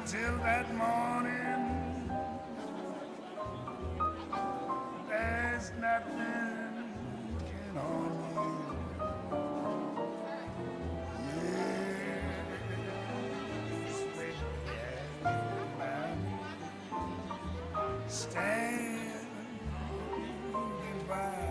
till that morning. There's nothing can harm you. Yes, baby, standing by.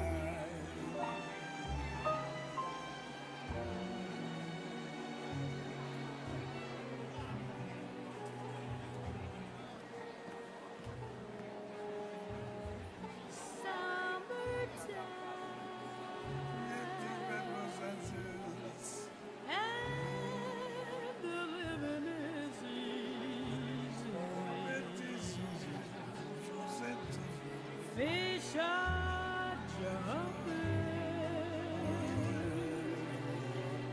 Fish are jumping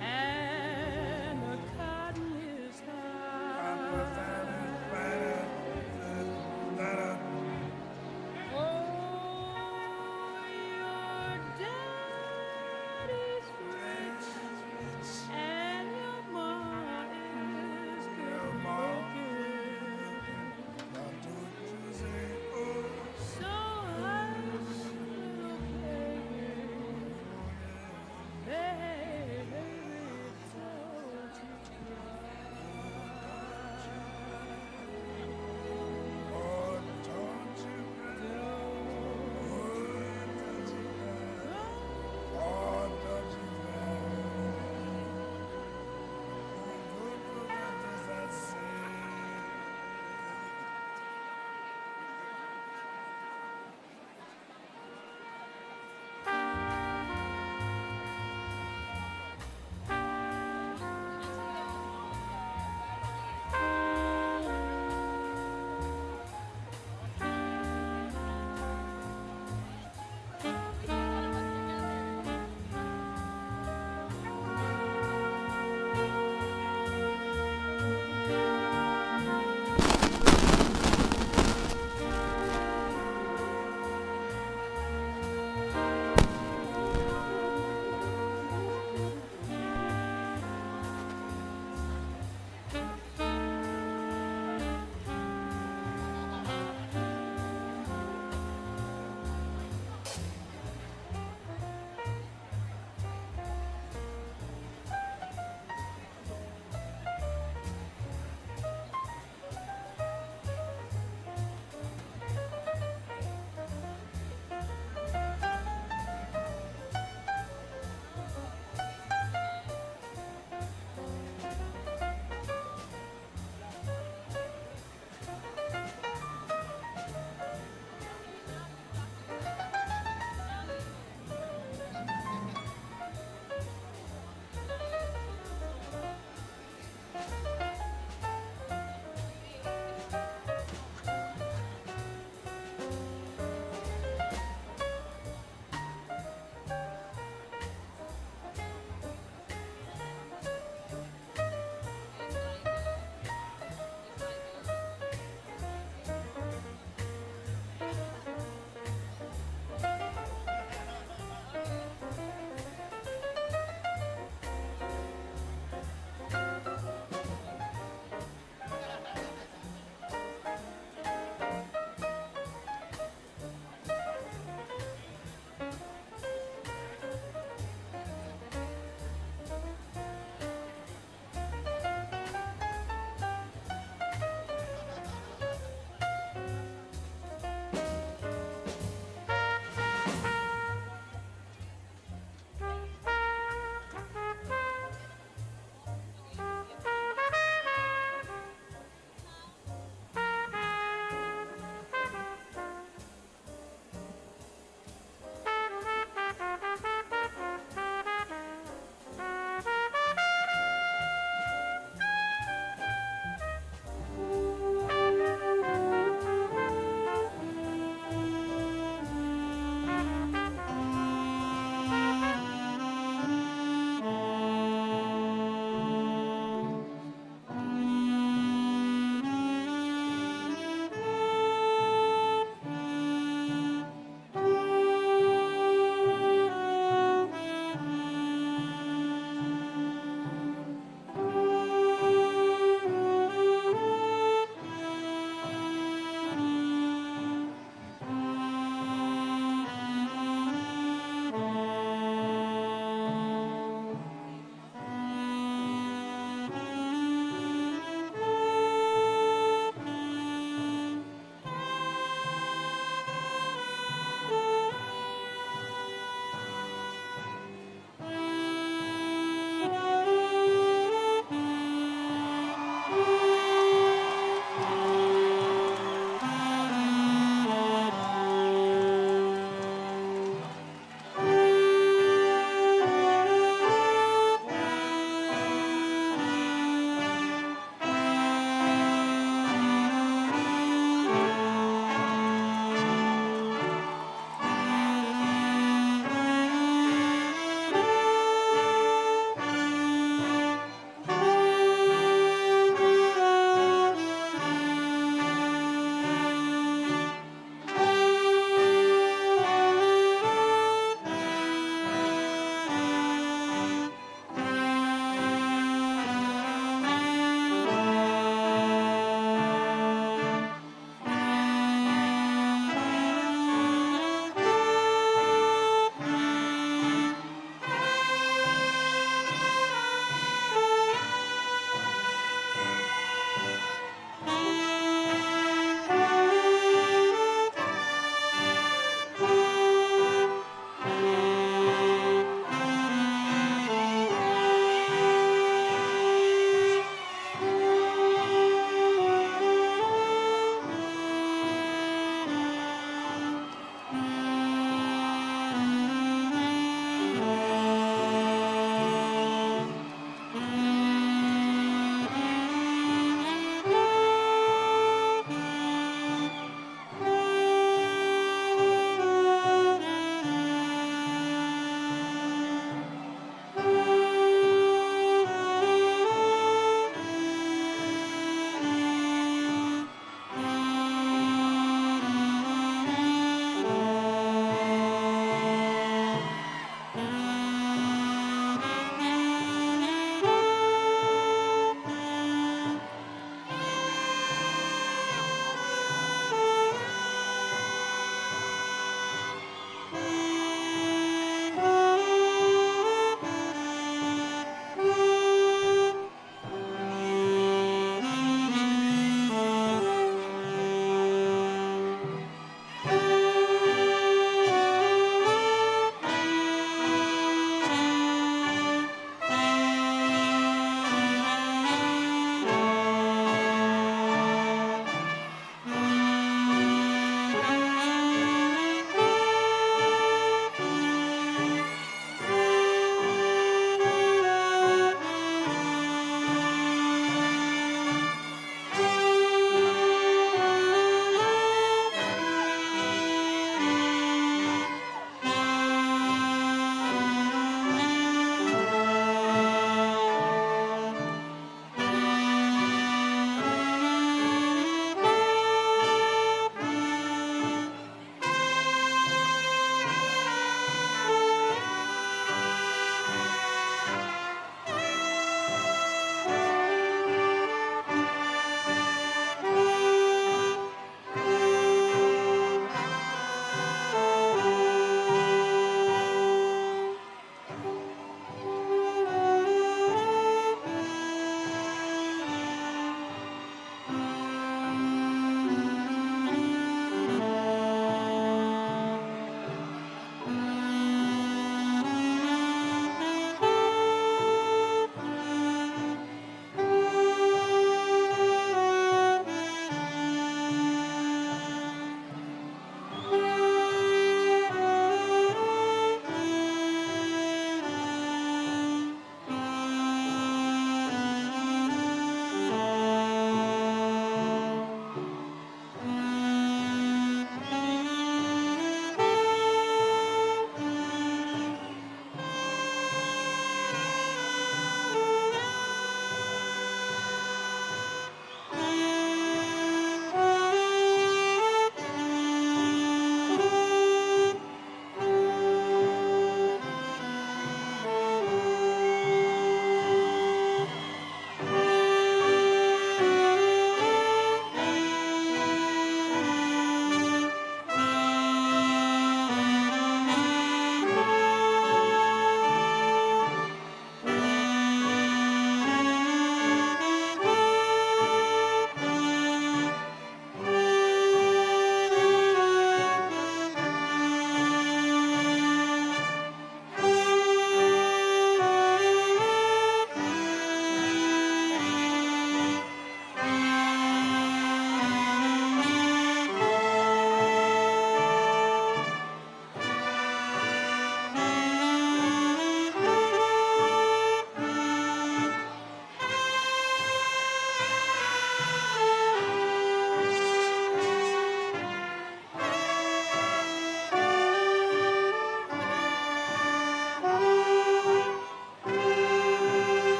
and the cotton is high. Oh, your daddy's rich and your mama is broken. So hush, little baby.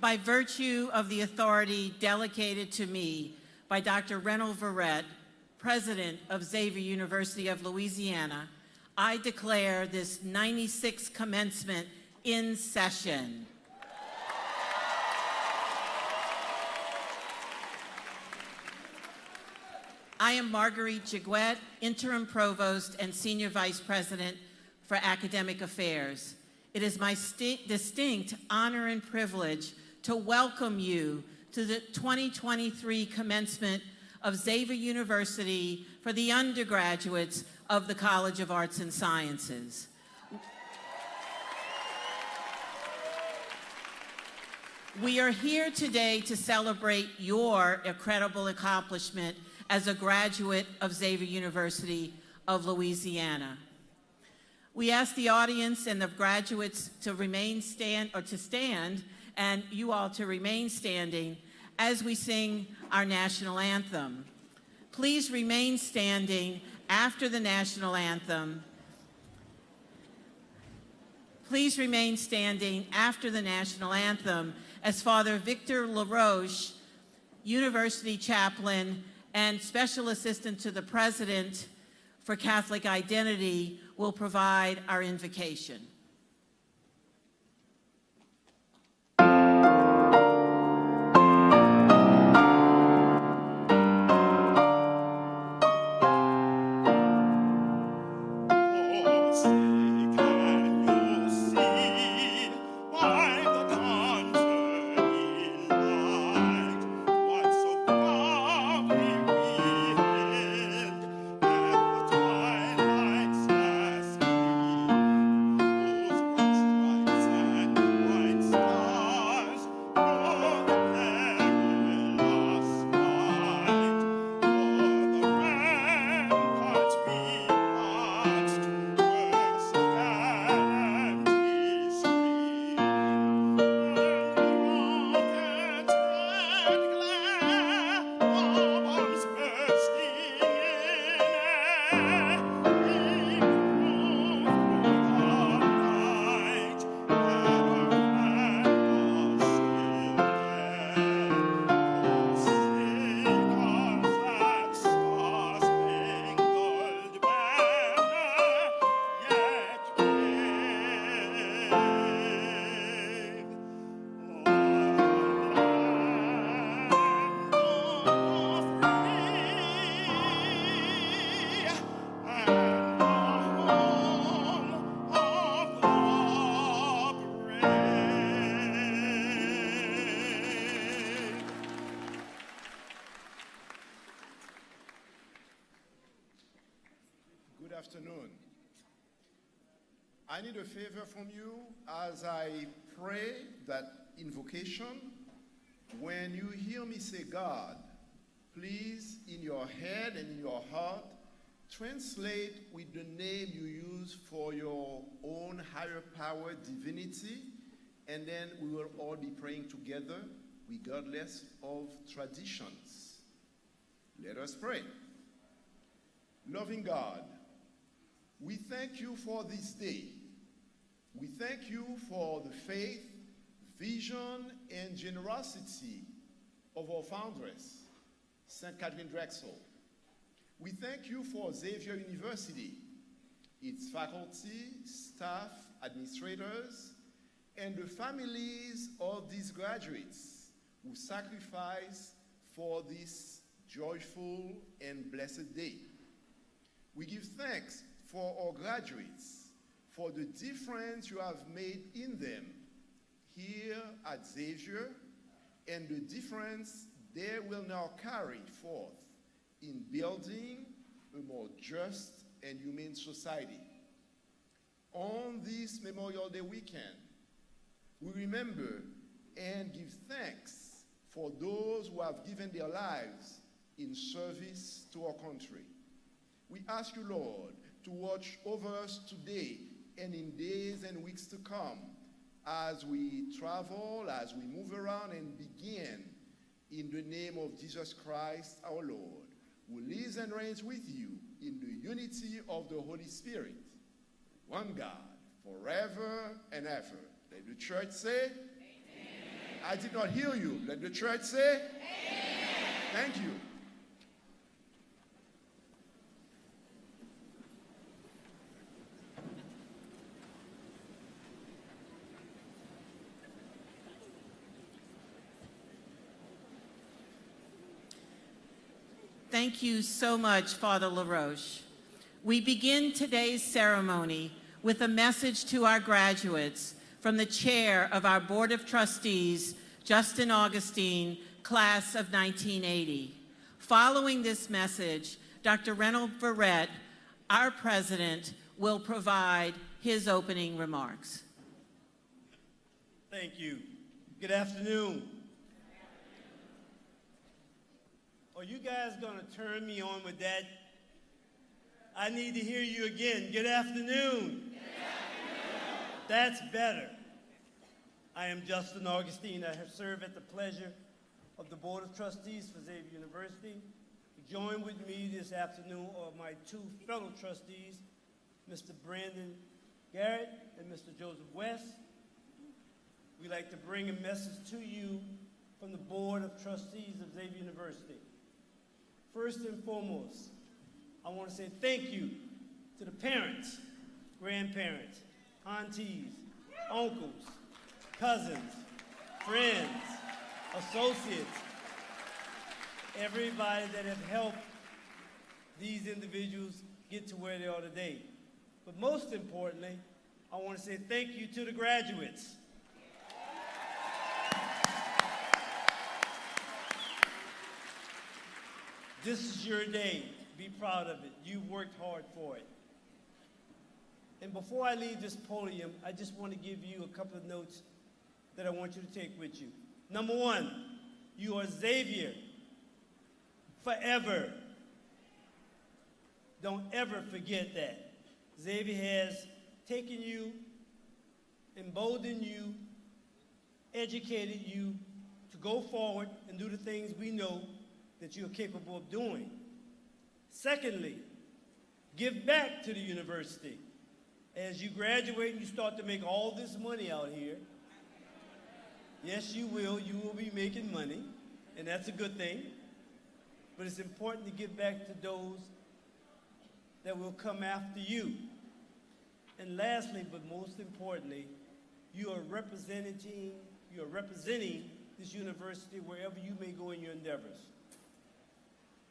By virtue of the authority delegated to me by Dr. Reynolds Verrett, President of Xavier University of Louisiana, I declare this 96th commencement in session. I am Marguerite Jaguette, Interim Provost and Senior Vice President for Academic Affairs. It is my distinct honor and privilege to welcome you to the 2023 commencement of Xavier University for the undergraduates of the College of Arts and Sciences. We are here today to celebrate your incredible accomplishment as a graduate of Xavier University of Louisiana. We ask the audience and the graduates to stand, and you all to remain standing as we sing our national anthem. Please remain standing after the national anthem. Please remain standing after the national anthem as Father Victor LaRoche, University Chaplain and Special Assistant to the President for Catholic Identity, will provide our invocation. Afternoon. I need a favor from you as I pray that invocation. When you hear me say God, please, in your head and in your heart, translate with the name you use for your own higher power divinity, and then we will all be praying together regardless of traditions. Let us pray. Loving God, we thank you for this day. We thank you for the faith, vision, and generosity of our foundress, St. Catherine Drexel. We thank you for Xavier University, its faculty, staff, administrators, and the families of these graduates who sacrifice for this joyful and blessed day. We give thanks for our graduates, for the difference you have made in them here at Xavier, and the difference they will now carry forth in building a more just and humane society. On this Memorial Day weekend, we remember and give thanks for those who have given their lives in service to our country. We ask you, Lord, to watch over us today and in days and weeks to come as we travel, as we move around and begin in the name of Jesus Christ our Lord, who lives and reigns with you in the unity of the Holy Spirit, one God, forever and ever. Let the church say, Amen. I did not hear you. Let the church say, amen. Thank you. Thank you so much, Father LaRoche. We begin today's ceremony with a message to our graduates from the chair of our Board of Trustees, Justin Augustine, class of 1980. Following this message, Dr. Reynold Verrett, our president, will provide his opening remarks. Thank you. Good afternoon. Are you guys going to turn me on with that? I need to hear you again. Good afternoon. Good afternoon. That's better. I am Justin Augustine. I have served at the pleasure of the Board of Trustees for Xavier University. Join with me this afternoon are my two fellow trustees, Mr. Brandon Garrett and Mr. Joseph West. We'd like to bring a message to you from the Board of Trustees of Xavier University. First and foremost, I want to say thank you to the parents, grandparents, aunties, uncles, cousins, friends, associates, everybody that have helped these individuals get to where they are today. But most importantly, I want to say thank you to the graduates. This is your day. Be proud of it. You worked hard for it. And before I leave this podium, I just want to give you a couple of notes that I want you to take with you. Number one, you are Xavier forever. Don't ever forget that. Xavier has taken you, emboldened you, educated you to go forward and do the things we know that you're capable of doing. Secondly, give back to the university. As you graduate and you start to make all this money out here, yes, you will be making money, and that's a good thing. But it's important to give back to those that will come after you. And lastly, but most importantly, you are representing this university wherever you may go in your endeavors.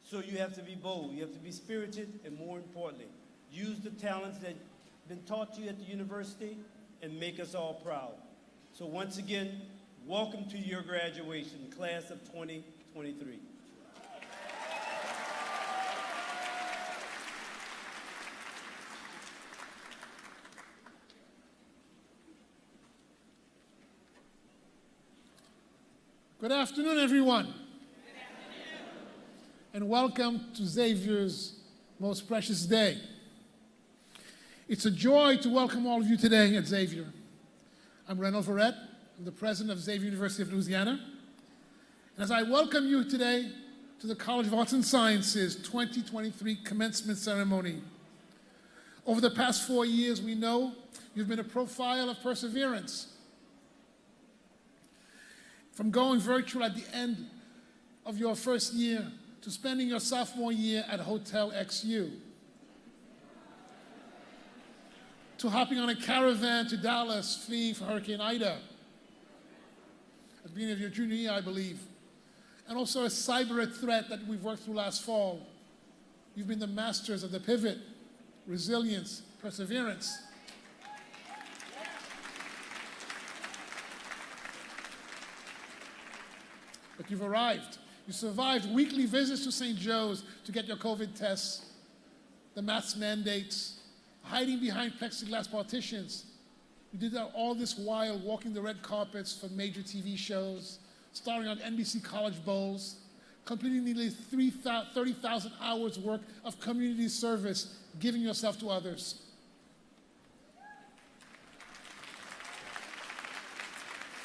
So you have to be bold, you have to be spirited, and more importantly, use the talents that have been taught to you at the university and make us all proud. So once again, welcome to your graduation, class of 2023. Good afternoon, everyone. Good afternoon. And welcome to Xavier's most precious day. It's a joy to welcome all of you today at Xavier. I'm Reynold Verrett. I'm the president of Xavier University of Louisiana. And as I welcome you today to the College of Arts and Sciences 2023 commencement ceremony. Over the past 4 years, we know you've been a profile of perseverance. From going virtual at the end of your first year to spending your sophomore year at Hotel XU, to hopping on a caravan to Dallas fleeing from Hurricane Ida at the beginning of your junior year, I believe, and also a cyber threat that we've worked through last fall. You've been the masters of the pivot, resilience, perseverance. But you've arrived. You survived weekly visits to St. Joe's to get your COVID tests, the mask mandates, hiding behind plexiglass partitions. You did all this while walking the red carpets for major TV shows, starring on NBC College Bowls, completing nearly 30,000 hours work of community service, giving yourself to others.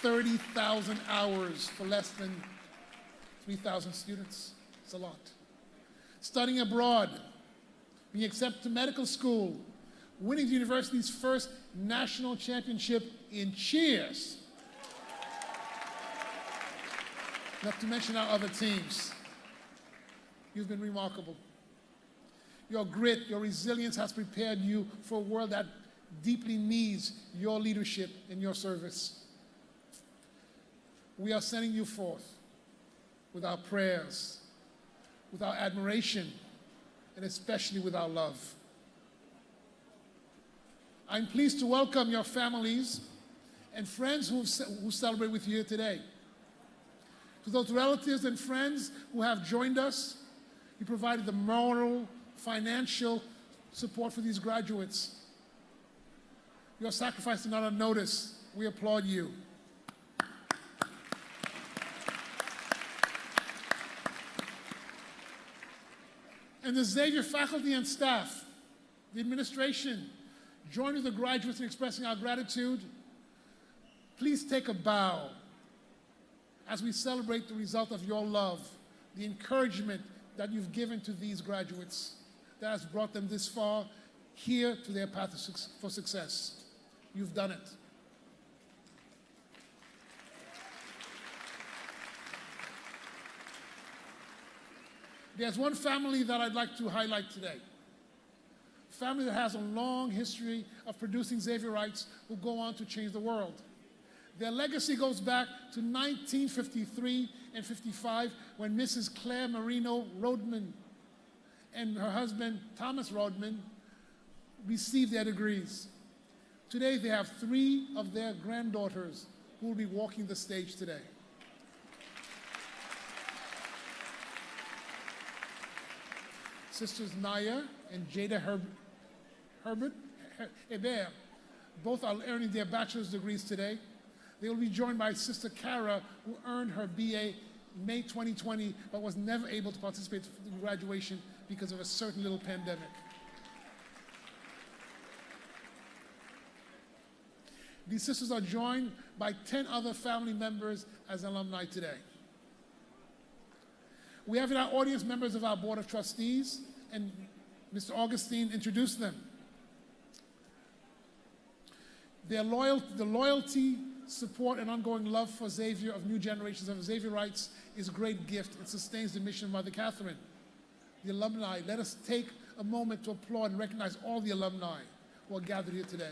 30,000 hours for less than 3,000 students. It's a lot. Studying abroad, being accepted to medical school, winning the university's first national championship in cheers. not to mention our other teams. You've been remarkable. Your grit, your resilience has prepared you for a world that deeply needs your leadership and your service. We are sending you forth with our prayers, with our admiration, and especially with our love. I'm pleased to welcome your families and friends who celebrate with you here today. To those relatives and friends who have joined us, you provided the moral, financial support for these graduates. Your sacrifice is not unnoticed. We applaud you. And the Xavier faculty and staff, the administration, join with the graduates in expressing our gratitude. Please take a bow as we celebrate the result of your love, the encouragement that you've given to these graduates that has brought them this far here to their path for success. You've done it. There's one family that I'd like to highlight today. A family that has a long history of producing Xavierites who go on to change the world. Their legacy goes back to 1953 and 55 when Mrs. Claire Marino Rodman and her husband Thomas Rodman received their degrees. Today they have 3 of their granddaughters who will be walking the stage today. Sisters Naya and Jada Hebert, both are earning their bachelor's degrees today. They will be joined by Sister Cara, who earned her BA May 2020, but was never able to participate in graduation because of a certain little pandemic. These sisters are joined by 10 other family members as alumni today. We have in our audience members of our Board of Trustees, and Mr. Augustine introduced them. The loyalty, support, and ongoing love for Xavier of new generations of Xavierites is a great gift. It sustains the mission of Mother Catherine. The alumni, let us take a moment to applaud and recognize all the alumni who are gathered here today.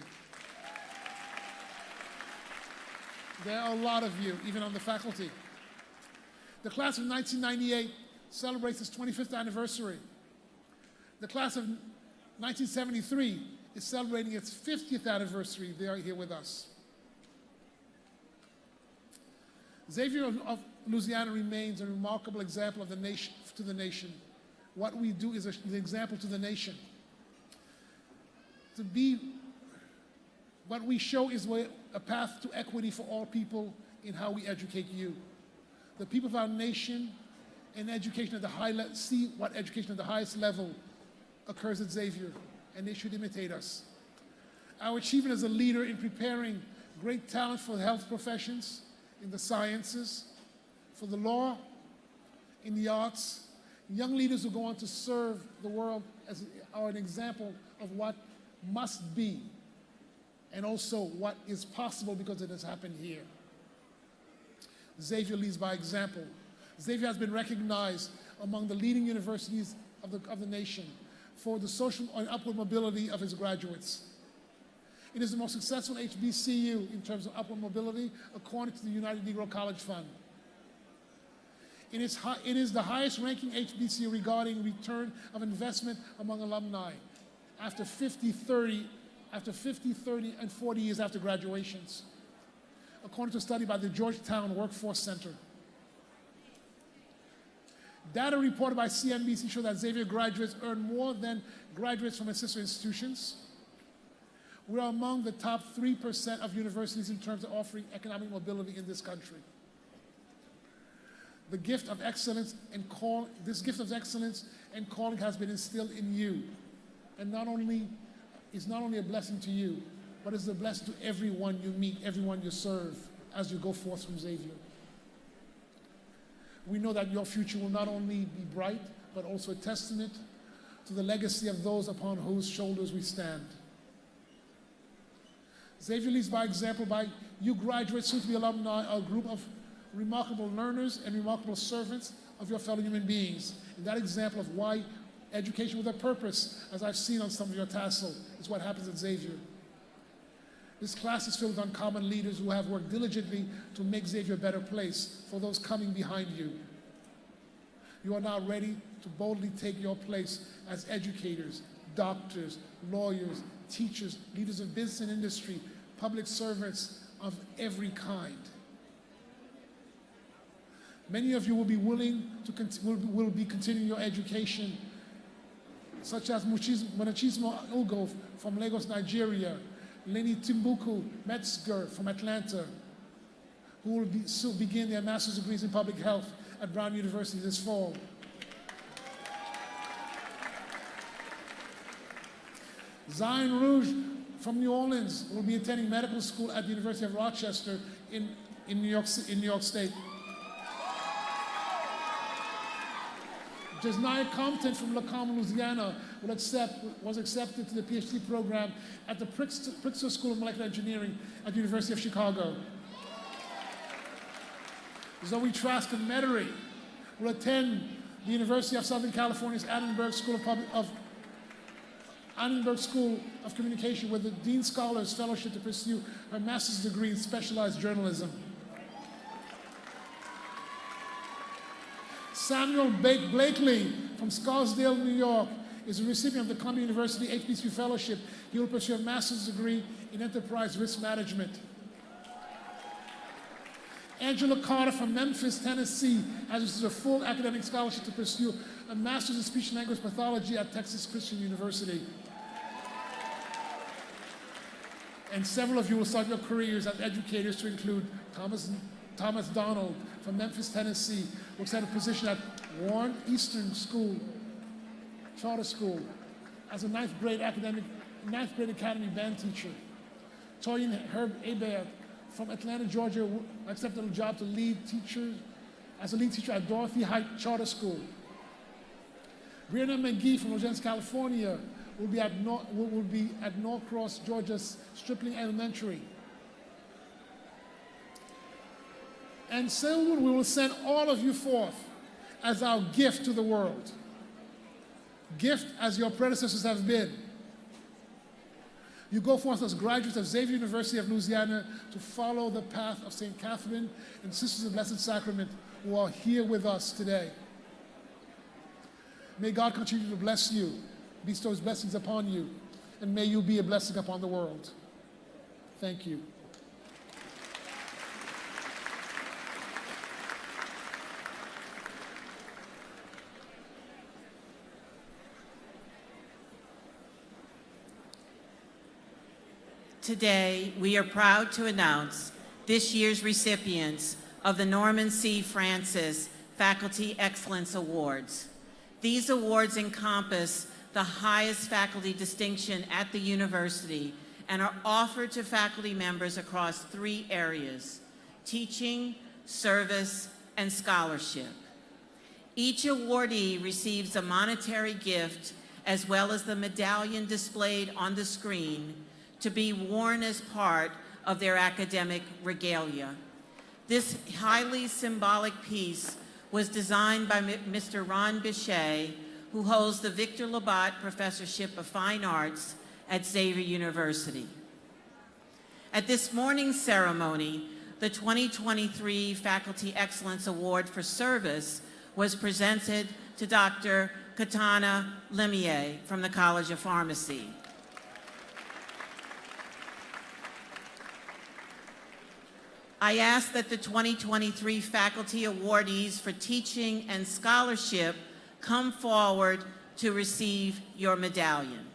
There are a lot of you, even on the faculty. The class of 1998 celebrates its 25th anniversary. The class of 1973 is celebrating its 50th anniversary. They are here with us. Xavier of Louisiana remains a remarkable example of the nation to the nation. What we do is an example to the nation. What we show is a path to equity for all people in how we educate you. The people of our nation in education at the see what education at the highest level occurs at Xavier, and they should imitate us. Our achievement as a leader in preparing great talent for the health professions, in the sciences, for the law, in the arts, young leaders who go on to serve the world are an example of what must be and also what is possible because it has happened here. Xavier leads by example. Xavier has been recognized among the leading universities of the nation for the social and upward mobility of its graduates. It is the most successful HBCU in terms of upward mobility, according to the United Negro College Fund. It is the highest ranking HBCU regarding return of investment among alumni after 50, 30, and 40 years after graduations, according to a study by the Georgetown Workforce Center. Data reported by CNBC show that Xavier graduates earn more than graduates from its sister institutions. We are among the top 3% of universities in terms of offering economic mobility in this country. The gift of excellence and this gift of excellence and calling has been instilled in you, and is not only a blessing to you, but is a blessing to everyone you meet, everyone you serve as you go forth from Xavier. We know that your future will not only be bright, but also a testament to the legacy of those upon whose shoulders we stand. Xavier leads by example by you graduates, soon-to-be alumni, a group of remarkable learners and remarkable servants of your fellow human beings. And that example of why education with a purpose, as I've seen on some of your tassel, is what happens at Xavier. This class is filled with uncommon leaders who have worked diligently to make Xavier a better place for those coming behind you. You are now ready to boldly take your place as educators, doctors, lawyers, teachers, leaders of business and industry, public servants of every kind. Many of you will be willing to will be continuing your education, such as Monachismo Ugo from Lagos, Nigeria, Lenny Timbuku Metzger from Atlanta, who will soon begin their master's degrees in public health at Brown University this fall. Zion Rouge from New Orleans will be attending medical school at the University of Rochester in New York State. Jasniah Compton from Lacombe, Louisiana was accepted to the PhD program at the Pritzker School of Molecular Engineering at the University of Chicago. Zoe Trask of Metairie will attend the University of Southern California's Annenberg School of Communication with the Dean Scholars Fellowship to pursue her master's degree in specialized journalism. Samuel Blakely from Scarsdale, New York, is a recipient of the Columbia University HBCU Fellowship. He will pursue a master's degree in enterprise risk management. Angela Carter from Memphis, Tennessee, has received a full academic scholarship to pursue a master's in speech and language pathology at Texas Christian University. And several of you will start your careers as educators, to include Thomas Donald from Memphis, Tennessee, who accepted a position at Warren Eastern School, Charter School, as a ninth grade academy band teacher. Toyin Herb Abert from Atlanta, Georgia, accepted a job as a lead teacher at Dorothy Height Charter School. Brianna McGee from Los Angeles, California, will be at Norcross, Georgia's Stripling Elementary. And soon we will send all of you forth as our gift to the world. Gift as your predecessors have been. You go forth as graduates of Xavier University of Louisiana to follow the path of St. Catherine and Sisters of the Blessed Sacrament, who are here with us today. May God continue to bless you, bestow his blessings upon you, and may you be a blessing upon the world. Thank you. Today, we are proud to announce this year's recipients of the Norman C. Francis Faculty Excellence Awards. These awards encompass the highest faculty distinction at the university and are offered to faculty members across 3 areas: teaching, service, and scholarship. Each awardee receives a monetary gift as well as the medallion displayed on the screen to be worn as part of their academic regalia. This highly symbolic piece was designed by Mr. Ron Bichet, who holds the Victor Labat Professorship of Fine Arts at Xavier University. At this morning's ceremony, the 2023 Faculty Excellence Award for Service was presented to Dr. Katana Lemier from the College of Pharmacy. I ask that the 2023 faculty awardees for teaching and scholarship come forward to receive your medallion.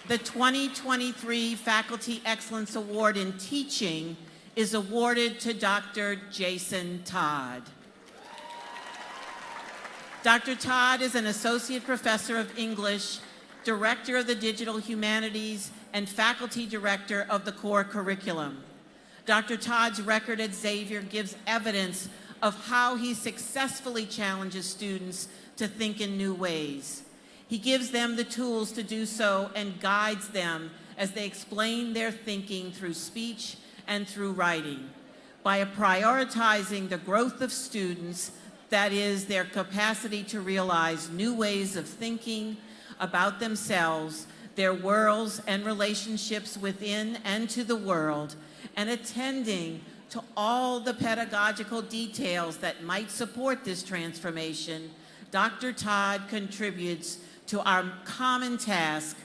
The 2023 Faculty Excellence Award in Teaching is awarded to Dr. Jason Todd. Dr. Todd is an associate professor of English, director of the Digital Humanities, and faculty director of the core curriculum. Dr. Todd's record at Xavier gives evidence of how he successfully challenges students to think in new ways. He gives them the tools to do so and guides them as they explain their thinking through speech and through writing. By prioritizing the growth of students, that is, their capacity to realize new ways of thinking about themselves, their worlds and relationships within and to the world, and attending to all the pedagogical details that might support this transformation, Dr. Todd contributes to our common task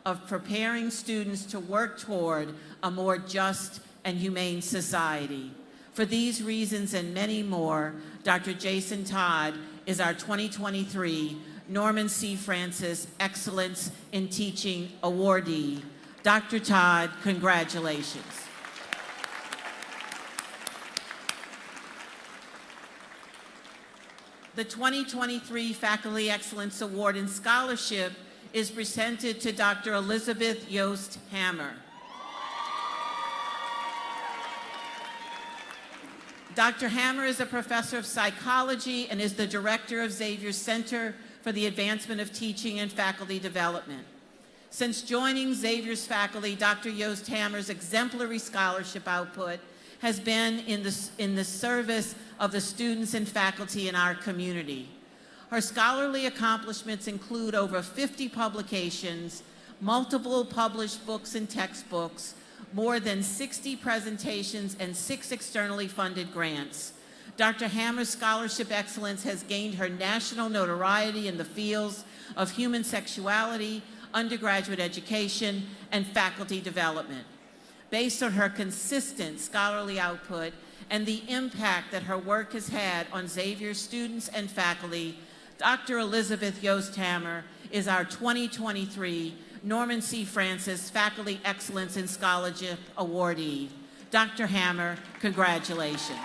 of preparing students to work toward a more just and humane society. For these reasons and many more, Dr. Jason Todd is our 2023 Norman C. Francis Excellence in Teaching awardee. Dr. Todd, congratulations. The 2023 Faculty Excellence Award in Scholarship is presented to Dr. Elizabeth Yost Hammer. Dr. Hammer is a professor of psychology and is the director of Xavier's Center for the Advancement of Teaching and Faculty Development. Since joining Xavier's faculty, Dr. Yost Hammer's exemplary scholarship output has been in the service of the students and faculty in our community. Her scholarly accomplishments include over 50 publications, multiple published books and textbooks, more than 60 presentations, and 6 externally funded grants. Dr. Hammer's scholarship excellence has gained her national notoriety in the fields of human sexuality, undergraduate education, and faculty development. Based on her consistent scholarly output and the impact that her work has had on Xavier students and faculty, Dr. Elizabeth Yost Hammer is our 2023 Norman C. Francis Faculty Excellence in Scholarship awardee. Dr. Hammer, congratulations.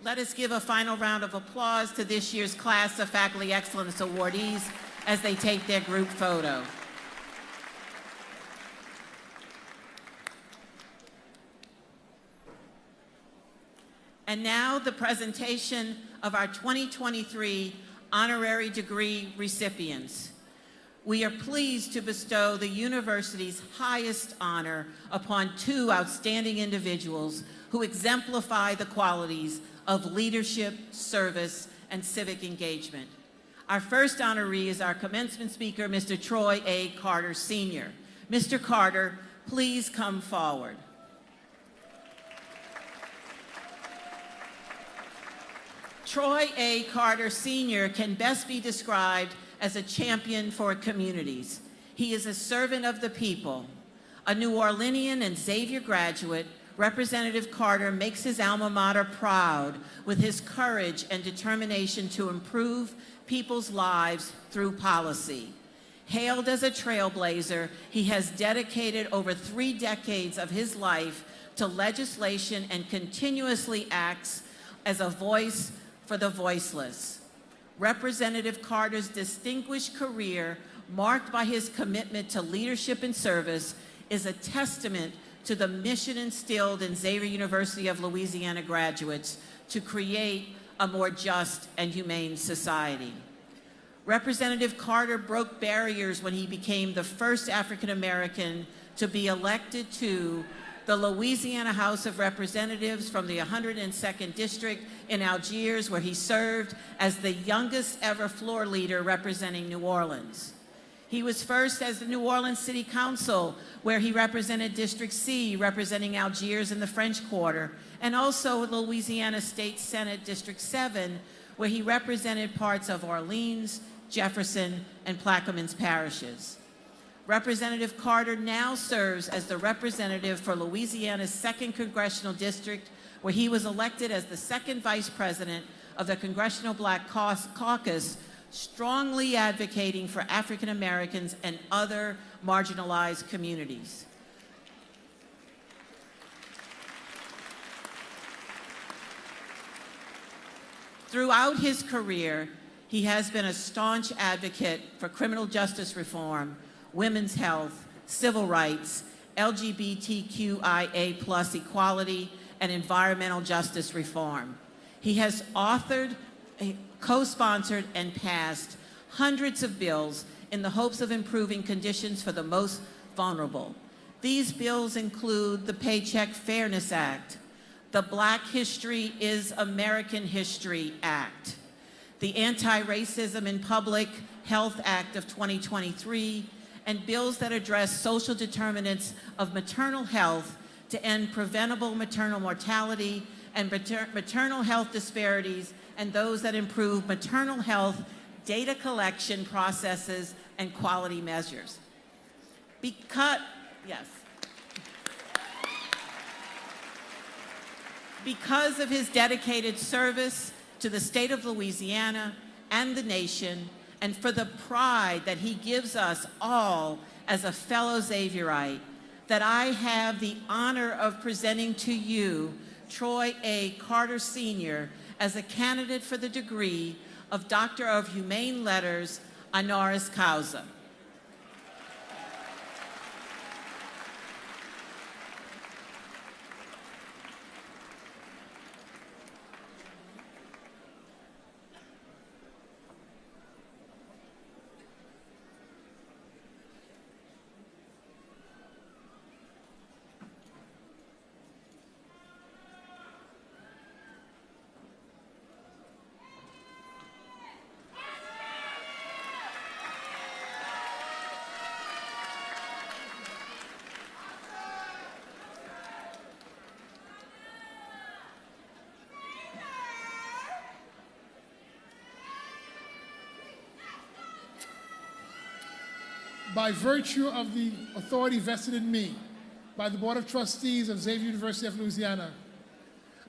Let us give a final round of applause to this year's class of Faculty Excellence awardees as they take their group photo. And now the presentation of our 2023 honorary degree recipients. We are pleased to bestow the university's highest honor upon 2 outstanding individuals who exemplify the qualities of leadership, service, and civic engagement. Our first honoree is our commencement speaker, Mr. Troy A. Carter, Sr. Mr. Carter, please come forward. Troy A. Carter, Sr. can best be described as a champion for communities. He is a servant of the people. A New Orleanian and Xavier graduate, Representative Carter makes his alma mater proud with his courage and determination to improve people's lives through policy. Hailed as a trailblazer, he has dedicated over 3 decades of his life to legislation and continuously acts as a voice for the voiceless. Representative Carter's distinguished career, marked by his commitment to leadership and service, is a testament to the mission instilled in Xavier University of Louisiana graduates to create a more just and humane society. Representative Carter broke barriers when he became the first African American to be elected to the Louisiana House of Representatives from the 102nd District in Algiers, where he served as the youngest ever floor leader representing New Orleans. He was first as the New Orleans City Council, where he represented District C, representing Algiers in the French Quarter, and also Louisiana State Senate District 7, where he represented parts of Orleans, Jefferson, and Plaquemines parishes. Representative Carter now serves as the representative for Louisiana's 2nd Congressional District, where he was elected as the 2nd Vice President of the Congressional Black Caucus, strongly advocating for African Americans and other marginalized communities. Throughout his career, he has been a staunch advocate for criminal justice reform, women's health, civil rights, LGBTQIA+ equality, and environmental justice reform. He has authored, co-sponsored, and passed hundreds of bills in the hopes of improving conditions for the most vulnerable. These bills include the Paycheck Fairness Act, the Black History is American History Act, the Anti-Racism in Public Health Act of 2023, and bills that address social determinants of maternal health to end preventable maternal mortality and maternal health disparities, and those that improve maternal health data collection processes and quality measures. Because of his dedicated service to the state of Louisiana and the nation, and for the pride that he gives us all as a fellow Xavierite, that I have the honor of presenting to you Troy A. Carter Sr. as a candidate for the degree of Doctor of Humane Letters, honoris causa. By virtue of the authority vested in me by the Board of Trustees of Xavier University of Louisiana,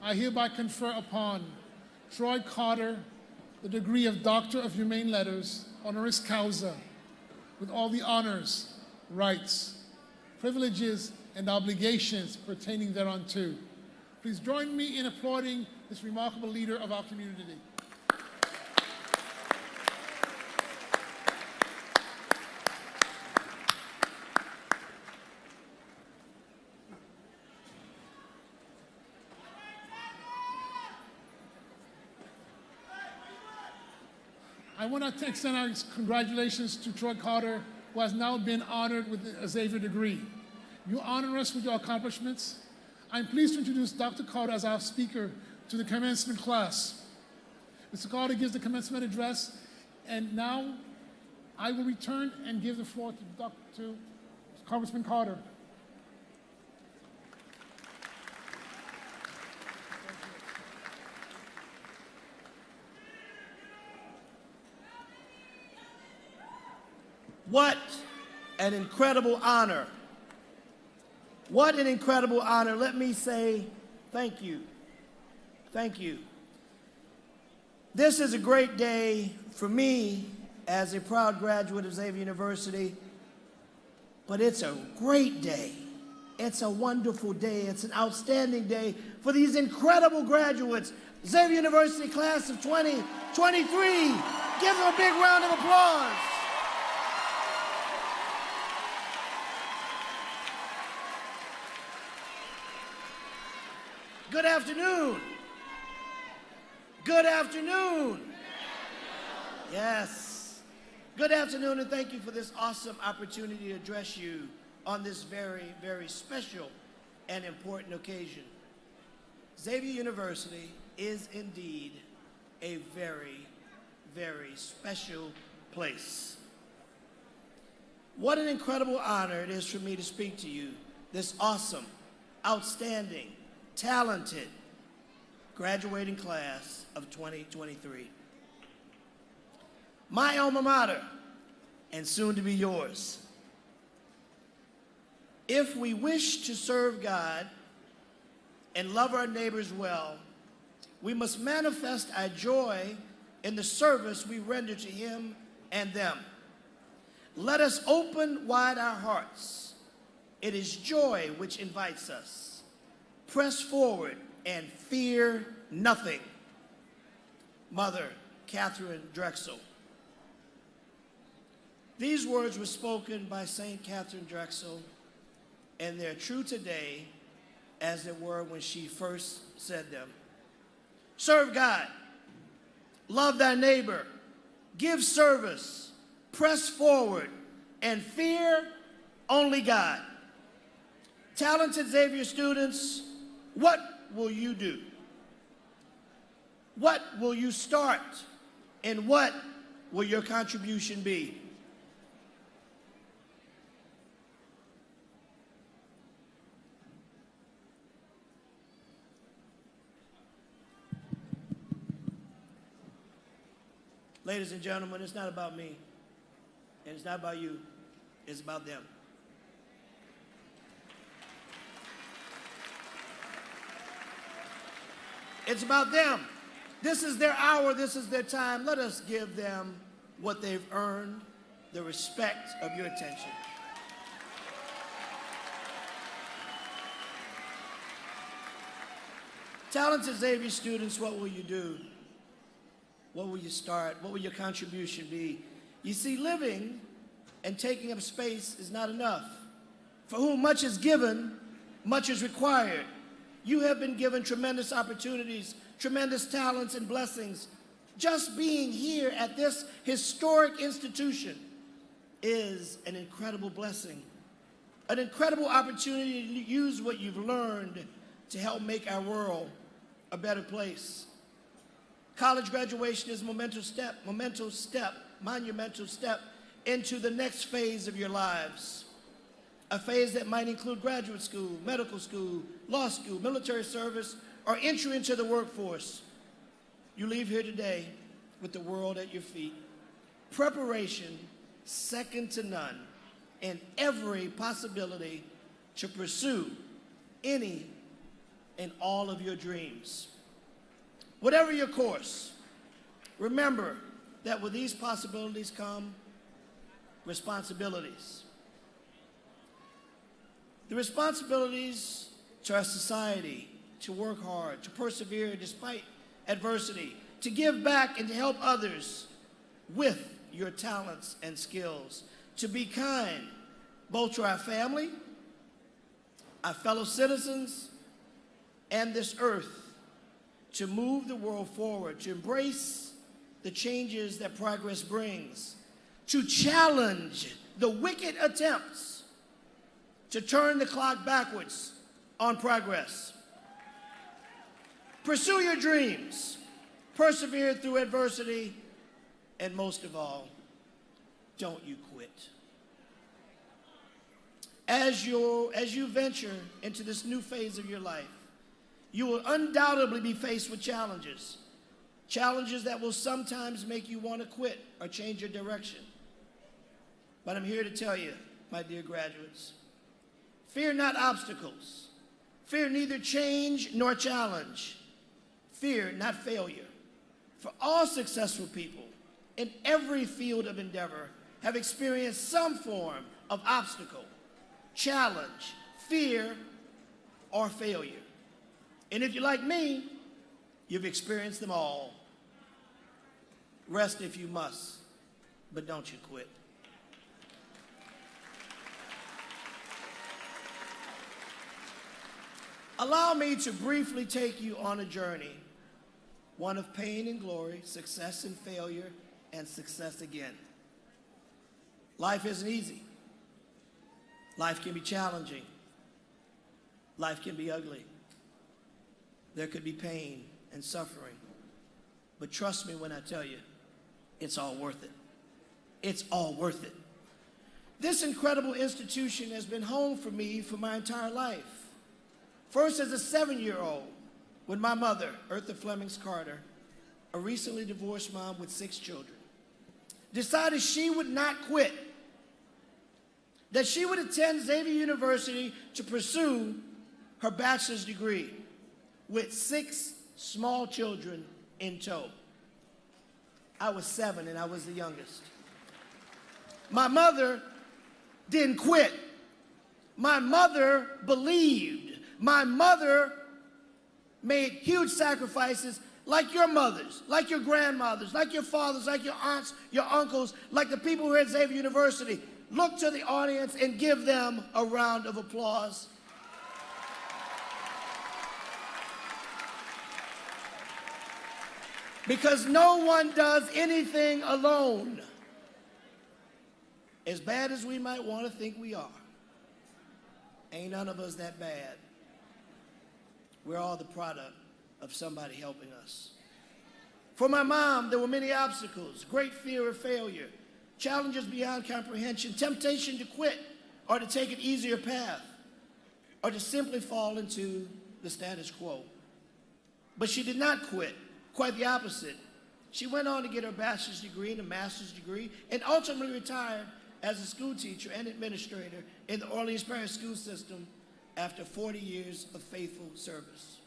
I hereby confer upon Troy Carter the degree of Doctor of Humane Letters, honoris causa, with all the honors, rights, privileges, and obligations pertaining thereunto. Please join me in applauding this remarkable leader of our community. I want to extend our congratulations to Troy Carter, who has now been honored with a Xavier degree. You honor us with your accomplishments. I'm pleased to introduce Dr. Carter as our speaker to the commencement class. Mr. Carter gives the commencement address, and now I will return and give the floor to Congressman Carter. What an incredible honor. What an incredible honor. Let me say thank you. Thank you. This is a great day for me as a proud graduate of Xavier University, but it's a great day. It's a wonderful day. It's an outstanding day for these incredible graduates. Xavier University class of 2023. Give them a big round of applause. Good afternoon. Good afternoon. Yes. Good afternoon, and thank you for this awesome opportunity to address you on this very, very special and important occasion. Xavier University is indeed a very, very special place. What an incredible honor it is for me to speak to you, this awesome, outstanding, talented graduating class of 2023. My alma mater, and soon to be yours. If we wish to serve God and love our neighbors well, we must manifest our joy in the service we render to Him and them. Let us open wide our hearts. It is joy which invites us. Press forward and fear nothing. Mother Catherine Drexel. These words were spoken by St. Catherine Drexel, and they're true today as they were when she first said them. serve God, love thy neighbor, give service, press forward, and fear only God. Talented Xavier students, what will you do? What will you start? And what will your contribution be? Ladies and gentlemen, it's not about me, and it's not about you, it's about them. It's about them. This is their hour, this is their time. Let us give them what they've earned, the respect of your attention. Talented Xavier students, what will you do? What will you start? What will your contribution be? You see, living and taking up space is not enough. For whom much is given, much is required. You have been given tremendous opportunities, tremendous talents and blessings. Just being here at this historic institution is an incredible blessing, an incredible opportunity to use what you've learned to help make our world a better place. College graduation is a monumental step into the next phase of your lives. A phase that might include graduate school, medical school, law school, military service, or entry into the workforce. You leave here today with the world at your feet. Preparation second to none, and every possibility to pursue any and all of your dreams. Whatever your course, remember that with these possibilities come responsibilities. The responsibilities to our society, to work hard, to persevere despite adversity, to give back and to help others with your talents and skills, to be kind both to our family, our fellow citizens, and this earth, to move the world forward, to embrace the changes that progress brings, to challenge the wicked attempts to turn the clock backwards on progress. Pursue your dreams, persevere through adversity, and most of all, don't you quit. As you venture into this new phase of your life, you will undoubtedly be faced with challenges. Challenges that will sometimes make you want to quit or change your direction. But I'm here to tell you, my dear graduates, fear not obstacles. Fear neither change nor challenge. Fear not failure. For all successful people in every field of endeavor have experienced some form of obstacle, challenge, fear, or failure. And if you're like me, you've experienced them all. Rest if you must, but don't you quit. Allow me to briefly take you on a journey, one of pain and glory, success and failure, and success again. Life isn't easy. Life can be challenging. Life can be ugly. There could be pain and suffering. But trust me when I tell you, it's all worth it. It's all worth it. This incredible institution has been home for me for my entire life. First as a 7-year-old, when my mother, Eartha Flemings Carter, a recently divorced mom with 6 children, decided she would not quit, that she would attend Xavier University to pursue her bachelor's degree with 6 small children in tow. I was 7 and I was the youngest. My mother didn't quit. My mother believed. My mother made huge sacrifices like your mothers, like your grandmothers, like your fathers, like your aunts, your uncles, like the people who are at Xavier University. Look to the audience and give them a round of applause. Because no one does anything alone. As bad as we might want to think we are, ain't none of us that bad. We're all the product of somebody helping us. For my mom, there were many obstacles, great fear of failure, challenges beyond comprehension, temptation to quit or to take an easier path or to simply fall into the status quo. But she did not quit, quite the opposite. She went on to get her bachelor's degree and a master's degree and ultimately retired as a school teacher and administrator in the Orleans Parish school system after 40 years of faithful service.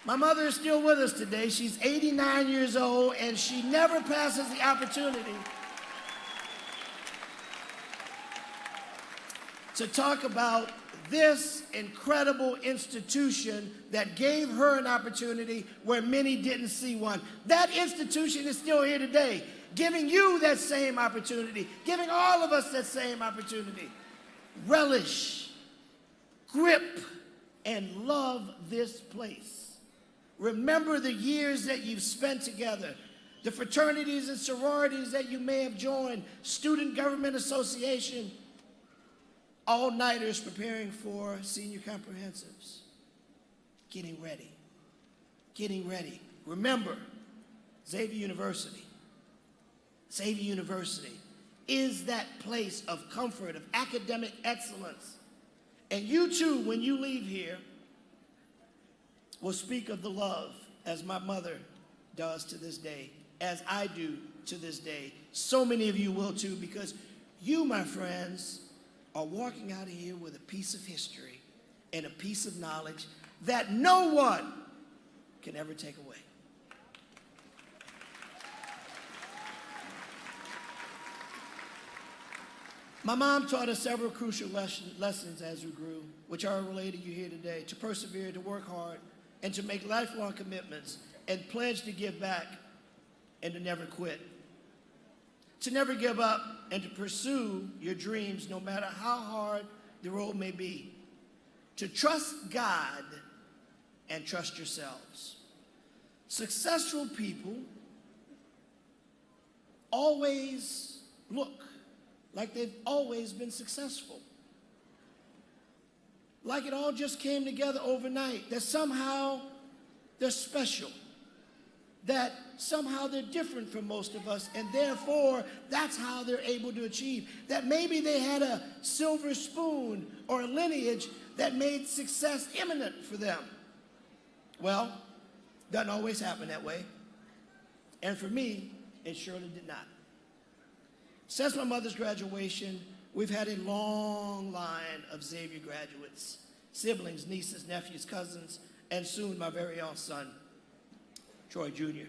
My mother is still with us today. She's 89 years old, and she never passes the opportunity to talk about this incredible institution that gave her an opportunity where many didn't see one. That institution is still here today, giving you that same opportunity, giving all of us that same opportunity. Relish, grip, and love this place. Remember the years that you've spent together, the fraternities and sororities that you may have joined, student government association, all-nighters preparing for senior comprehensives. Getting ready. Getting ready. Remember, Xavier University is that place of comfort, of academic excellence. And you too, when you leave here, will speak of the love as my mother does to this day, as I do to this day. So many of you will too, because you, my friends, are walking out of here with a piece of history and a piece of knowledge that no one can ever take away. My mom taught us several crucial lessons as we grew, which are related to you here today: to persevere, to work hard, and to make lifelong commitments, and pledge to give back and to never quit. To never give up and to pursue your dreams no matter how hard the road may be. To trust God and trust yourselves. Successful people always look like they've always been successful. Like it all just came together overnight, that somehow they're special, that somehow they're different from most of us, and therefore that's how they're able to achieve. That maybe they had a silver spoon or a lineage that made success imminent for them. Well, doesn't always happen that way. And for me, it surely did not. Since my mother's graduation, we've had a long line of Xavier graduates, siblings, nieces, nephews, cousins, and soon my very own son, Troy Jr.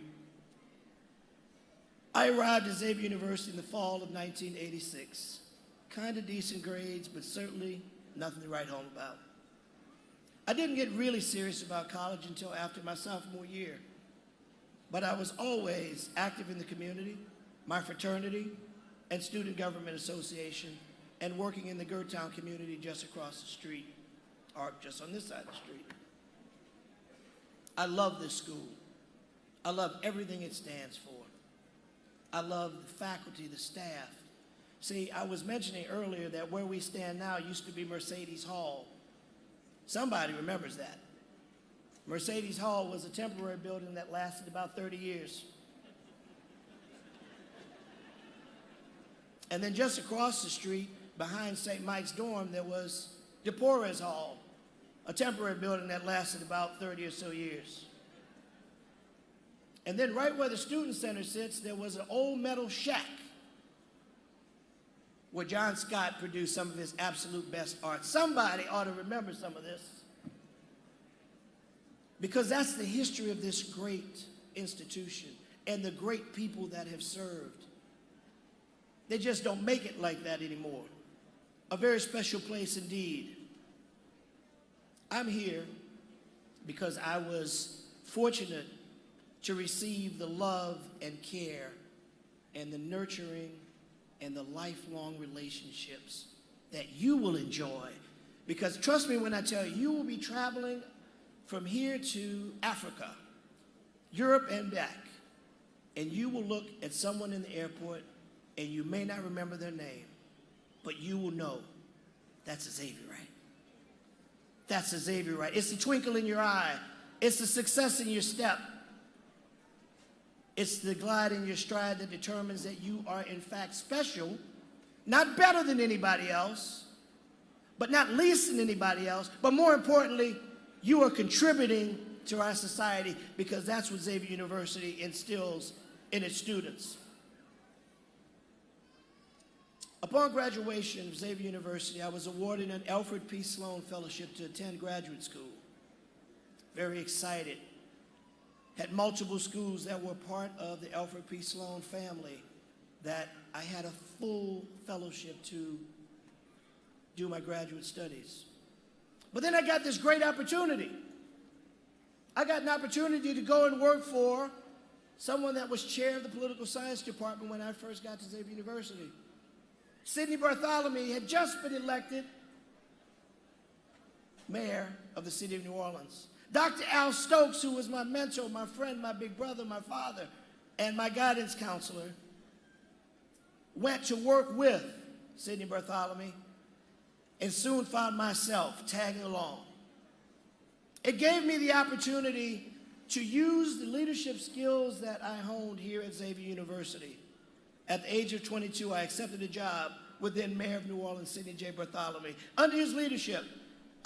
I arrived at Xavier University in the fall of 1986. Kind of decent grades, but certainly nothing to write home about. I didn't get really serious about college until after my sophomore year, but I was always active in the community, my fraternity, and student government association, and working in the Gertown community just across the street, or just on this side of the street. I love this school. I love everything it stands for. I love the faculty, the staff. See, I was mentioning earlier that where we stand now used to be Mercedes Hall. Somebody remembers that. Mercedes Hall was a temporary building that lasted about 30 years. And then just across the street, behind St. Mike's dorm, there was DePorres Hall, a temporary building that lasted about 30 or so years. And then right where the Student Center sits, there was an old metal shack where John Scott produced some of his absolute best art. Somebody ought to remember some of this, because that's the history of this great institution and the great people that have served. They just don't make it like that anymore. A very special place indeed. I'm here because I was fortunate to receive the love and care and the nurturing and the lifelong relationships that you will enjoy. Because trust me when I tell you, you will be traveling from here to Africa, Europe and back, and you will look at someone in the airport and you may not remember their name, but you will know that's a Xavier, right? That's a Xavier, right? It's the twinkle in your eye. It's the success in your step. It's the glide in your stride that determines that you are in fact special, not better than anybody else, but not least than anybody else, but more importantly, you are contributing to our society, because that's what Xavier University instills in its students. Upon graduation of Xavier University, I was awarded an Alfred P. Sloan Fellowship to attend graduate school. Very excited. Had multiple schools that were part of the Alfred P. Sloan family that I had a full fellowship to do my graduate studies. But then I got this great opportunity. I got an opportunity to go and work for someone that was chair of the political science department when I first got to Xavier University. Sidney Bartholomew had just been elected mayor of the city of New Orleans. Dr. Al Stokes, who was my mentor, my friend, my big brother, my father, and my guidance counselor, went to work with Sidney Bartholomew and soon found myself tagging along. It gave me the opportunity to use the leadership skills that I honed here at Xavier University. At the age of 22, I accepted a job with then Mayor of New Orleans, Sidney J. Bartholomew. Under his leadership,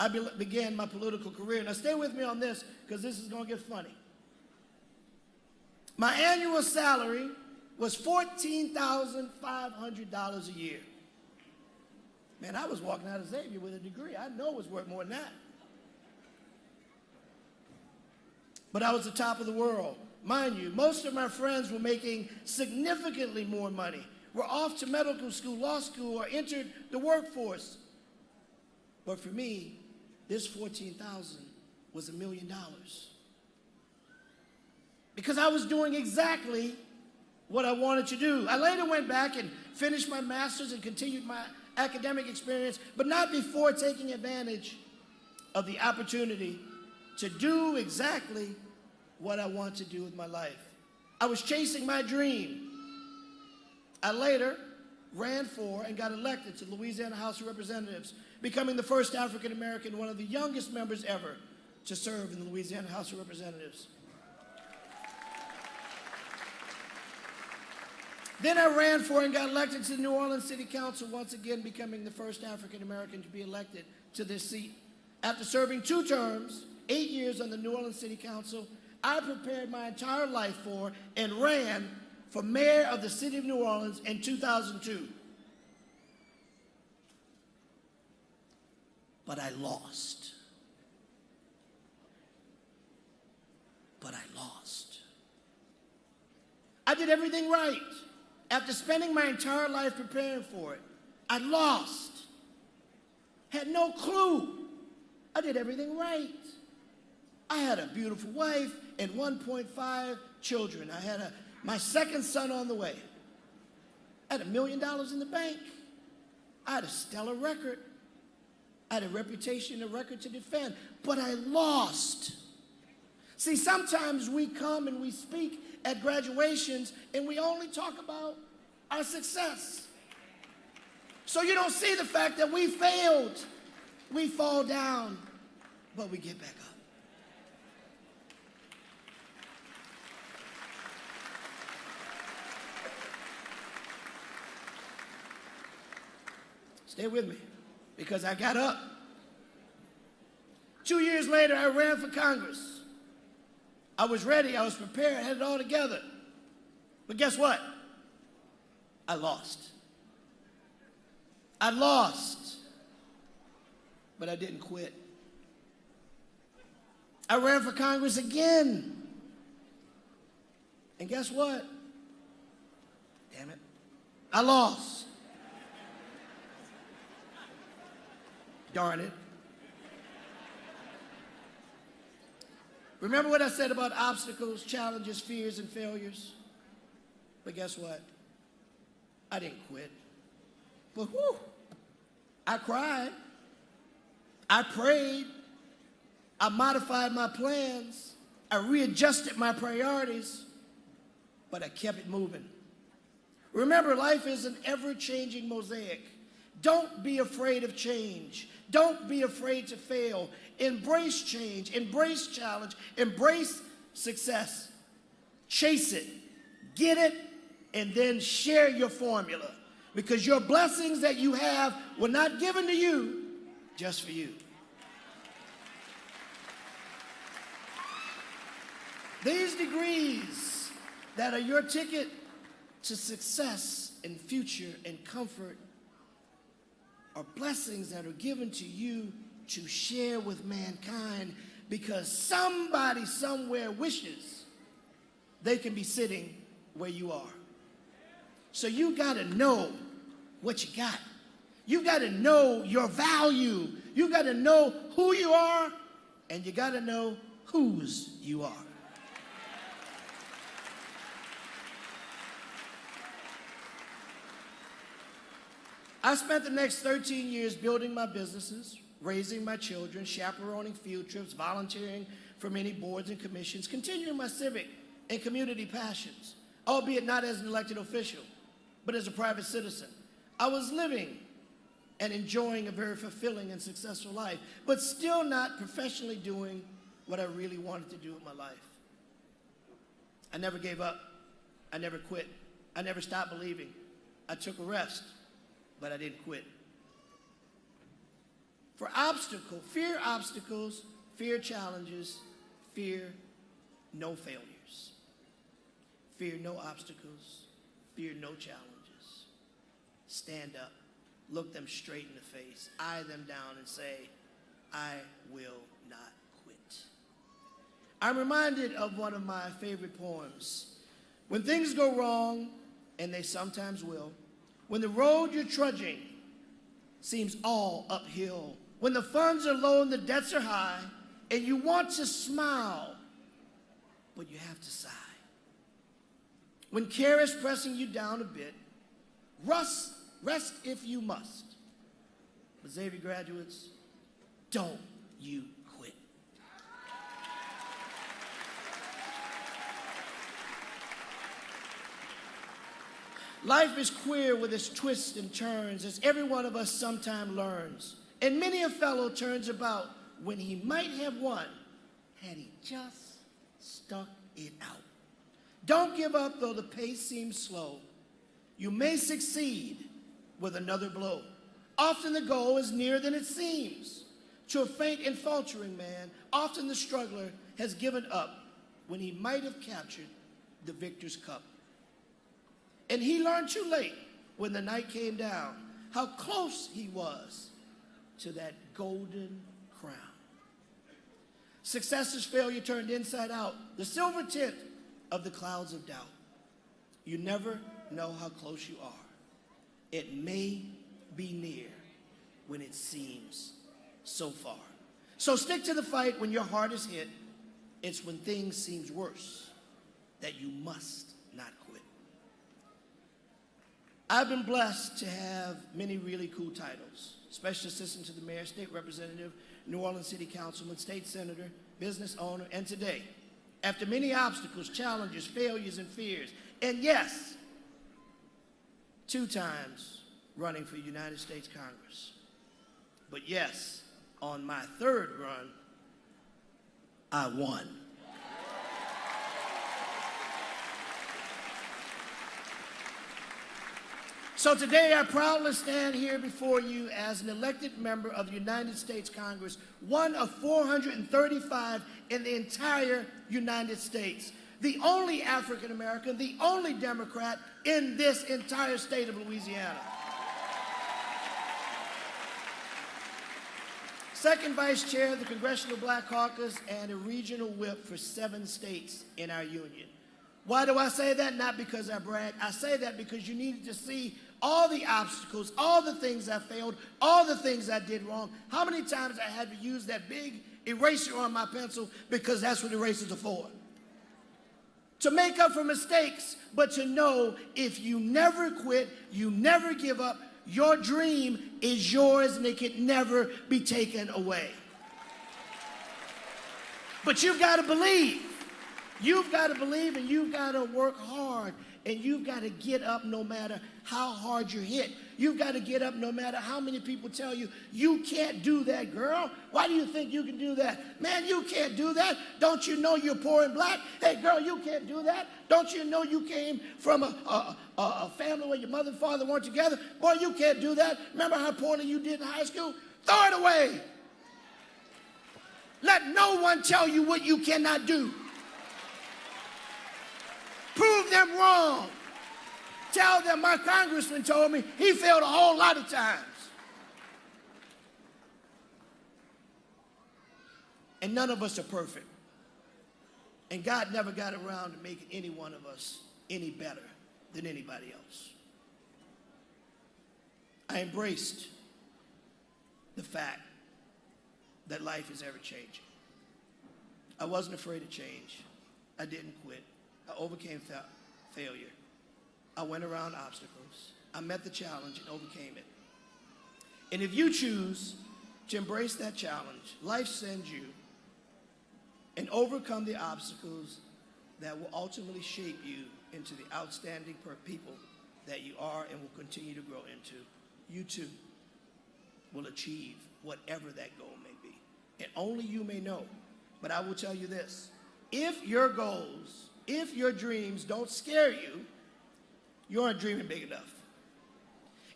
I began my political career. Now stay with me on this, because this is going to get funny. My annual salary was $14,500 a year. Man, I was walking out of Xavier with a degree. I know it was worth more than that. But I was the top of the world. Mind you, most of my friends were making significantly more money, were off to medical school, law school, or entered the workforce. But for me, this $14,000 was $1 million. Because I was doing exactly what I wanted to do. I later went back and finished my master's and continued my academic experience, but not before taking advantage of the opportunity to do exactly what I want to do with my life. I was chasing my dream. I later ran for and got elected to the Louisiana House of Representatives, becoming the first African American, one of the youngest members ever to serve in the Louisiana House of Representatives. Then I ran for and got elected to the New Orleans City Council, once again becoming the first African American to be elected to this seat. After serving 2 terms, 8 years on the New Orleans City Council, I prepared my entire life for and ran for mayor of the city of New Orleans in 2002. But I lost. I did everything right. After spending my entire life preparing for it, I lost. Had no clue. I did everything right. I had a beautiful wife and 1.5 children. I had my second son on the way. I had $1 million in the bank. I had a stellar record. I had a reputation, a record to defend, but I lost. See, sometimes we come and we speak at graduations and we only talk about our success. So you don't see the fact that we failed. We fall down, but we get back up. Stay with me, because I got up. 2 years later, I ran for Congress. I was ready, I was prepared, I had it all together. But guess what? I lost. I lost, but I didn't quit. I ran for Congress again. And guess what? Damn it. I lost. Darn it. Remember what I said about obstacles, challenges, fears, and failures? But guess what? I didn't quit. But whew, I cried. I prayed. I modified my plans. I readjusted my priorities, but I kept it moving. Remember, life is an ever-changing mosaic. Don't be afraid of change. Don't be afraid to fail. Embrace change, embrace challenge, embrace success. Chase it, get it, and then share your formula. Because your blessings that you have were not given to you just for you. These degrees that are your ticket to success and future and comfort are blessings that are given to you to share with mankind, because somebody somewhere wishes they can be sitting where you are. So you got to know what you got. You got to know your value. You got to know who you are, and you got to know whose you are. I spent the next 13 years building my businesses, raising my children, chaperoning field trips, volunteering for many boards and commissions, continuing my civic and community passions, albeit not as an elected official, but as a private citizen. I was living and enjoying a very fulfilling and successful life, but still not professionally doing what I really wanted to do with my life. I never gave up. I never quit. I never stopped believing. I took a rest, but I didn't quit. Fear obstacles, fear challenges, fear no failures. Fear no obstacles, fear no challenges. Stand up, look them straight in the face, eye them down and say, I will not quit. I'm reminded of one of my favorite poems. When things go wrong, and they sometimes will, when the road you're trudging seems all uphill, when the funds are low and the debts are high, and you want to smile, but you have to sigh. When care is pressing you down a bit, rest if you must. But Xavier graduates, don't you quit. Life is queer with its twists and turns, as every one of us sometime learns. And many a fellow turns about when he might have won, had he just stuck it out. Don't give up though the pace seems slow. You may succeed with another blow. Often the goal is nearer than it seems. To a faint and faltering man, often the struggler has given up when he might have captured the victor's cup. And he learned too late when the night came down how close he was to that golden crown. Success is failure turned inside out, the silver tint of the clouds of doubt. You never know how close you are. It may be near when it seems so far. So stick to the fight when your heart is hit. It's when things seem worse that you must not quit. I've been blessed to have many really cool titles. Special Assistant to the Mayor, State Representative, New Orleans City Councilman, State Senator, Business Owner, and today, after many obstacles, challenges, failures, and fears, and yes, 2 times running for United States Congress. But yes, on my 3rd run, I won. So today I proudly stand here before you as an elected member of the United States Congress, one of 435 in the entire United States, the only African American, the only Democrat in this entire state of Louisiana. Second Vice Chair of the Congressional Black Caucus and a regional whip for 7 states in our union. Why do I say that? Not because I brag. I say that because you needed to see all the obstacles, all the things I failed, all the things I did wrong, how many times I had to use that big eraser on my pencil, because that's what erasers are for. To make up for mistakes, but to know if you never quit, you never give up, your dream is yours and it can never be taken away. But you've got to believe. You've got to believe, and you've got to work hard, and you've got to get up no matter how hard you're hit. You've got to get up no matter how many people tell you, you can't do that, girl. Why do you think you can do that? Man, you can't do that. Don't you know you're poor and black? Hey, girl, you can't do that. Don't you know you came from a family where your mother and father weren't together? Boy, you can't do that. Remember how poorly you did in high school? Throw it away. Let no one tell you what you cannot do. Prove them wrong. Tell them my congressman told me he failed a whole lot of times. And none of us are perfect. And God never got around to making any one of us any better than anybody else. I embraced the fact that life is ever changing. I wasn't afraid of change. I didn't quit. I overcame failure. I went around obstacles. I met the challenge and overcame it. And if you choose to embrace that challenge, life sends you and overcome the obstacles that will ultimately shape you into the outstanding people that you are and will continue to grow into. You too will achieve whatever that goal may be. And only you may know. But I will tell you this. If your goals, if your dreams don't scare you, you aren't dreaming big enough.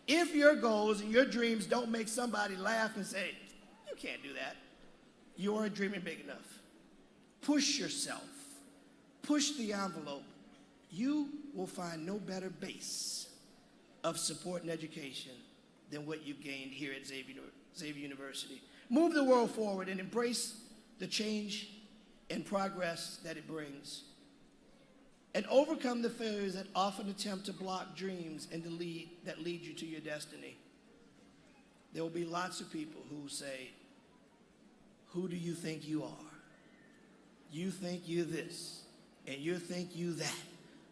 If your goals and your dreams don't make somebody laugh and say, you can't do that, you aren't dreaming big enough. Push yourself. Push the envelope. You will find no better base of support and education than what you've gained here at Xavier University. Move the world forward and embrace the change and progress that it brings. And overcome the failures that often attempt to block dreams and that lead you to your destiny. There will be lots of people who say, who do you think you are? You think you're this, and you think you that.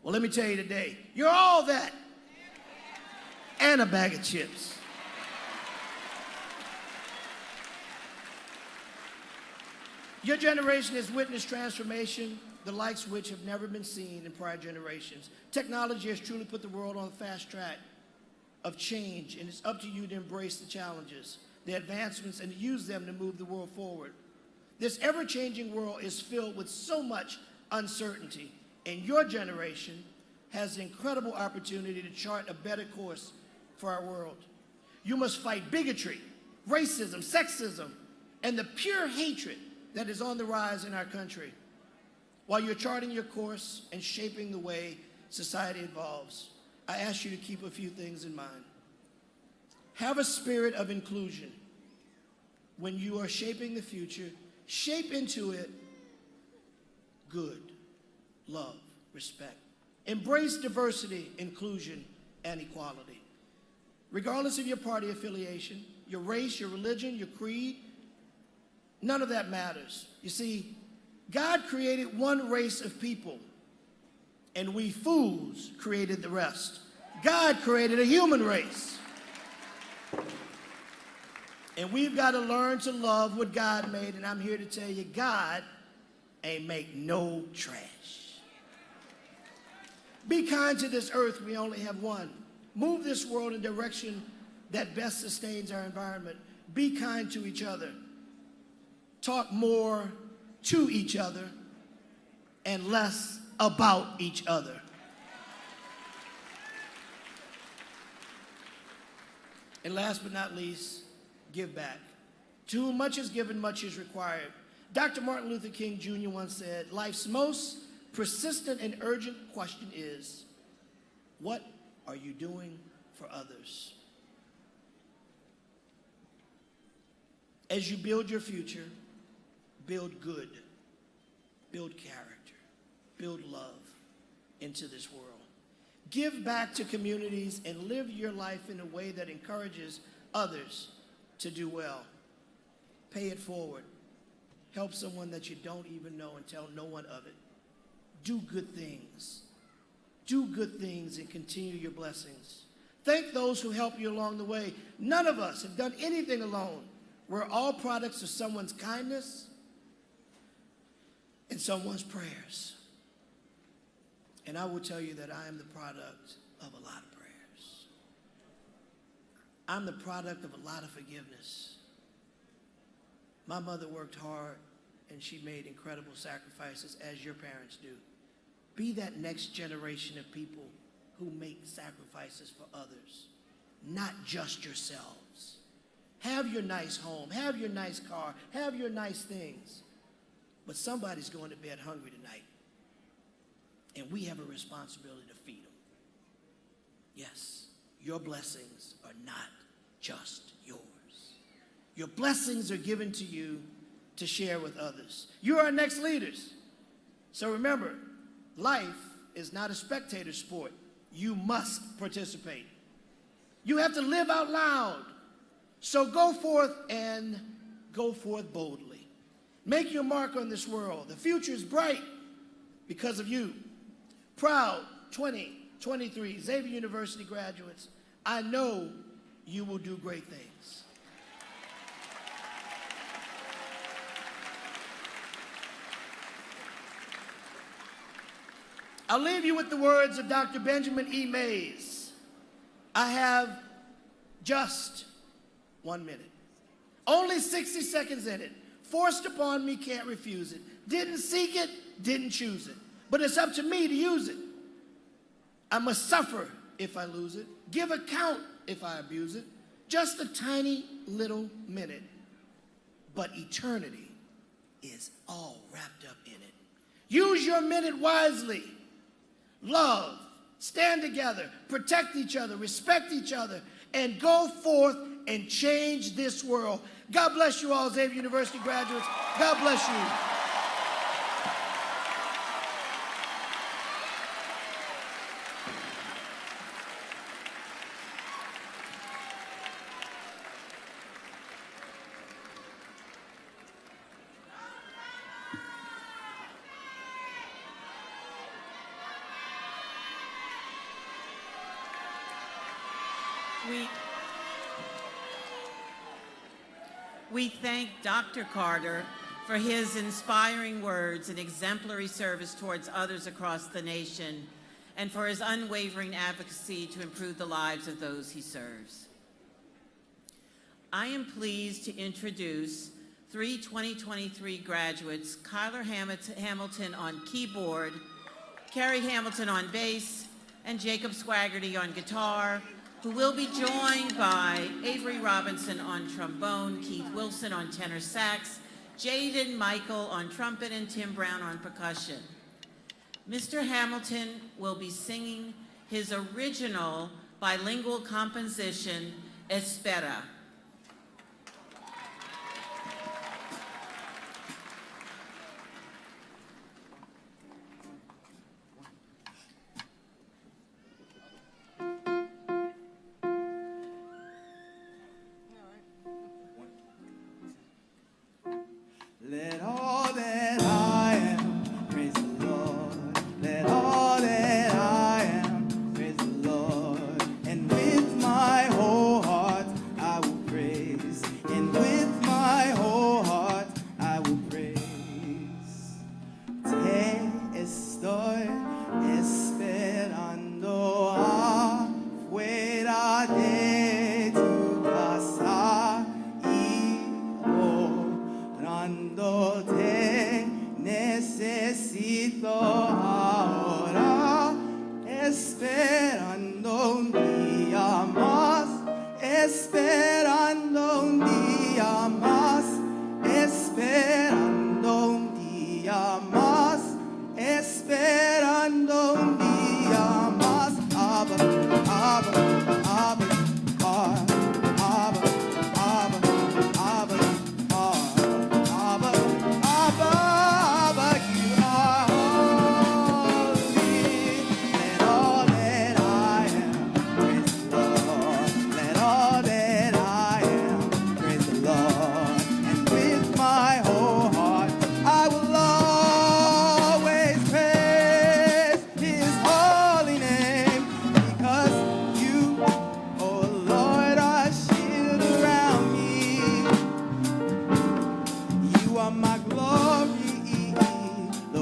Well, let me tell you today, you're all that, and a bag of chips. Your generation has witnessed transformation, the likes which have never been seen in prior generations. Technology has truly put the world on the fast track of change, and it's up to you to embrace the challenges, the advancements, and to use them to move the world forward. This ever-changing world is filled with so much uncertainty, and your generation has the incredible opportunity to chart a better course for our world. You must fight bigotry, racism, sexism, and the pure hatred that is on the rise in our country. While you're charting your course and shaping the way society evolves, I ask you to keep a few things in mind. Have a spirit of inclusion. When you are shaping the future, shape into it good, love, respect. Embrace diversity, inclusion, and equality. Regardless of your party affiliation, your race, your religion, your creed, none of that matters. You see, God created one race of people, and we fools created the rest. God created a human race. And we've got to learn to love what God made, and I'm here to tell you, God ain't make no trash. Be kind to this earth, we only have one. Move this world in a direction that best sustains our environment. Be kind to each other. Talk more to each other and less about each other. And last but not least, give back. To whom much is given, much is required. Dr. Martin Luther King Jr. once said, life's most persistent and urgent question is, what are you doing for others? As you build your future, build good, build character, build love into this world. Give back to communities and live your life in a way that encourages others to do well. Pay it forward. Help someone that you don't even know and tell no one of it. Do good things. Do good things and continue your blessings. Thank those who help you along the way. None of us have done anything alone. We're all products of someone's kindness, someone's prayers. And I will tell you that I am the product of a lot of prayers. I'm the product of a lot of forgiveness. My mother worked hard and she made incredible sacrifices, as your parents do. Be that next generation of people who make sacrifices for others, not just yourselves. Have your nice home, have your nice car, have your nice things. But somebody's going to bed hungry tonight. And we have a responsibility to feed them. Yes, your blessings are not just yours. Your blessings are given to you to share with others. You are our next leaders. So remember, life is not a spectator sport. You must participate. You have to live out loud. So go forth and go forth boldly. Make your mark on this world. The future is bright because of you. Proud 2023 Xavier University graduates, I know you will do great things. I'll leave you with the words of Dr. Benjamin E. Mays. I have just 1 minute. Only 60 seconds in it. Forced upon me, can't refuse it. Didn't seek it, didn't choose it. But it's up to me to use it. I must suffer if I lose it. Give account if I abuse it. Just a tiny little minute. But eternity is all wrapped up in it. Use your minute wisely. Love, stand together, protect each other, respect each other, and go forth and change this world. God bless you all, Xavier University graduates. God bless you. We thank Dr. Carter for his inspiring words and exemplary service towards others across the nation, and for his unwavering advocacy to improve the lives of those he serves. I am pleased to introduce 3 2023 graduates, Kyler Hamilton on keyboard, Carrie Hamilton on bass, and Jacob Swaggerty on guitar, who will be joined by Avery Robinson on trombone, Keith Wilson on tenor sax, Jaden Michael on trumpet, and Tim Brown on percussion. Mr. Hamilton will be singing his original bilingual composition, Espera. Let all that I am praise the Lord. Let all that I am praise the Lord. And with my whole heart I will praise. And with my whole heart I will praise. Te estoy esperando afuera de tu casa y te necesito ahora, esperando un día más, esperando un día más, esperando un día más, esperando un día más. Abba, Abba, Abba, Abba, Abba, Abba, Abba, Abba, Abba, you are holy. Let all that I am praise the Lord. Let all that I am praise the Lord. And with my whole heart I will always praise His holy name, because you, oh Lord, are a shield around me. You are my glory, the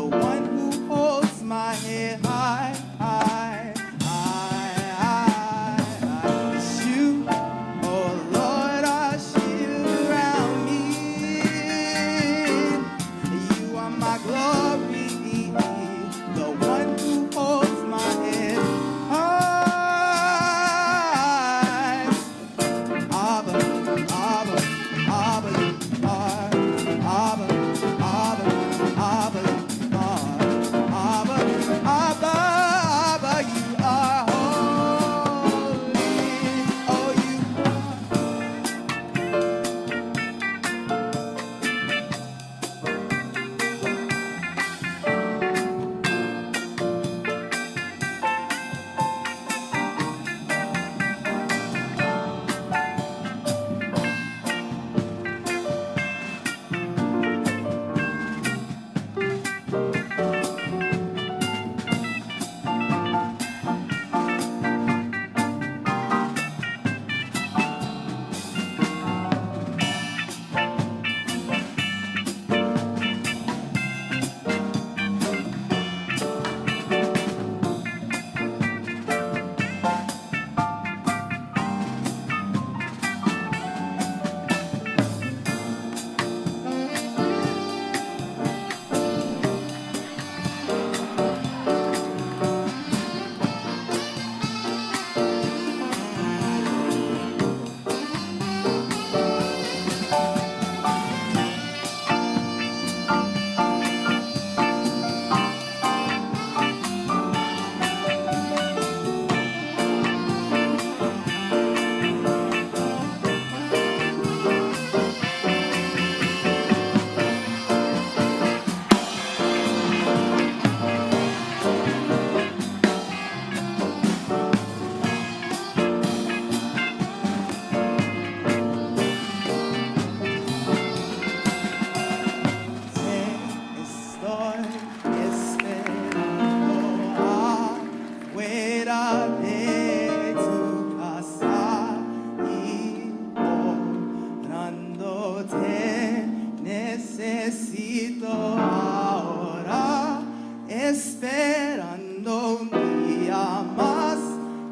necesito ahora, esperando un día más,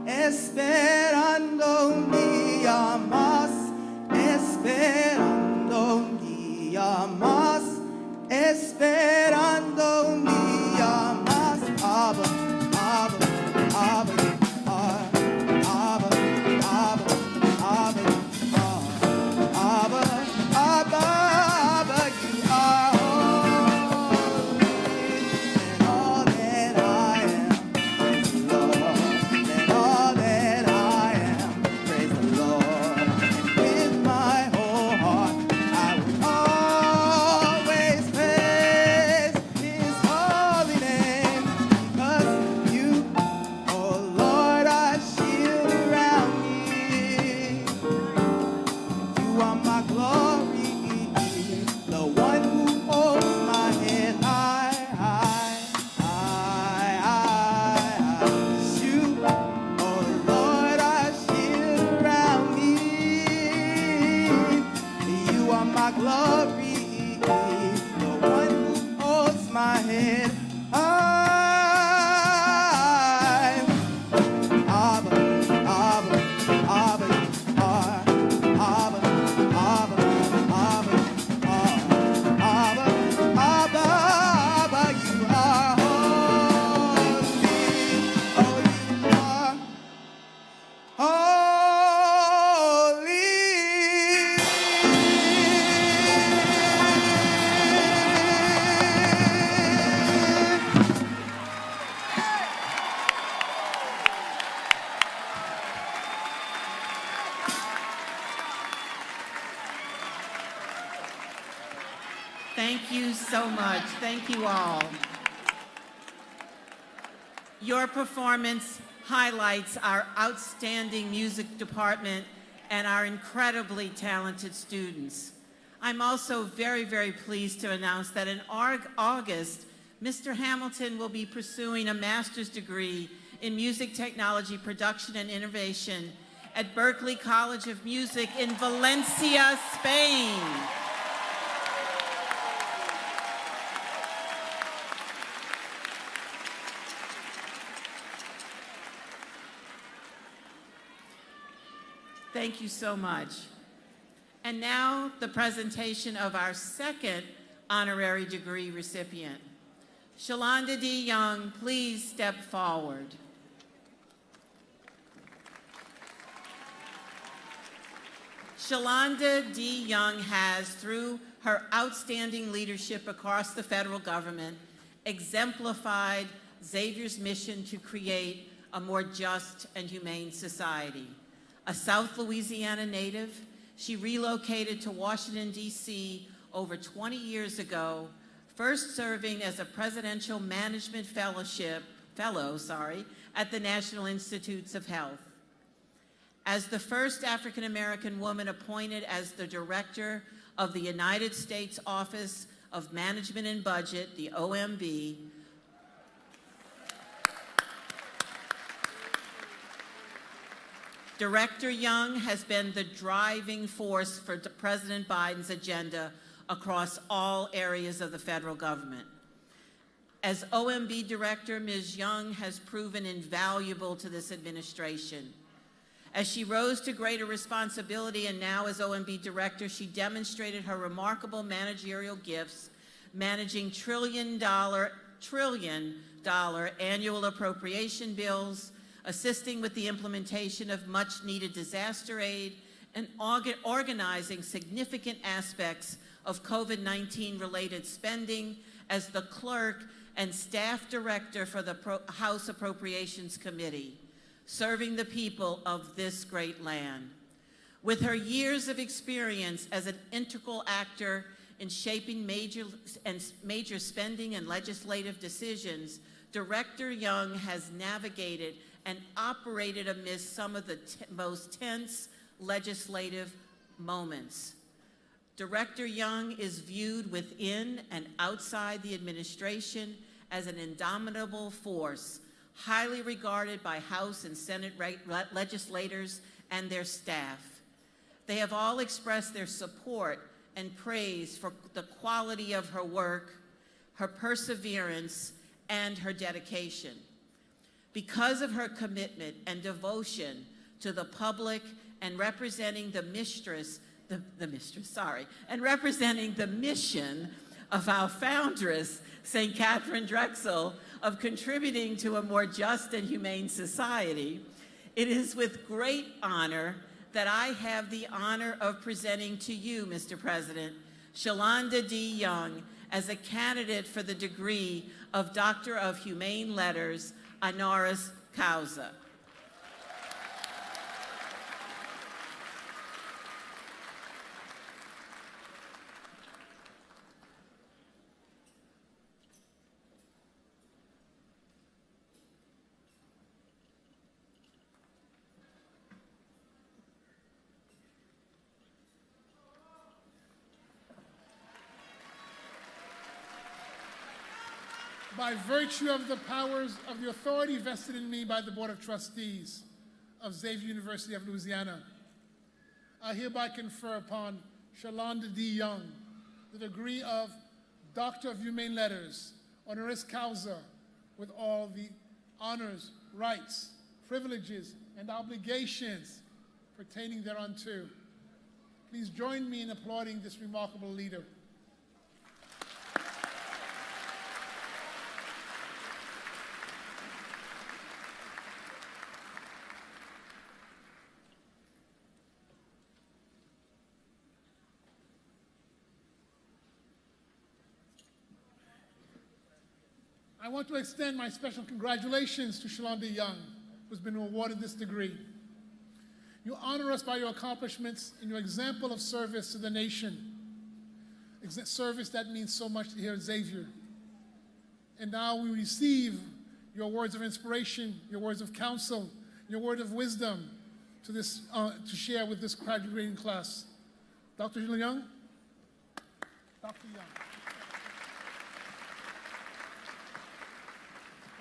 esperando un día más, esperando un día más, esperando un día más. Abba, Abba, Abba, Abba, Abba, Abba, Abba, Abba, Abba, you are holy, and all that I am is Lord, and all that I am, praise the Lord. And with my whole heart, I will always praise His holy name, because you, oh Lord, are shield around me. You are my glory, the one who holds my head high, high, high, high. You, oh Lord, are shield around me. You are my glory, the one who holds my head high. Abba, Abba, Abba, you are. Abba, Abba, Abba, Abba, Abba, Abba, you are holy. Oh, you are holy. Thank you so much. Thank you all. Your performance highlights our outstanding music department and our incredibly talented students. I'm also very, very pleased to announce that in August, Mr. Hamilton will be pursuing a master's degree in music technology, production, and innovation at Berklee College of Music in Valencia, Spain. Thank you so much. And now the presentation of our second honorary degree recipient. Shalonda D. Young, please step forward. Shalonda D. Young has, through her outstanding leadership across the federal government, exemplified Xavier's mission to create a more just and humane society. A South Louisiana native, she relocated to Washington, D.C. over 20 years ago, first serving as a Presidential Management Fellow at the National Institutes of Health. As the first African-American woman appointed as the Director of the United States Office of Management and Budget, the OMB, Director Young has been the driving force for President Biden's agenda across all areas of the federal government. As OMB Director, Ms. Young has proven invaluable to this administration. As she rose to greater responsibility and now as OMB Director, she demonstrated her remarkable managerial gifts, managing trillion-dollar annual appropriation bills, assisting with the implementation of much-needed disaster aid, and organizing significant aspects of COVID-19 related spending as the clerk and staff director for the House Appropriations Committee, serving the people of this great land. With her years of experience as an integral actor in shaping major spending and legislative decisions, Director Young has navigated and operated amidst some of the most tense legislative moments. Director Young is viewed within and outside the administration as an indomitable force, highly regarded by House and Senate legislators and their staff. They have all expressed their support and praise for the quality of her work, her perseverance, and her dedication. Because of her commitment and devotion to the public and representing the representing the mission of our foundress, St. Catherine Drexel, of contributing to a more just and humane society, it is with great honor that I have the honor of presenting to you, Mr. President, Shalonda D. Young as a candidate for the degree of Doctor of Humane Letters, honoris causa. By virtue of the powers of the authority vested in me by the Board of Trustees of Xavier University of Louisiana, I hereby confer upon Shalonda D. Young the degree of Doctor of Humane Letters, honoris causa, with all the honors, rights, privileges, and obligations pertaining thereunto. Please join me in applauding this remarkable leader. I want to extend my special congratulations to Shalonda Young, who's been awarded this degree. You honor us by your accomplishments and your example of service to the nation, service that means so much here at Xavier. And now we receive your words of inspiration, your words of counsel, your word of wisdom to share with this graduating class. Dr. Young? Dr. Young.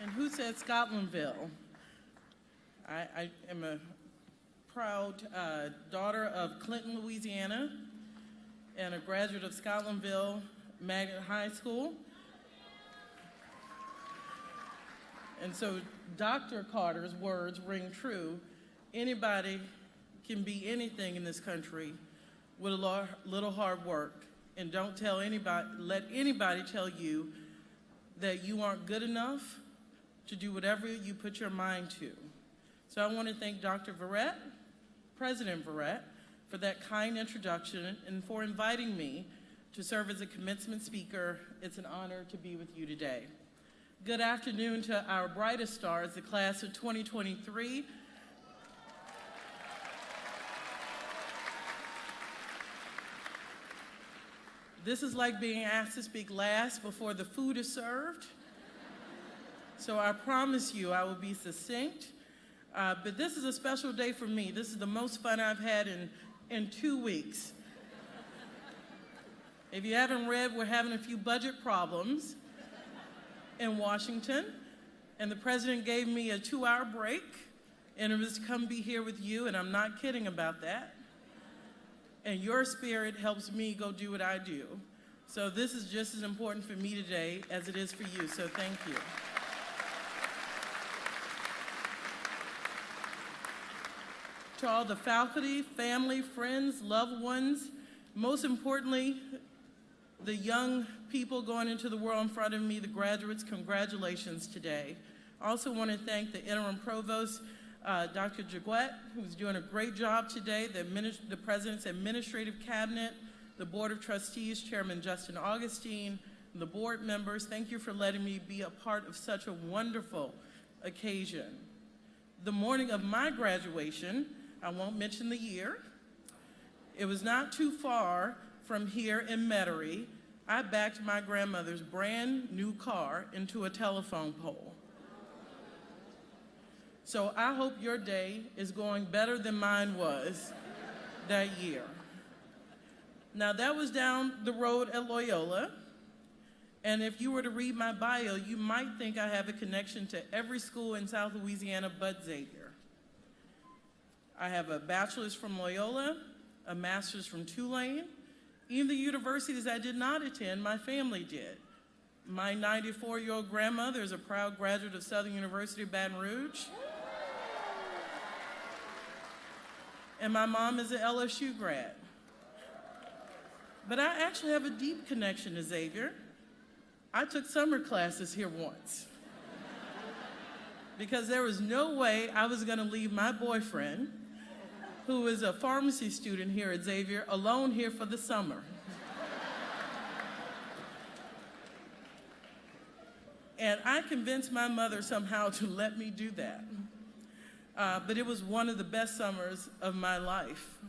And who said Scotlandville? I am a proud daughter of Clinton, Louisiana, and a graduate of Scotlandville Magnet High School. And so Dr. Carter's words ring true. Anybody can be anything in this country with a little hard work. And don't let anybody tell you that you aren't good enough to do whatever you put your mind to. So I want to thank Dr. Verrett, President Verrett, for that kind introduction and for inviting me to serve as a commencement speaker. It's an honor to be with you today. Good afternoon to our brightest stars, the class of 2023. This is like being asked to speak last before the food is served. So I promise you I will be succinct, but this is a special day for me. This is the most fun I've had in 2 weeks. If you haven't read, we're having a few budget problems in Washington, and the president gave me a 2-hour break, and it was to come be here with you, and I'm not kidding about that. And your spirit helps me go do what I do. So this is just as important for me today as it is for you, so thank you. To all the faculty, family, friends, loved ones, most importantly, the young people going into the world in front of me, the graduates, congratulations today. I also want to thank the interim provost, Dr. Jaguette, who's doing a great job today, the President's Administrative Cabinet, the Board of Trustees, Chairman Justin Augustine, and the board members. Thank you for letting me be a part of such a wonderful occasion. The morning of my graduation, I won't mention the year, it was not too far from here in Metairie. I backed my grandmother's brand new car into a telephone pole. So I hope your day is going better than mine was that year. Now that was down the road at Loyola, and if you were to read my bio, you might think I have a connection to every school in South Louisiana but Xavier. I have a bachelor's from Loyola, a master's from Tulane, Even the universities I did not attend, my family did. My 94-year-old grandmother is a proud graduate of Southern University of Baton Rouge. And my mom is an LSU grad. But I actually have a deep connection to Xavier. I took summer classes here once. Because there was no way I was going to leave my boyfriend, who is a pharmacy student here at Xavier, alone here for the summer. And I convinced my mother somehow to let me do that. But it was one of the best summers of my life.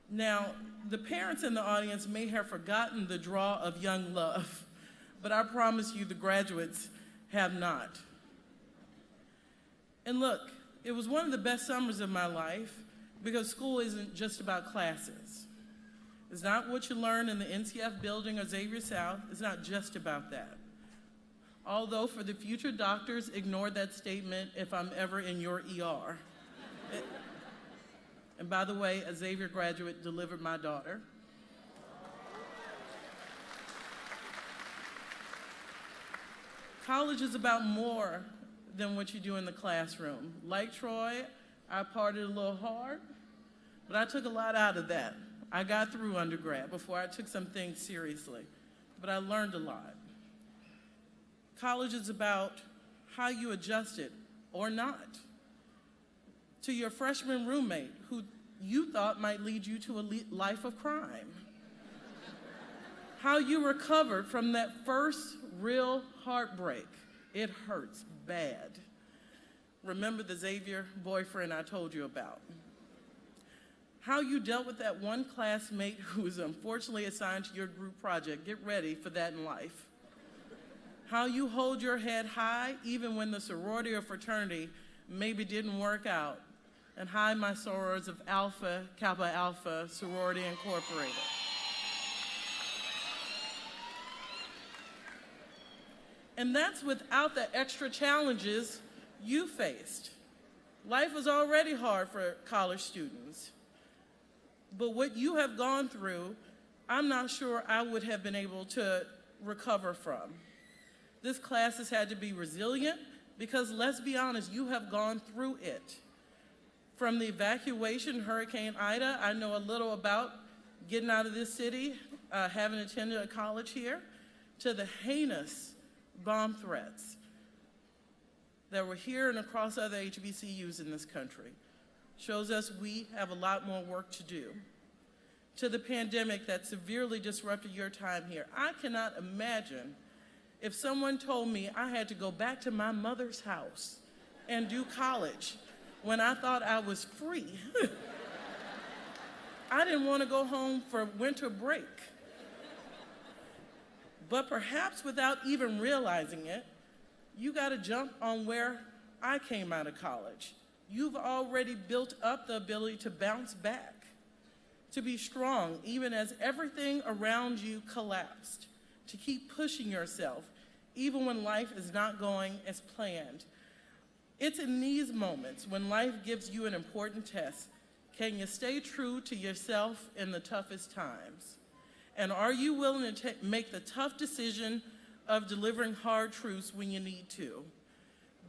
Now, the parents in the audience may have forgotten the draw of young love, but I promise you the graduates have not. And look, it was one of the best summers of my life because school isn't just about classes. It's not what you learn in the NCF building or Xavier South. It's not just about that. Although for the future doctors, ignore that statement if I'm ever in your ER. And by the way, a Xavier graduate delivered my daughter. College is about more than what you do in the classroom. Like Troy, I partied a little hard, but I took a lot out of that. I got through undergrad before I took some things seriously, but I learned a lot. College is about how you adjust it or not to your freshman roommate who you thought might lead you to a life of crime. How you recovered from that first real heartbreak. It hurts bad. Remember the Xavier boyfriend I told you about. How you dealt with that one classmate who was unfortunately assigned to your group project. Get ready for that in life. How you hold your head high even when the sorority or fraternity maybe didn't work out. And hi, my sorors of Alpha, Kappa Alpha, Sorority Incorporated. And that's without the extra challenges you faced. Life was already hard for college students. But what you have gone through, I'm not sure I would have been able to recover from. This class has had to be resilient because, let's be honest, you have gone through it. From the evacuation, Hurricane Ida, I know a little about getting out of this city, having attended a college here, to the heinous bomb threats that were here and across other HBCUs in this country. Shows us we have a lot more work to do. To the pandemic that severely disrupted your time here. I cannot imagine if someone told me I had to go back to my mother's house and do college when I thought I was free. I didn't want to go home for winter break. But perhaps without even realizing it, you got to jump on where I came out of college. You've already built up the ability to bounce back, to be strong even as everything around you collapsed, to keep pushing yourself even when life is not going as planned. It's in these moments when life gives you an important test. Can you stay true to yourself in the toughest times? And are you willing to make the tough decision of delivering hard truths when you need to?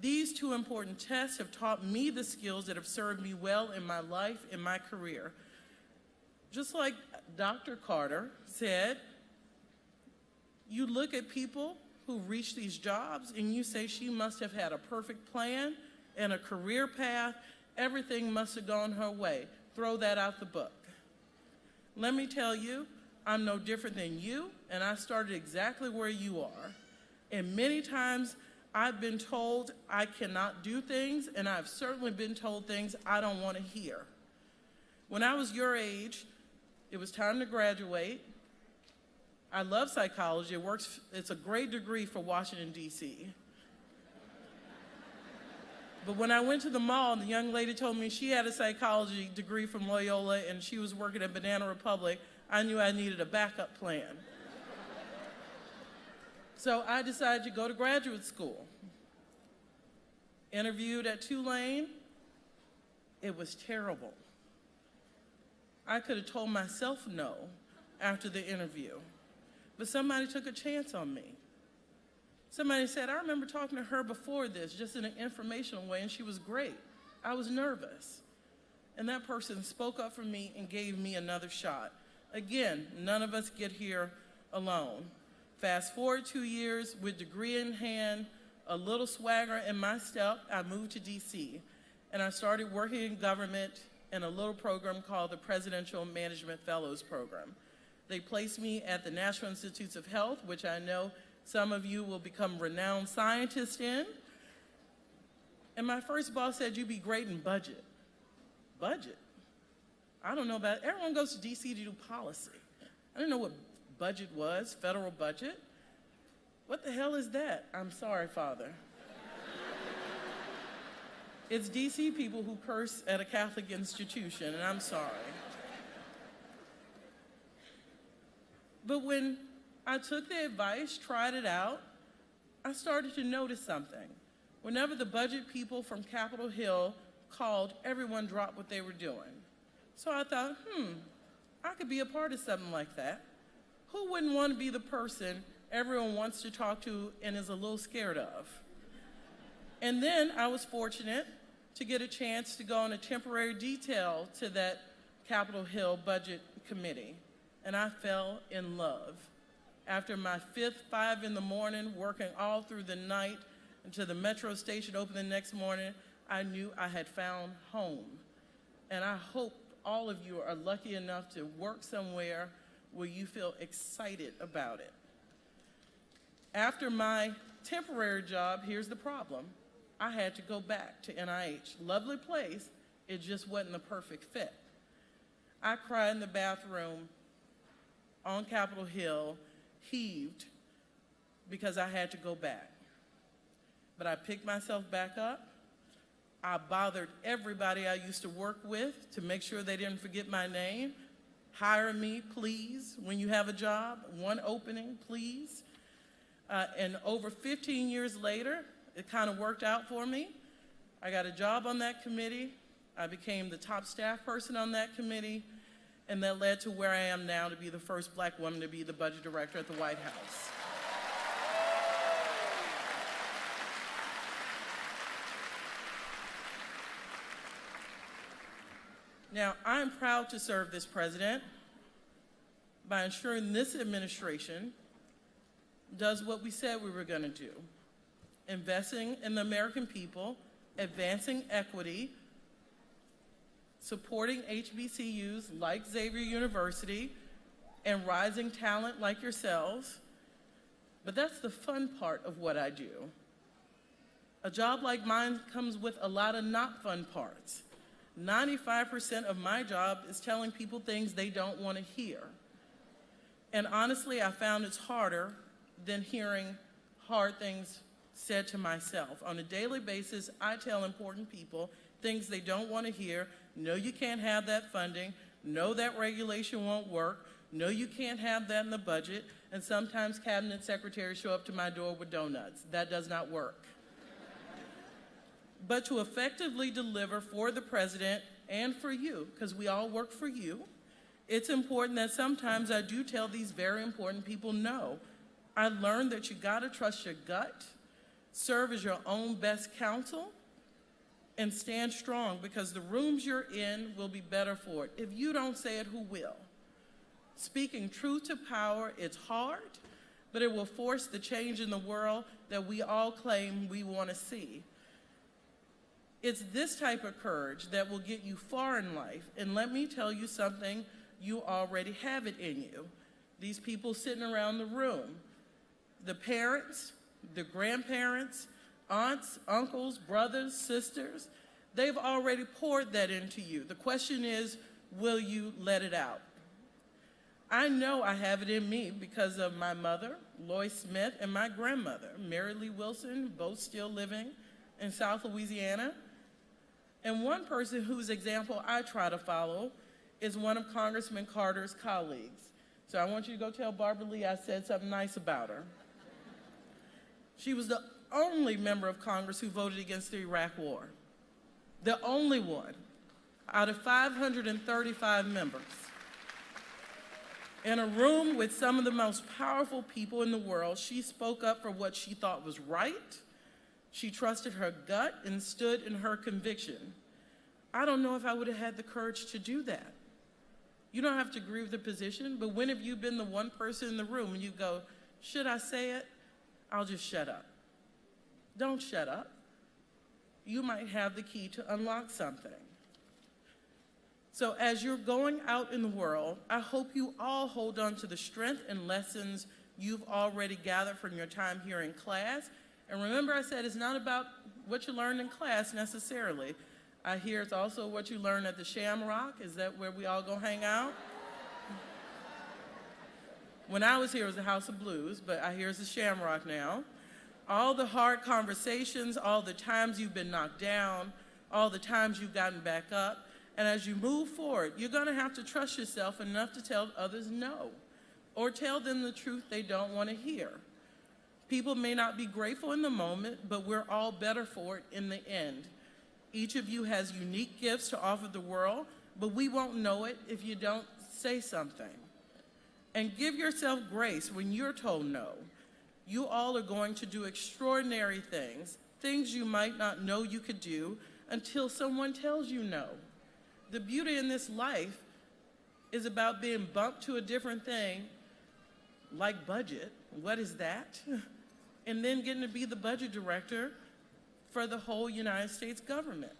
These two important tests have taught me the skills that have served me well in my life, in my career. Just like Dr. Carter said, you look at people who reach these jobs and you say she must have had a perfect plan and a career path. Everything must have gone her way. Throw that out the book. Let me tell you, I'm no different than you, and I started exactly where you are. And many times I've been told I cannot do things, and I've certainly been told things I don't want to hear. When I was your age, it was time to graduate. I love psychology. It's a great degree for Washington, D.C. But when I went to the mall and the young lady told me she had a psychology degree from Loyola and she was working at Banana Republic, I knew I needed a backup plan. So I decided to go to graduate school. Interviewed at Tulane. It was terrible. I could have told myself no after the interview, but somebody took a chance on me. Somebody said, I remember talking to her before this, just in an informational way, and she was great. I was nervous. And that person spoke up for me and gave me another shot. Again, none of us get here alone. Fast forward 2 years, with degree in hand, a little swagger in my step, I moved to DC, and I started working in government in a little program called the Presidential Management Fellows Program. They placed me at the National Institutes of Health, which I know some of you will become renowned scientists in. And my first boss said, you'd be great in budget. Budget? I don't know about it. Everyone goes to DC to do policy. I didn't know what budget was, federal budget. What the hell is that? I'm sorry, Father. It's DC people who curse at a Catholic institution, and I'm sorry. But when I took the advice, tried it out, I started to notice something. Whenever the budget people from Capitol Hill called, everyone dropped what they were doing. So I thought, I could be a part of something like that. Who wouldn't want to be the person everyone wants to talk to and is a little scared of? And then I was fortunate to get a chance to go on a temporary detail to that Capitol Hill Budget Committee, and I fell in love. After my 5 in the morning, working all through the night until the metro station opened the next morning, I knew I had found home. And I hope all of you are lucky enough to work somewhere where you feel excited about it. After my temporary job, here's the problem. I had to go back to NIH. Lovely place, it just wasn't the perfect fit. I cried in the bathroom on Capitol Hill, heaved, because I had to go back. But I picked myself back up. I bothered everybody I used to work with to make sure they didn't forget my name. Hire me, please, when you have a job, one opening, please. And over 15 years later, it kind of worked out for me. I got a job on that committee. I became the top staff person on that committee, and that led to where I am now, to be the first Black woman to be the budget director at the White House. Now, I'm proud to serve this president by ensuring this administration does what we said we were going to do: investing in the American people, advancing equity, supporting HBCUs like Xavier University, and rising talent like yourselves. But that's the fun part of what I do. A job like mine comes with a lot of not fun parts. 95% of my job is telling people things they don't want to hear. And honestly, I found it's harder than hearing hard things said to myself. On a daily basis, I tell important people things they don't want to hear. No, you can't have that funding. No, that regulation won't work. No, you can't have that in the budget. And sometimes cabinet secretaries show up to my door with donuts. That does not work. But to effectively deliver for the president and for you, because we all work for you, it's important that sometimes I do tell these very important people no. I learned that you gotta trust your gut, serve as your own best counsel, and stand strong, because the rooms you're in will be better for it. If you don't say it, who will? Speaking truth to power, it's hard, but it will force the change in the world that we all claim we want to see. It's this type of courage that will get you far in life. And let me tell you something, you already have it in you. These people sitting around the room, the parents, the grandparents, aunts, uncles, brothers, sisters, they've already poured that into you. The question is, will you let it out? I know I have it in me because of my mother, Lois Smith, and my grandmother, Mary Lee Wilson, both still living in South Louisiana. And one person whose example I try to follow is one of Congressman Carter's colleagues. So I want you to go tell Barbara Lee I said something nice about her. She was the only member of Congress who voted against the Iraq War. The only one. out of 535 members. In a room with some of the most powerful people in the world, she spoke up for what she thought was right. She trusted her gut and stood in her conviction. I don't know if I would have had the courage to do that. You don't have to agree with the position, but when have you been the one person in the room and you go, should I say it? I'll just shut up. Don't shut up. You might have the key to unlock something. So as you're going out in the world, I hope you all hold on to the strength and lessons you've already gathered from your time here in class. And remember, I said it's not about what you learned in class necessarily. I hear it's also what you learn at the Shamrock. Is that where we all go hang out? When I was here, it was the House of Blues, but I hear it's the Shamrock now. All the hard conversations, all the times you've been knocked down, all the times you've gotten back up. And as you move forward, you're going to have to trust yourself enough to tell others no, or tell them the truth they don't want to hear. People may not be grateful in the moment, but we're all better for it in the end. Each of you has unique gifts to offer the world, but we won't know it if you don't say something. And give yourself grace when you're told no. You all are going to do extraordinary things, things you might not know you could do until someone tells you no. The beauty in this life is about being bumped to a different thing, like budget. What is that? And then getting to be the budget director for the whole United States government.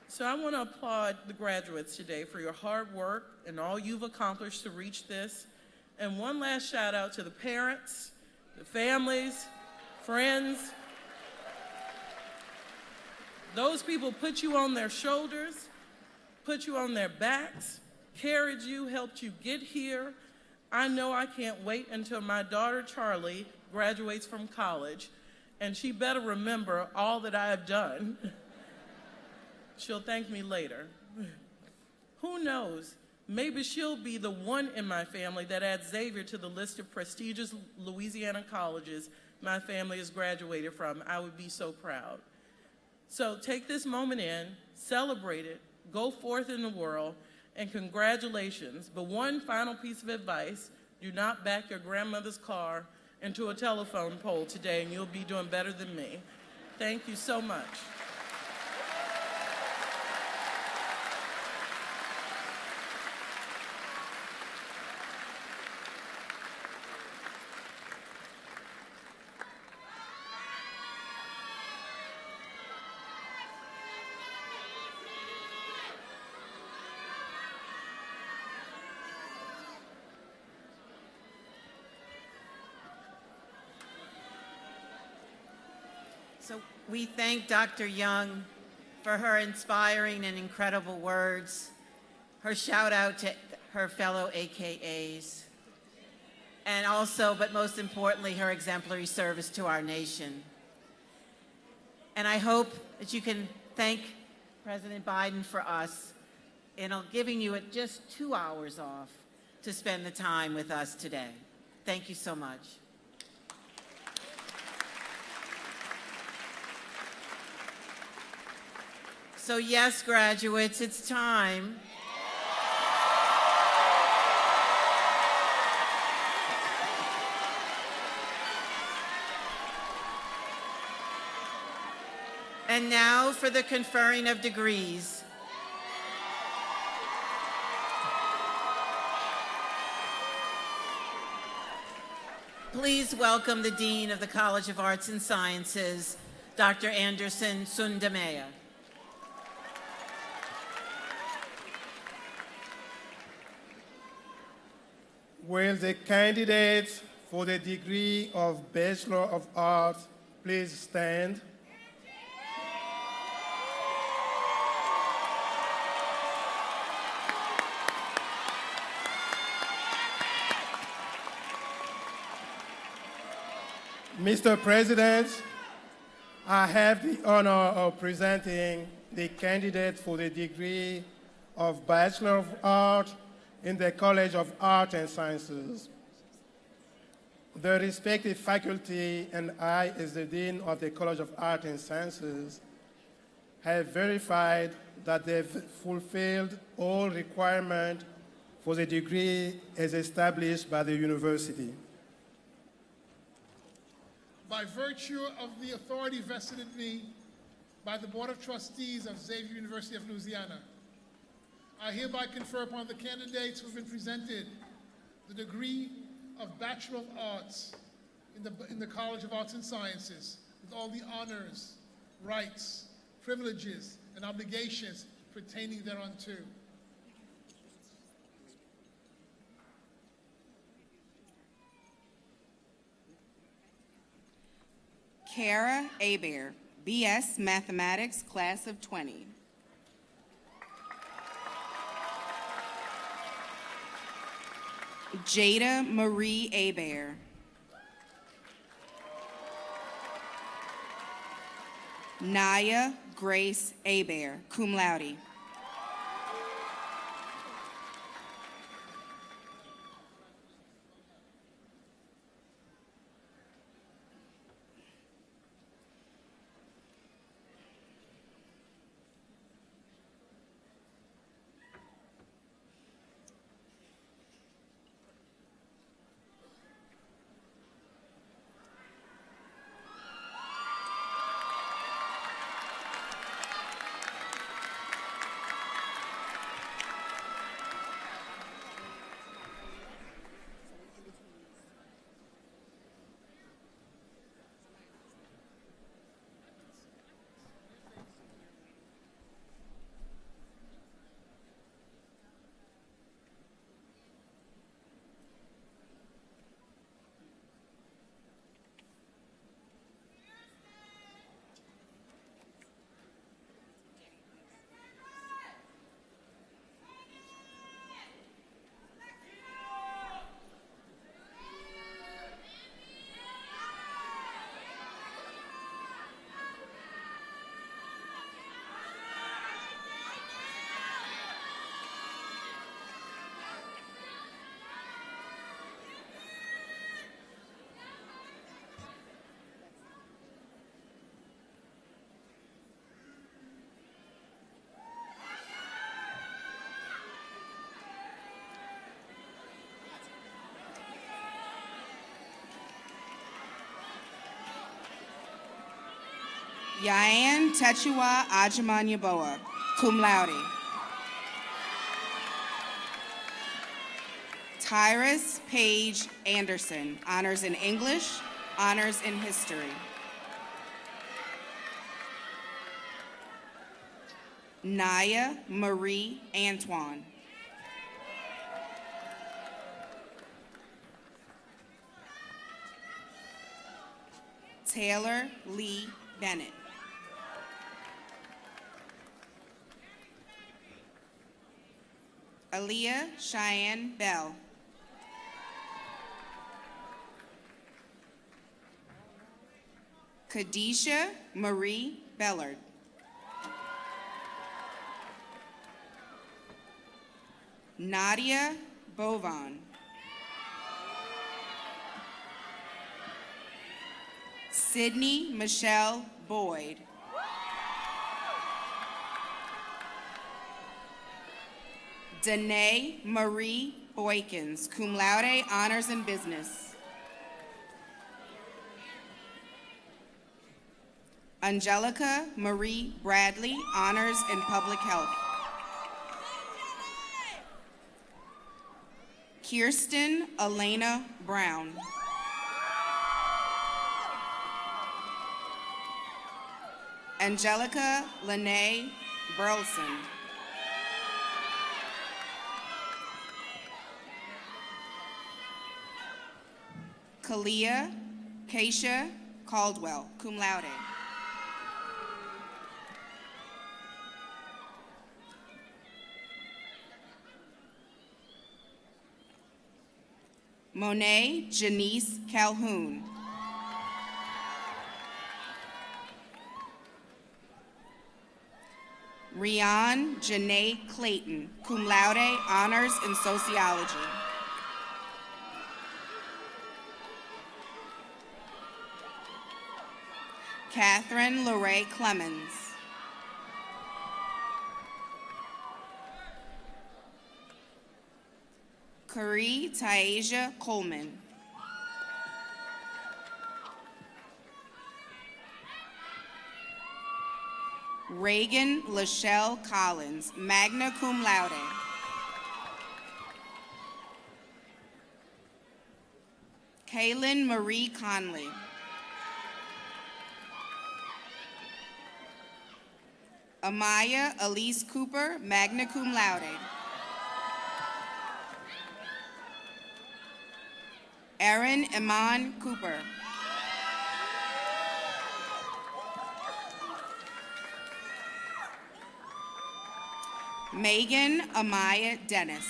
So I want to applaud the graduates today for your hard work and all you've accomplished to reach this. And one last shout out to the parents, the families, friends. Those people put you on their shoulders, put you on their backs, carried you, helped you get here. I know I can't wait until my daughter Charlie graduates from college, and she better remember all that I have done. She'll thank me later. Who knows? Maybe she'll be the one in my family that adds Xavier to the list of prestigious Louisiana colleges my family has graduated from. I would be so proud. So take this moment in, celebrate it, go forth in the world, and congratulations. But one final piece of advice, do not back your grandmother's car into a telephone pole today, and you'll be doing better than me. Thank you so much. So we thank Dr. Young for her inspiring and incredible words, her shout out to her fellow AKAs, and also, but most importantly, her exemplary service to our nation. And I hope that you can thank President Biden for us in giving you just 2 hours off to spend the time with us today. Thank you so much. So yes, graduates, it's time. And now for the conferring of degrees. Please welcome the Dean of the College of Arts and Sciences, Dr. Anderson Sundamea. Will the candidates for the degree of Bachelor of Arts please stand? Mr. President, I have the honor of presenting the candidate for the degree of Bachelor of Arts in the College of Arts and Sciences. the respective faculty and I, as the Dean of the College of Art and Sciences, have verified that they've fulfilled all requirements for the degree as established by the university. By virtue of the authority vested in me by the Board of Trustees of Xavier University of Louisiana, I hereby confer upon the candidates who have been presented the degree of Bachelor of Arts in the College of Arts and Sciences with all the honors, rights, privileges, and obligations pertaining thereunto. Kara Aber, BS Mathematics, Class of 20. Jada Marie Aber. Naya Grace Aber, cum laude. Yayan Techua Ajamanyaboa, cum laude. Tyrus Paige Anderson, honors in English, honors in history. Naya Marie Antoine. Taylor Lee Bennett. Aaliyah Cheyenne Bell. Kadisha Marie Bellard. Nadia Bovan. Sydney Michelle Boyd. Danae Marie Boykins, cum laude, honors in business. Angelica Marie Bradley, honors in public health. Kirsten Elena Brown. Angelica Lene Burleson. Kalia Keisha Caldwell, cum laude. Monet Janice Calhoun. Rian Janae Clayton, cum laude, honors in sociology. Catherine Lorraine Clemens. Kari Taisha Coleman. Reagan Lachelle Collins, magna cum laude. Kaylin Marie Conley. Amaya Elise Cooper, magna cum laude. Erin Iman Cooper. Megan Amaya Dennis.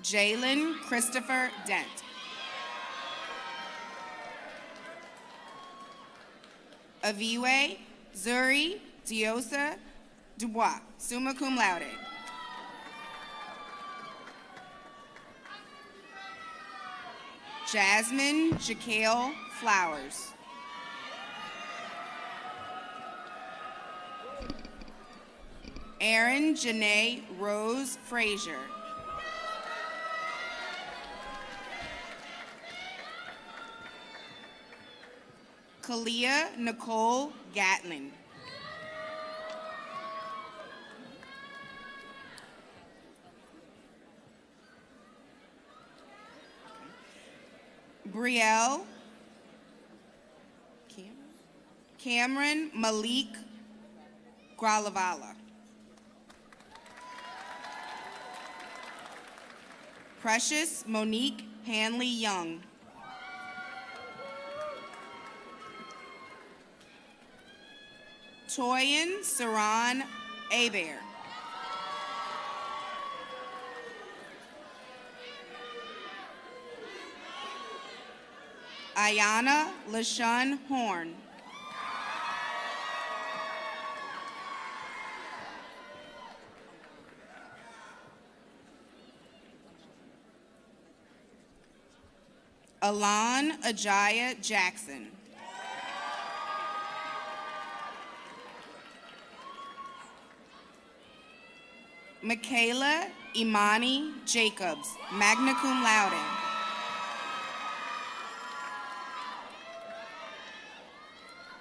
Jalen Christopher Dent. Aviwe Zuri Diosa Dubois, summa cum laude. Jasmine Jaquel Flowers. Erin Janae Rose Frazier. Kalia Nicole Gatlin. Brielle Cameron Malik Gralavala. Precious Monique Hanley Young. Toyin Saran Abair. Ayana LaShun Horn. Alon Ajaya Jackson. Michaela Imani Jacobs, magna cum laude.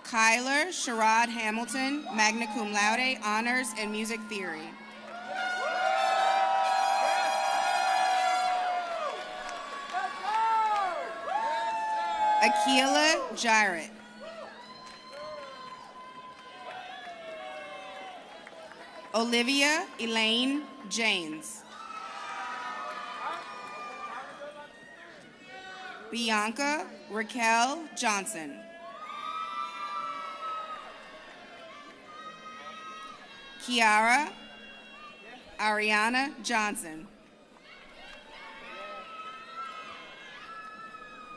Kyler Sherrod Hamilton, magna cum laude, honors in music theory. Akila Jarrett. Olivia Elaine James. Bianca Raquel Johnson. Kiara Ariana Johnson.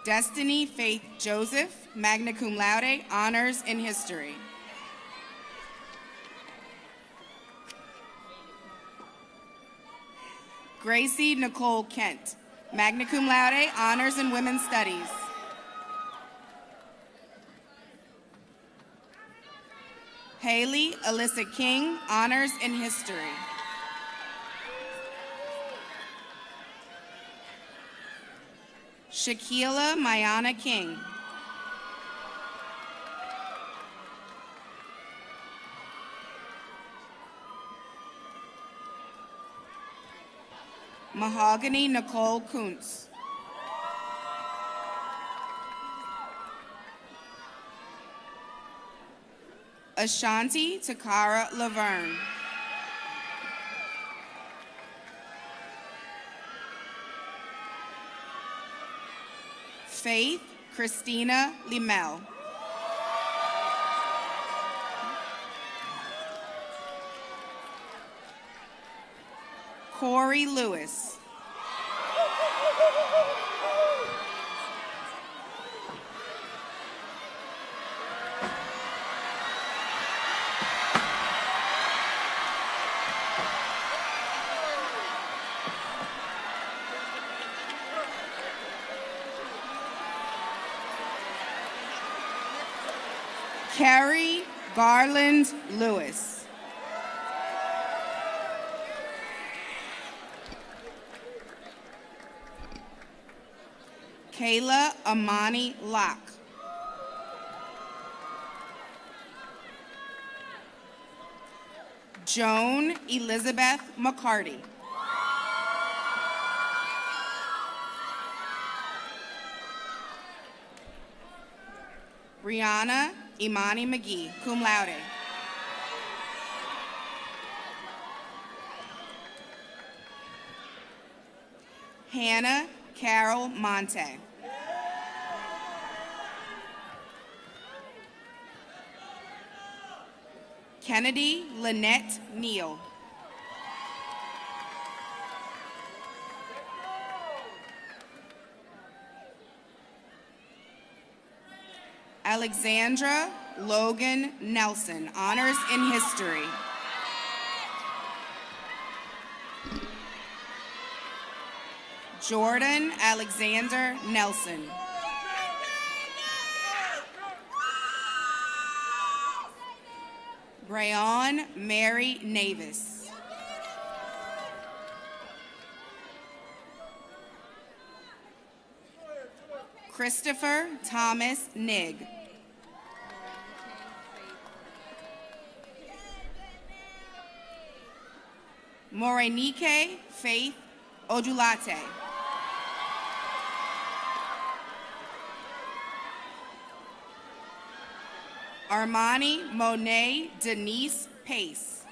Destiny Faith Joseph, magna cum laude, honors in history. Gracie Nicole Kent, magna cum laude, honors in women's studies. Haley Alyssa King, honors in history. Shaquila Mayana King. Mahogany Nicole Kuntz. Ashanti Takara Laverne. Faith Christina Limel. Corey Lewis. Carrie Garland Lewis. Kayla Amani Locke. Joan Elizabeth McCarty. Brianna Imani McGee, cum laude. Hannah Carol Monte. Kennedy Lynette Neal. Alexandra Logan Nelson, honors in history. Jordan Alexander Nelson. Brayon Mary Navis. Christopher Thomas Nigg. Morenike Faith Odulate. Armani Monet Denise Pace.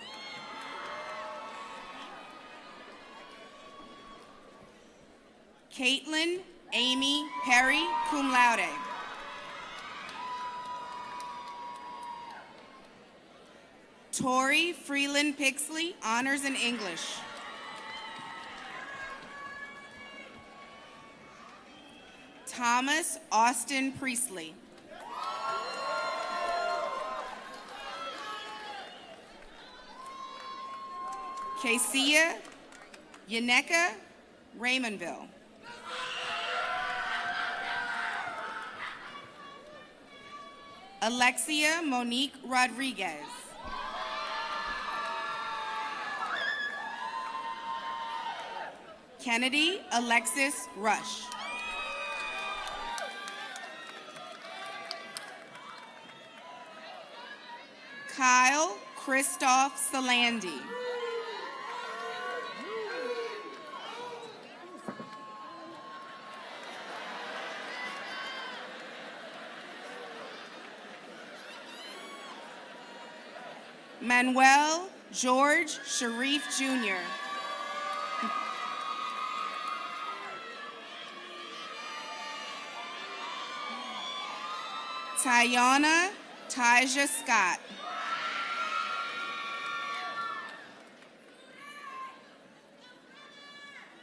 Caitlin Amy Perry, cum laude. Tori Freeland Pixley, honors in English. Thomas Austin Priestley. Kesia Yaneka Raymondville. Alexia Monique Rodriguez. Kennedy Alexis Rush. Kyle Christoph Salandi. Manuel George Sharif Jr. Tayana Tyja Scott.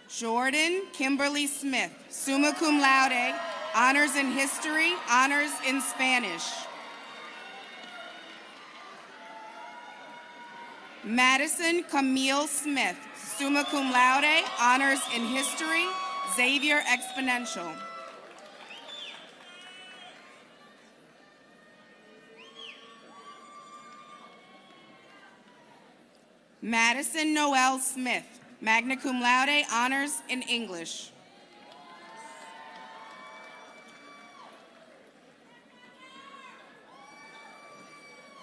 Jordan Kimberly Smith, summa cum laude, honors in history, honors in Spanish. Madison Camille Smith, summa cum laude, honors in history, Xavier Exponential. Madison Noel Smith, magna cum laude, honors in English.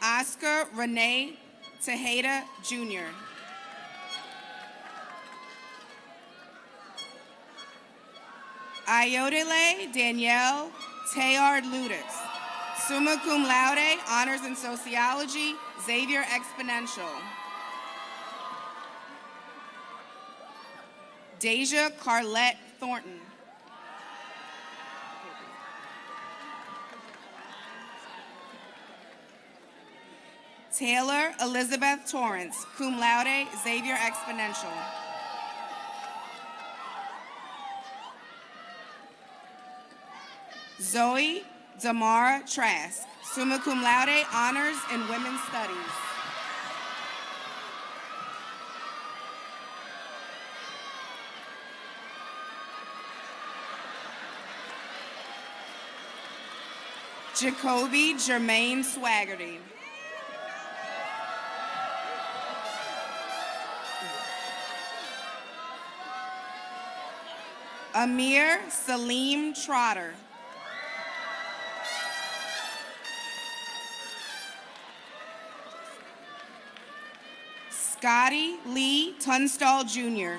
Oscar Renee Tejeda Jr. Ayodele Danielle Teard Ludis, summa cum laude, honors in sociology, Xavier Exponential. Deja Carlette Thornton. Taylor Elizabeth Torrance, cum laude, Xavier Exponential. Zoe Damara Trask, summa cum laude, honors in women's studies. Jacoby Jermaine Swaggerty. Amir Salim Trotter. Scotty Lee Tunstall Jr.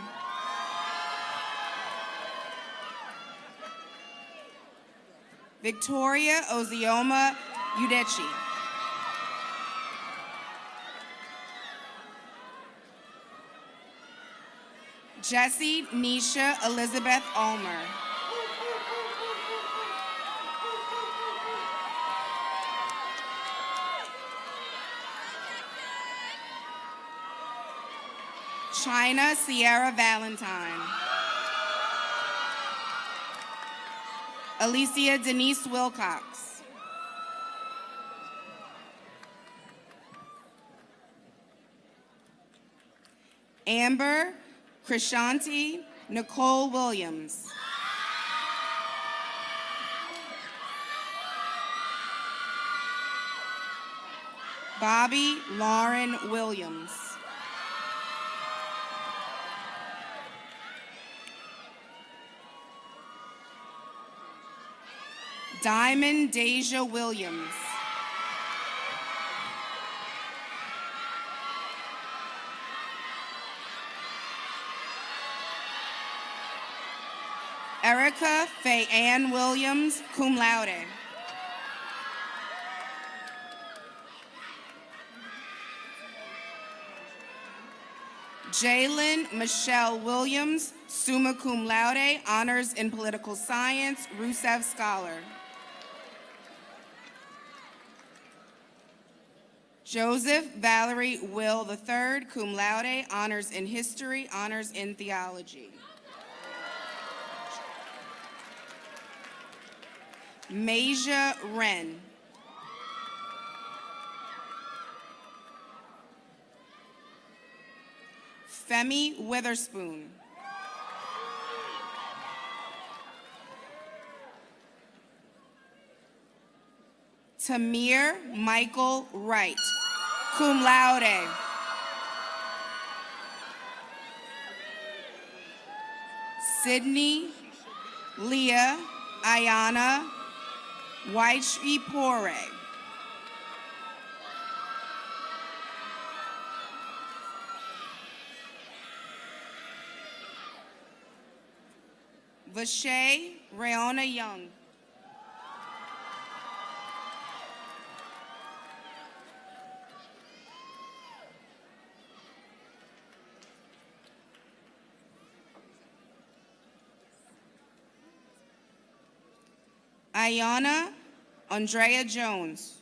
Victoria Ozioma Udechi. Jessie Nisha Elizabeth Ulmer. China Sierra Valentine. Alicia Denise Wilcox. Amber Krishanti Nicole Williams. Bobby Lauren Williams. Diamond Deja Williams. Erica Faye Ann Williams, cum laude. Jalen Michelle Williams, summa cum laude, honors in political science, Rusev Scholar. Joseph Valerie Will III, cum laude, honors in history, honors in theology. Masia Wren. Femi Witherspoon. Tamir Michael Wright, cum laude. Sydney Leah Ayana Waishipore. Vashay Rayona Young. Ayana Andrea Jones.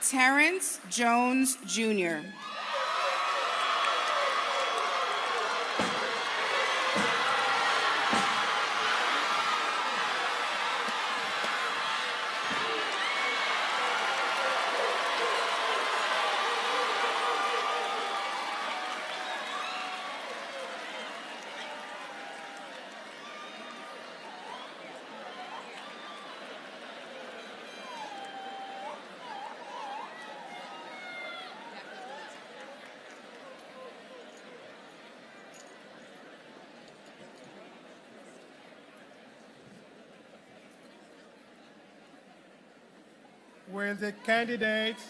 Terrence Jones, Jr. Will the candidates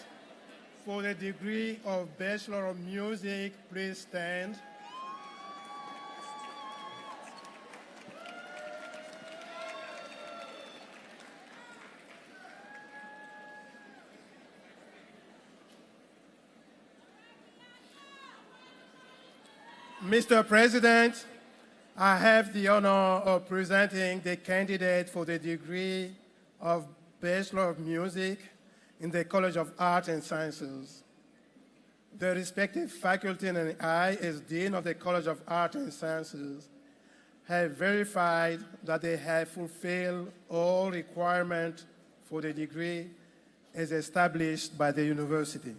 for the degree of Bachelor of Music please stand? Mr. President, I have the honor of presenting the candidate for the degree of Bachelor of Music in the College of Arts and Sciences. The respective faculty and I, as Dean of the College of Arts and Sciences, have verified that they have fulfilled all requirements for the degree as established by the university.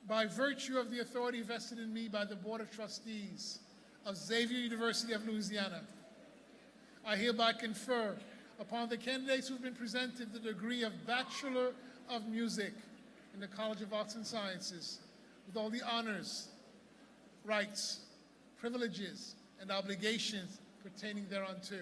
By virtue of the authority vested in me by the Board of Trustees of Xavier University of Louisiana, I hereby confer upon the candidates who have been presented the degree of Bachelor of Music in the College of Arts and Sciences with all the honors, rights, privileges, and obligations pertaining thereunto.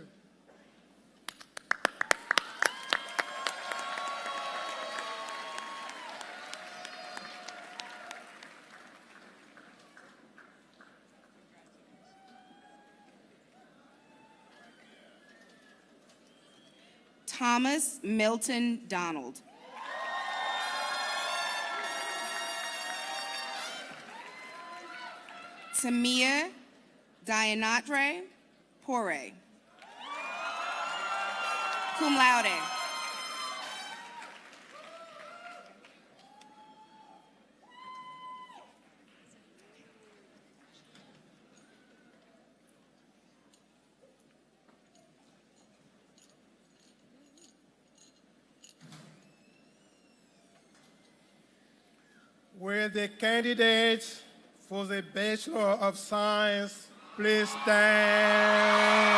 Thomas Milton Donald. Tamia Dayanatre Pore. Cum laude. Will the candidates for the Bachelor of Science please stand?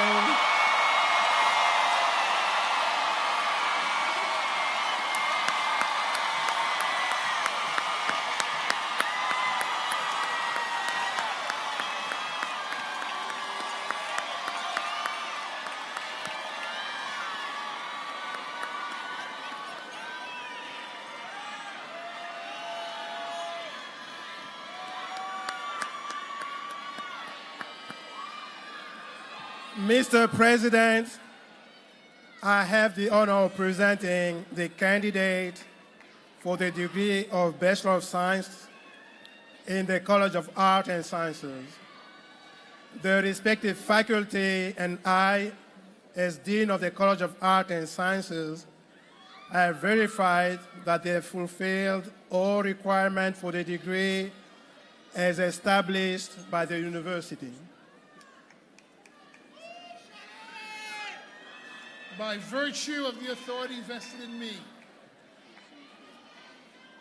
Mr. President, I have the honor of presenting the candidate for the degree of Bachelor of Science in the College of Arts and Sciences. The respective faculty and I, as Dean of the College of Arts and Sciences, have verified that they have fulfilled all requirements for the degree as established by the university. By virtue of the authority vested in me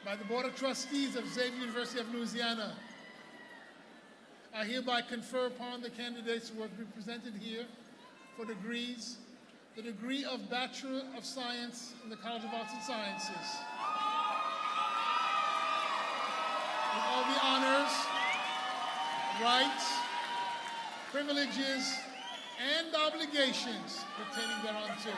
by the Board of Trustees of Xavier University of Louisiana, I hereby confer upon the candidates who have been presented here for degrees, the degree of Bachelor of Science in the College of Arts and Sciences, with all the honors, rights, privileges, and obligations pertaining thereunto.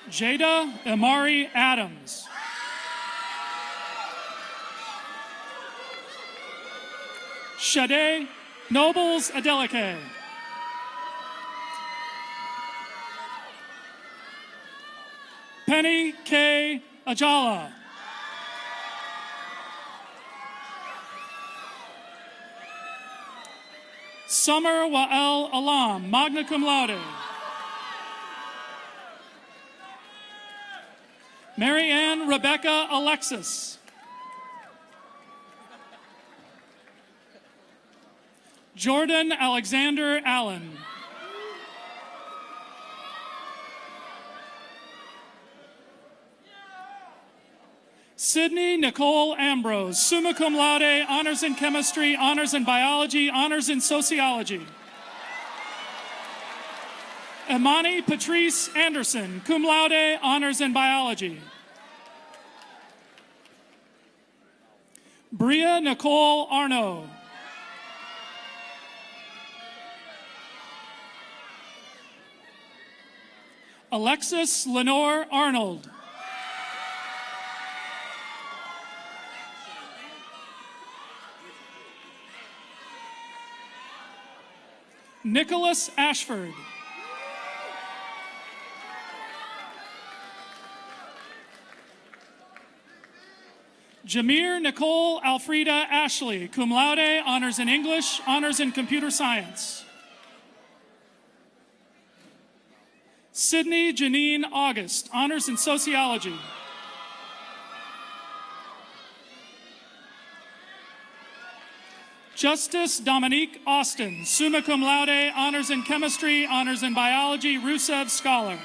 Jada Amari Adams. Shade Nobles Adeleke. Penny K. Ajala. Summer Wael Alam, magna cum laude. Mary Ann Rebecca Alexis. Jordan Alexander Allen. Sydney Nicole Ambrose, summa cum laude, honors in chemistry, honors in biology, honors in sociology. Imani Patrice Anderson, cum laude, honors in biology. Bria Nicole Arnaud. Alexis Lenore Arnold. Nicholas Ashford. Jameer Nicole Alfreda Ashley, cum laude, honors in English, honors in computer science. Sydney Janine August, honors in sociology. Justice Dominique Austin, summa cum laude, honors in chemistry, honors in biology, Rusev Scholar.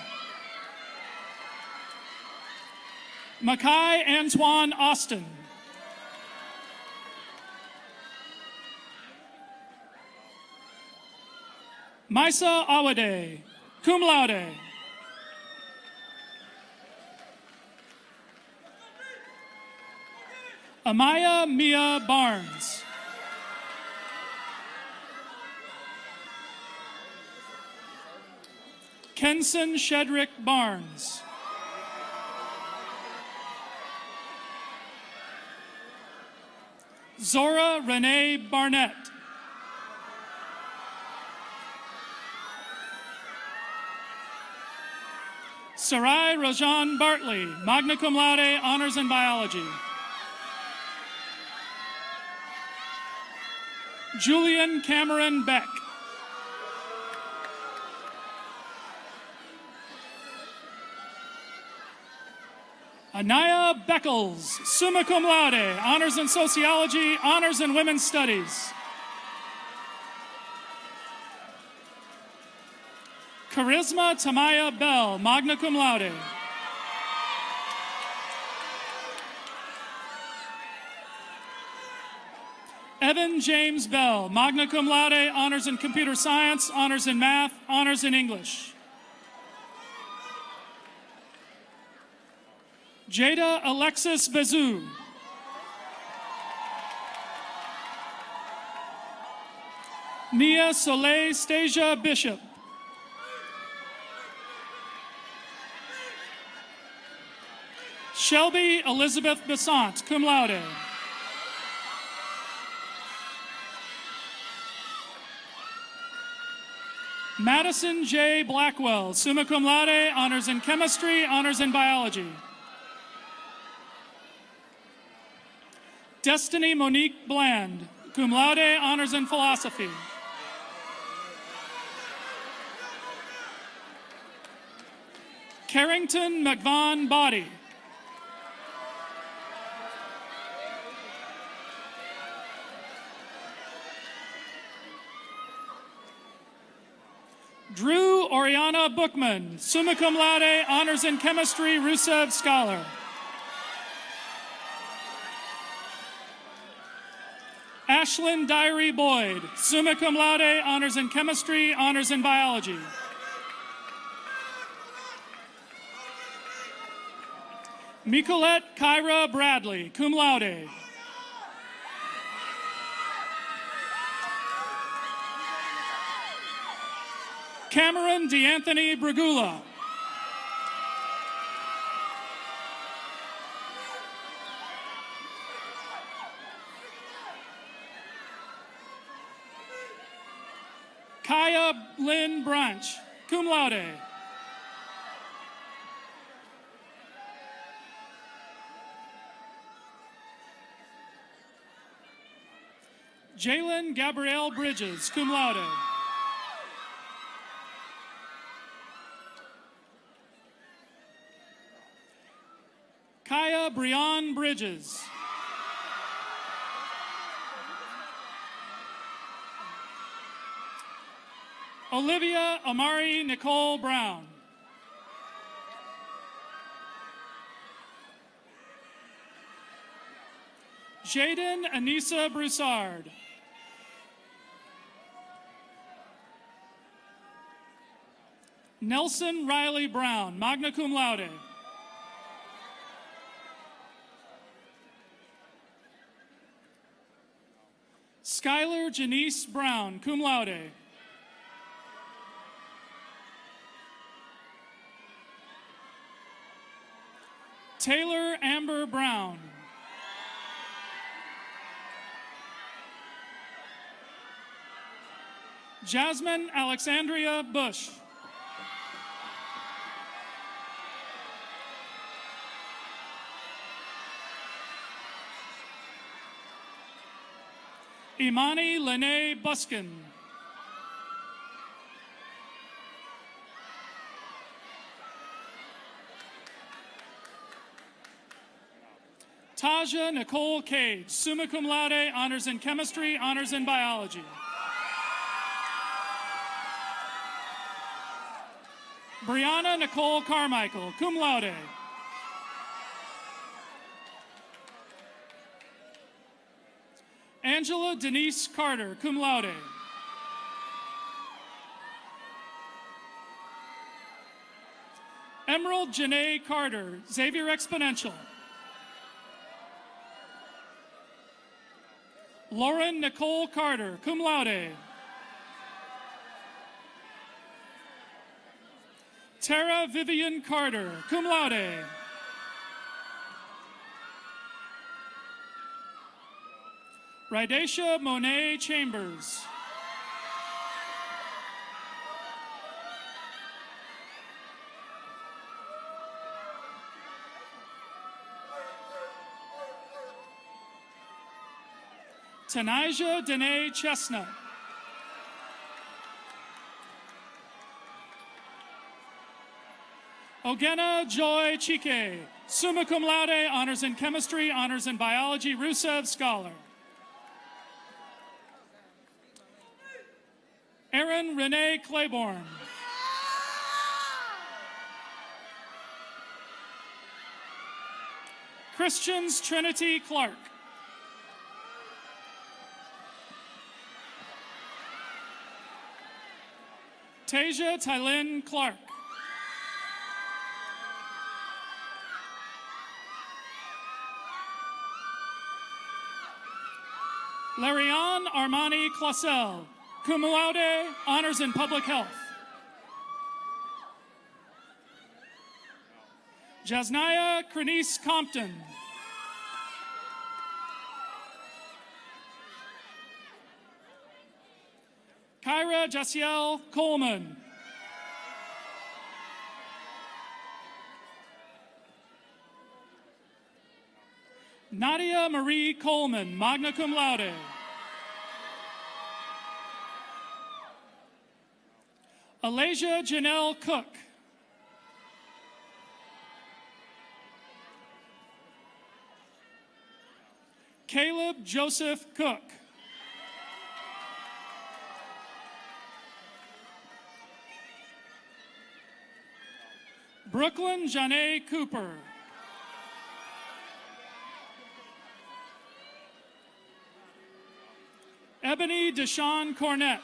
Makai Antoine Austin. Maisa Awade, cum laude. Amaya Mia Barnes. Kenson Shedrick Barnes. Zora Renee Barnett. Sarai Rajan Bartley, magna cum laude, honors in biology. Julian Cameron Beck. Anaya Beckles, summa cum laude, honors in sociology, honors in women's studies. Charisma Tamaya Bell, magna cum laude. Evan James Bell, magna cum laude, honors in computer science, honors in math, honors in English. Jada Alexis Bezou. Nia Soleil Stasia Bishop. Shelby Elizabeth Besant, cum laude. Madison J. Blackwell, summa cum laude, honors in chemistry, honors in biology. Destiny Monique Bland, cum laude, honors in philosophy. Carrington McVaughn Body. Drew Oriana Bookman, summa cum laude, honors in chemistry, Rusev Scholar. Ashlyn Diary Boyd, summa cum laude, honors in chemistry, honors in biology. Micolette Kyra Bradley, cum laude. Cameron DeAnthony Bragula. Kaya Lynn Branch, cum laude. Jalen Gabrielle Bridges, cum laude. Kaya Breon Bridges. Olivia Amari Nicole Brown. Jaden Anissa Broussard. Nelson Riley Brown, magna cum laude. Skylar Janice Brown, cum laude. Taylor Amber Brown. Jasmine Alexandria Bush. Imani Lene Buskin. Taja Nicole Cage, summa cum laude, honors in chemistry, honors in biology. Brianna Nicole Carmichael, cum laude. Angela Denise Carter, cum laude. Emerald Janae Carter, Xavier Exponential. Lauren Nicole Carter, cum laude. Tara Vivian Carter, cum laude. Rydesha Monet Chambers. Tanijah Danae Chestnut. Ogena Joy Chike, summa cum laude, honors in chemistry, honors in biology, Rusev Scholar. Erin Renee Claiborne. Christians Trinity Clark. Tasia Tylin Clark. Larian Armani Clausel, cum laude, honors in public health. Jasnaya Crenice Compton. Kyra Jaciel Coleman. Nadia Marie Coleman, magna cum laude. Alasia Janelle Cook. Caleb Joseph Cook. Brooklyn Janae Cooper. Ebony Deshawn Cornett.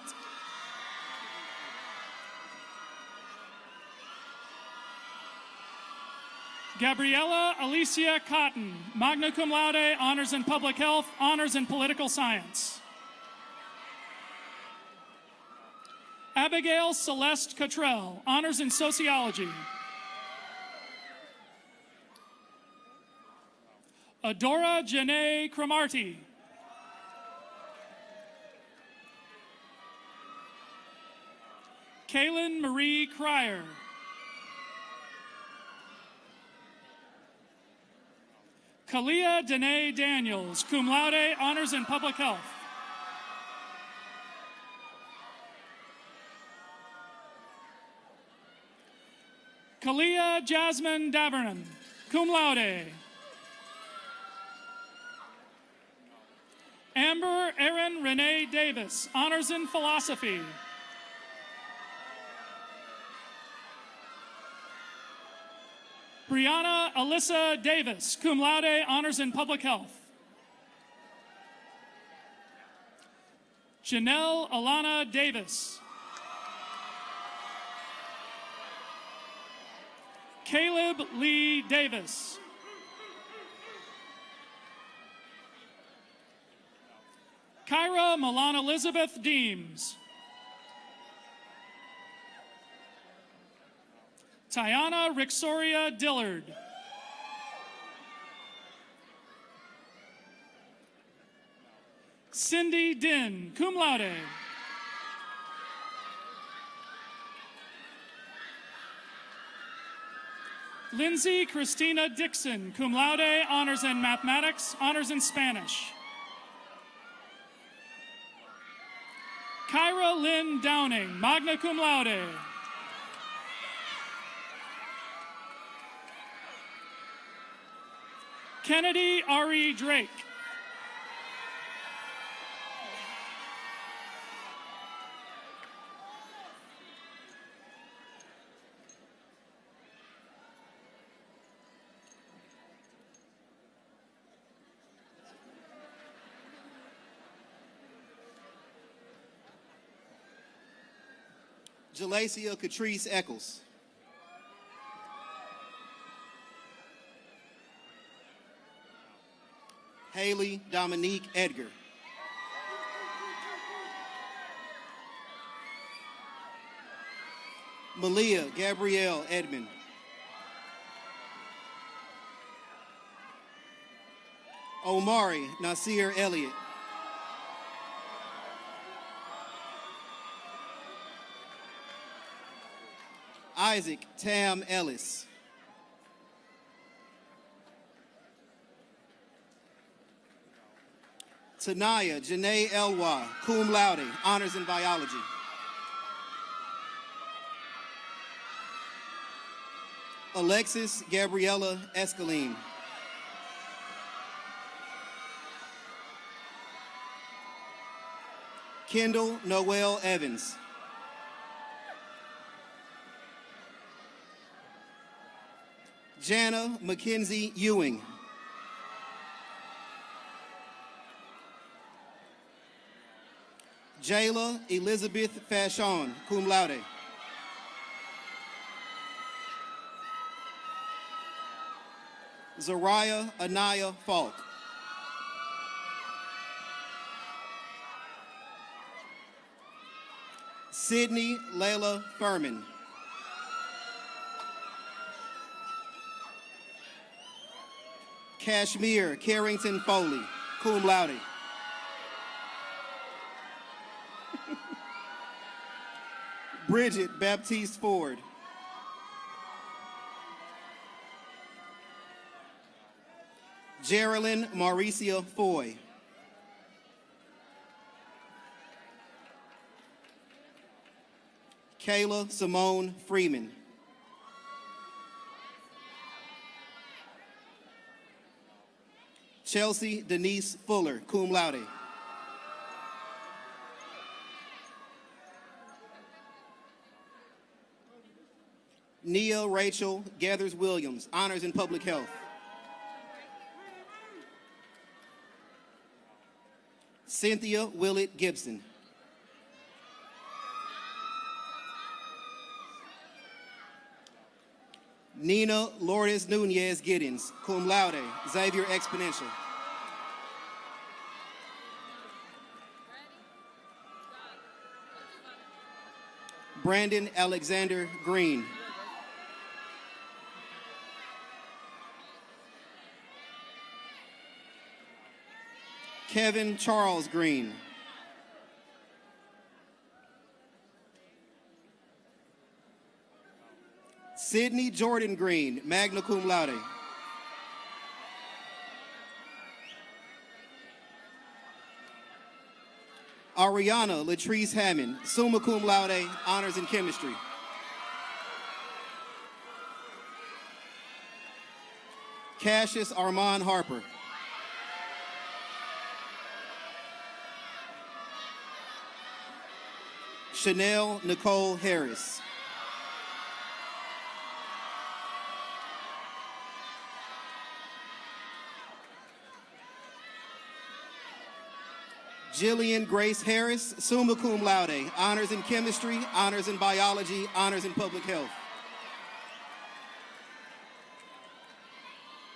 Gabriella Alicia Cotton, magna cum laude, honors in public health, honors in political science. Abigail Celeste Cottrell, honors in sociology. Adora Janae Cromartie. Kaylin Marie Cryer. Kalia Danae Daniels, cum laude, honors in public health. Kalia Jasmine Davernon, cum laude. Amber Erin Renee Davis, honors in philosophy. Brianna Alyssa Davis, cum laude, honors in public health. Janelle Alana Davis. Caleb Lee Davis. Kyra Milan Elizabeth Deems. Tiana Rixoria Dillard. Cindy Din, cum laude. Lindsay Christina Dixon, cum laude, honors in mathematics, honors in Spanish. Kyra Lynn Downing, magna cum laude. Kennedy Ari Drake. Jalacia Catrice Eccles. Haley Dominique Edgar. Malia Gabrielle Edmond. Omari Nasir Elliott. Isaac Tam Ellis. Tanaya Janae Elwa, cum laude, honors in biology. Alexis Gabriella Escaline. Kendall Noel Evans. Jana Mackenzie Ewing. Jayla Elizabeth Fashon, cum laude. Zariah Anaya Falk. Sydney Layla Furman. Kashmir Carrington Foley, cum laude. Bridget Baptiste Ford. Geraldine Mauricia Foy. Kayla Simone Freeman. Chelsea Denise Fuller, cum laude. Nia Rachel Gathers Williams, honors in public health. Cynthia Willett Gibson. Nina Lourdes Nunez Giddens, cum laude, Xavier Exponential. Brandon Alexander Green. Kevin Charles Green. Sydney Jordan Green, magna cum laude. Ariana Latrice Hammond, summa cum laude, honors in chemistry. Cassius Armand Harper. Chanel Nicole Harris. Jillian Grace Harris, summa cum laude, honors in chemistry, honors in biology, honors in public health.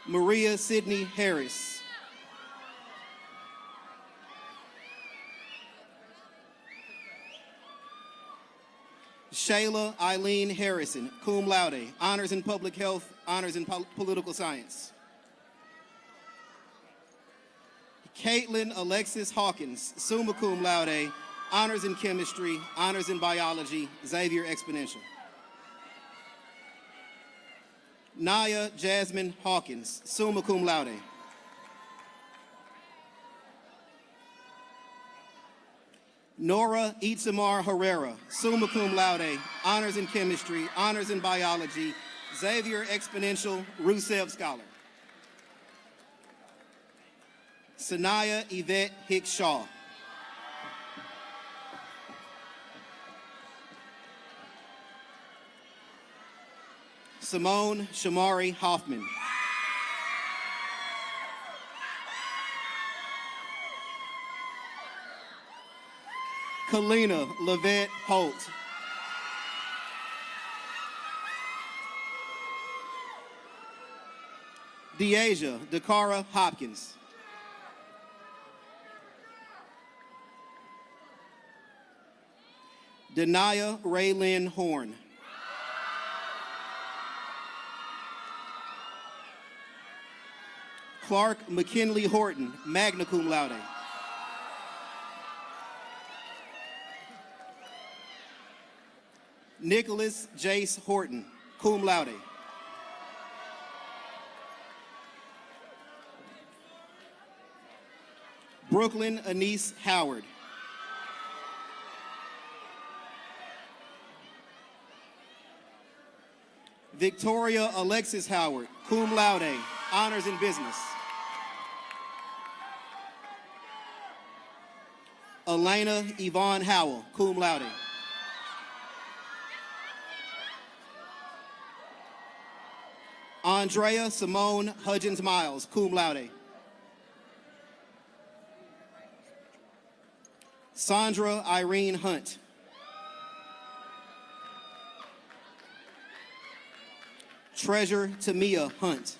Maria Sidney Harris. Shayla Eileen Harrison, cum laude, honors in public health, honors in political science. Caitlin Alexis Hawkins, summa cum laude, honors in chemistry, honors in biology, Xavier Exponential. Naya Jasmine Hawkins, summa cum laude. Nora Itzamar Herrera, summa cum laude, honors in chemistry, honors in biology, Xavier Exponential, Rusev Scholar. Sanaya Yvette Hicks Shaw. Simone Shamari Hoffman. Kalina Lavette Holt. Deasia Dakara Hopkins. Denaya Raylyn Horn. Clark McKinley Horton, magna cum laude. Nicholas Jace Horton, cum laude. Brooklyn Anise Howard. Victoria Alexis Howard, cum laude, honors in business. Elena Yvonne Howell, cum laude. Andrea Simone Hudgens Miles, cum laude. Sandra Irene Hunt. Treasure Tamia Hunt.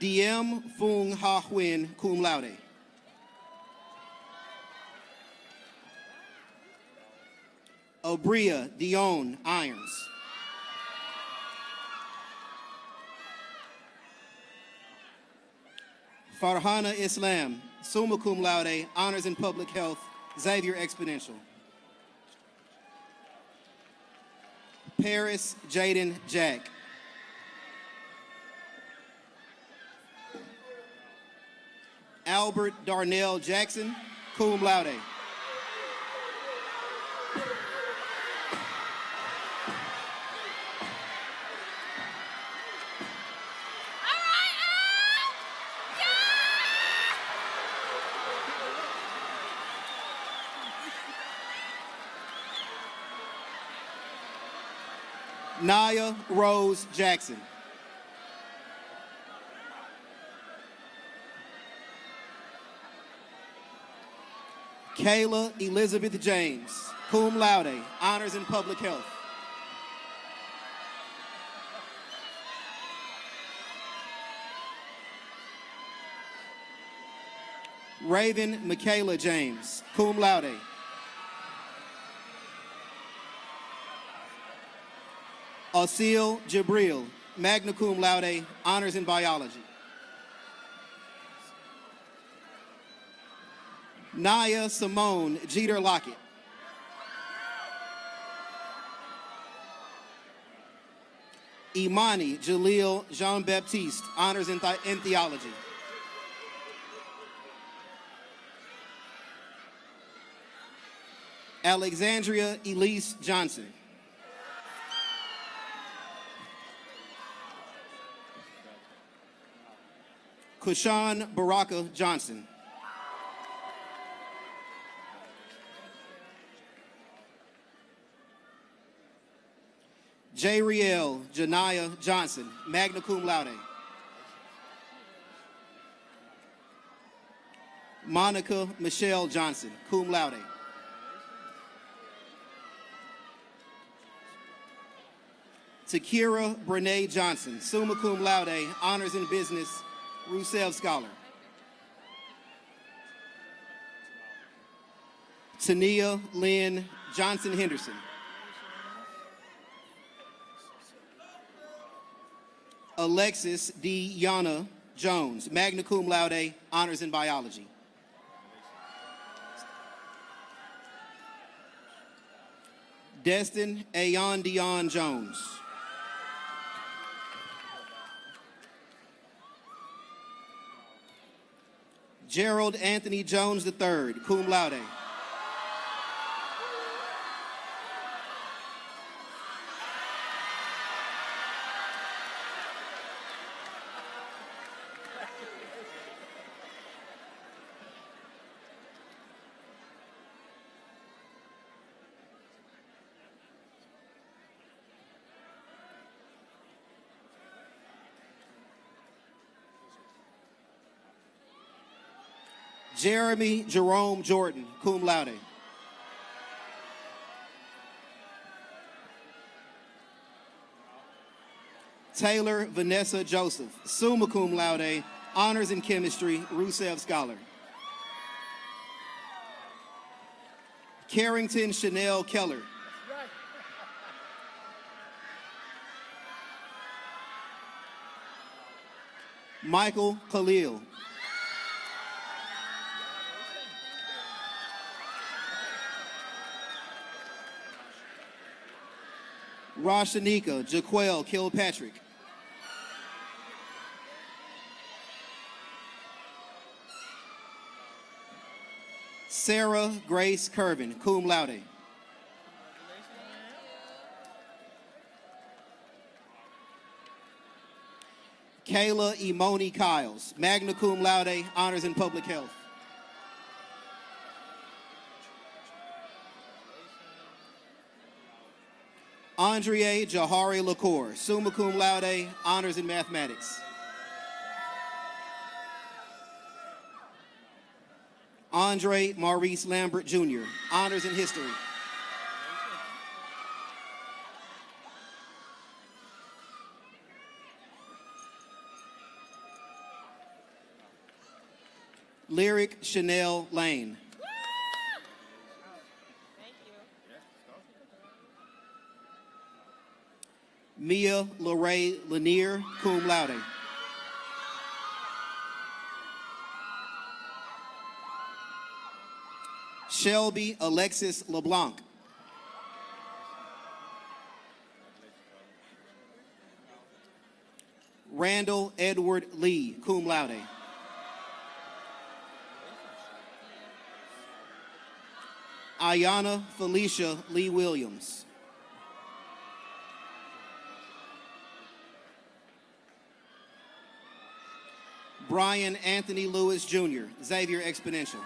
DM Fung Ha Huynh, cum laude. Obria Dion Irons. Farhana Islam, summa cum laude, honors in public health, Xavier Exponential. Paris Jaden Jack. Albert Darnell Jackson, cum laude. Naya Rose Jackson. Kayla Elizabeth James, cum laude, honors in public health. Raven Michaela James, cum laude. Asil Jabril, magna cum laude, honors in biology. Naya Simone Jeter Lockett. Imani Jalil Jean-Baptiste, honors in theology. Alexandria Elise Johnson. Kushan Baraka Johnson. Jariel Janaya Johnson, magna cum laude. Monica Michelle Johnson, cum laude. Takira Brene Johnson, summa cum laude, honors in business, Rusev Scholar. Tania Lynn Johnson Henderson. Alexis D. Yana Jones, magna cum laude, honors in biology. Destin Ayon Dion Jones. Gerald Anthony Jones III, cum laude. Jeremy Jerome Jordan, cum laude. Taylor Vanessa Joseph, summa cum laude, honors in chemistry, Rusev Scholar. Carrington Chanel Keller. Michael Khalil. Rashanika Jaquel Kilpatrick. Sarah Grace Curvin, cum laude. Kayla Imoni Kiles, magna cum laude, honors in public health. Andrea Jahari Lacour, summa cum laude, honors in mathematics. Andre Maurice Lambert Jr., honors in history. Lyric Chanel Lane. Mia Lorraine Lanier, cum laude. Shelby Alexis LeBlanc. Randall Edward Lee, cum laude. Ayana Felicia Lee Williams. Brian Anthony Lewis Jr., Xavier Exponential.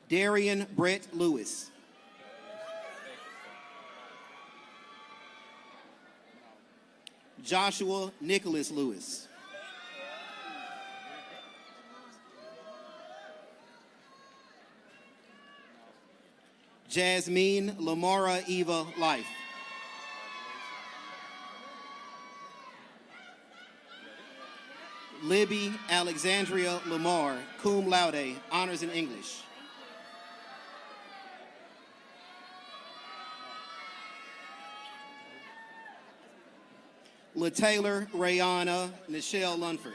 Darian Brett Lewis. Joshua Nicholas Lewis. Jasmine Lamara Eva Life. Libby Alexandria Lamar, cum laude, honors in English. LaTaylor Rayana Nichelle Lunford.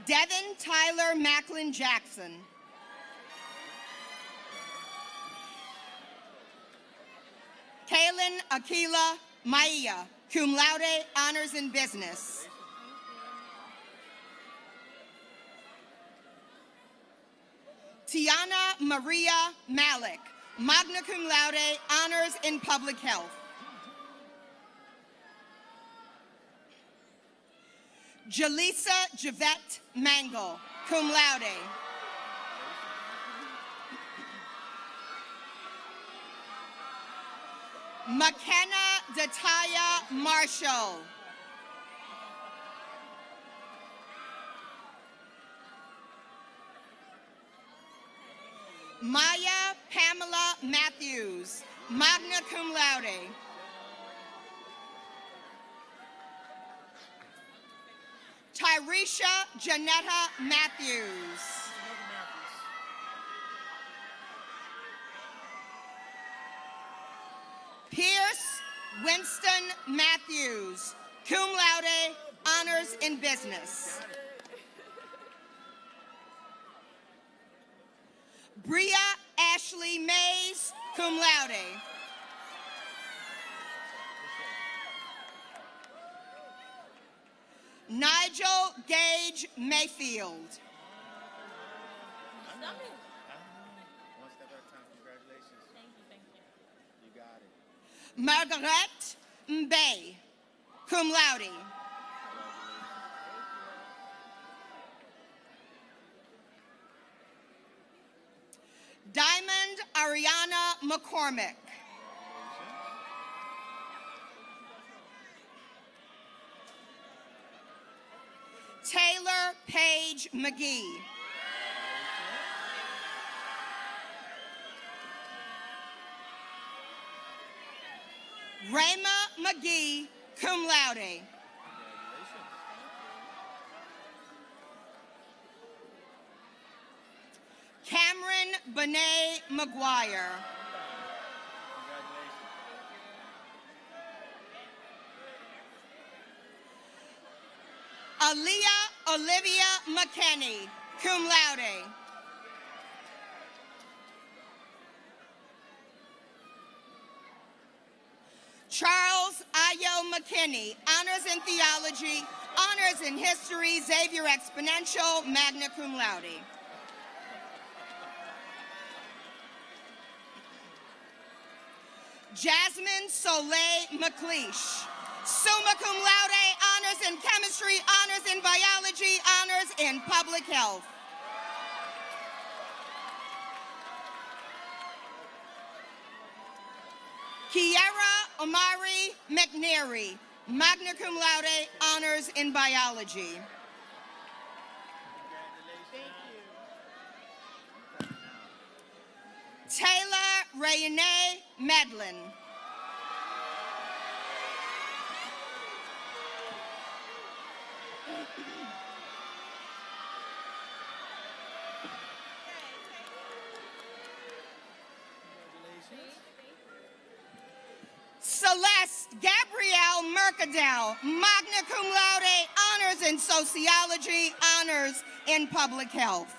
Devin Tyler Macklin Jackson. Kaylin Akila Maia, cum laude, honors in business. Tiana Maria Malik, magna cum laude, honors in public health. Jaleesa Javette Mangle, cum laude. McKenna Dataya Marshall. Maya Pamela Matthews, magna cum laude. Tyresha Janetta Matthews. Winston Matthews, cum laude, honors in business. Bria Ashley Mays, cum laude. Nigel Gage Mayfield. One step at a time. Congratulations. Thank you. You got it. Margaret Mbay, cum laude. Diamond Ariana McCormick. Taylor Page McGee. Rayma McGee, cum laude. Cameron Benet McGuire. Aaliyah Olivia McKenney, cum laude. Charles Ayo McKinney, honors in theology, honors in history, Xavier Exponential, magna cum laude. Jasmine Soleil McLeish, summa cum laude, honors in chemistry, honors in biology, honors in public health. Kiera Omari McNeary, magna cum laude, honors in biology. Taylor Renee Medlin. Celeste Gabrielle Mercadal, magna cum laude, honors in sociology, honors in public health.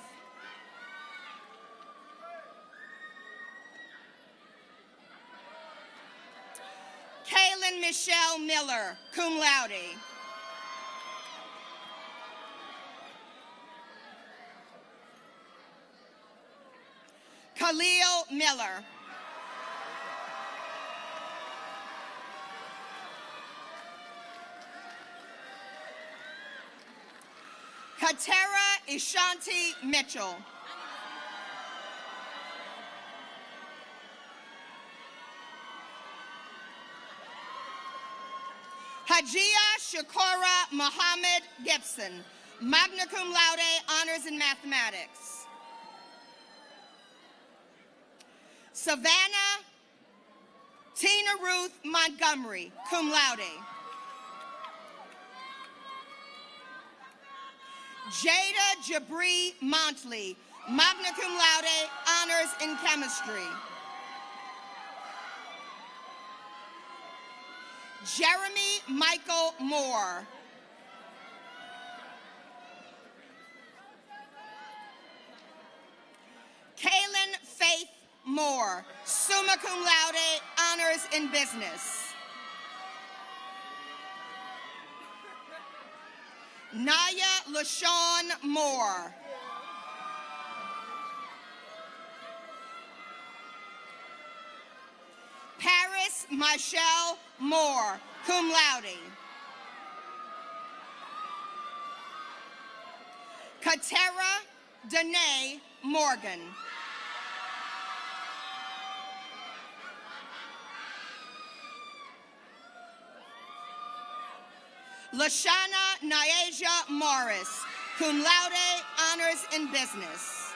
Kaylin Michelle Miller, cum laude. Khalil Miller. Katera Ishanti Mitchell. Hajia Shakora Muhammad Gibson, magna cum laude, honors in mathematics. Savannah Tina Ruth Montgomery, cum laude. Jada Jabri Montley, magna cum laude, honors in chemistry. Jeremy Michael Moore. Kaylin Faith Moore, summa cum laude, honors in business. Naya LaShawn Moore. Paris Michelle Moore, cum laude. Katera Danae Morgan. Lashana Nyaja Morris, cum laude, honors in business.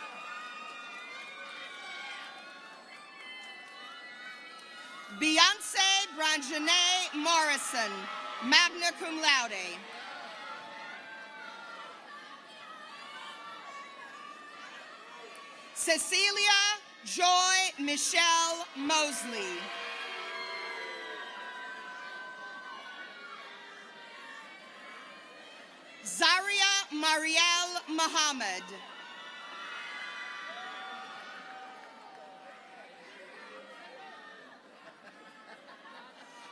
Beyonce Branjane Morrison, magna cum laude. Cecilia Joy Michelle Mosley. Marielle Muhammad.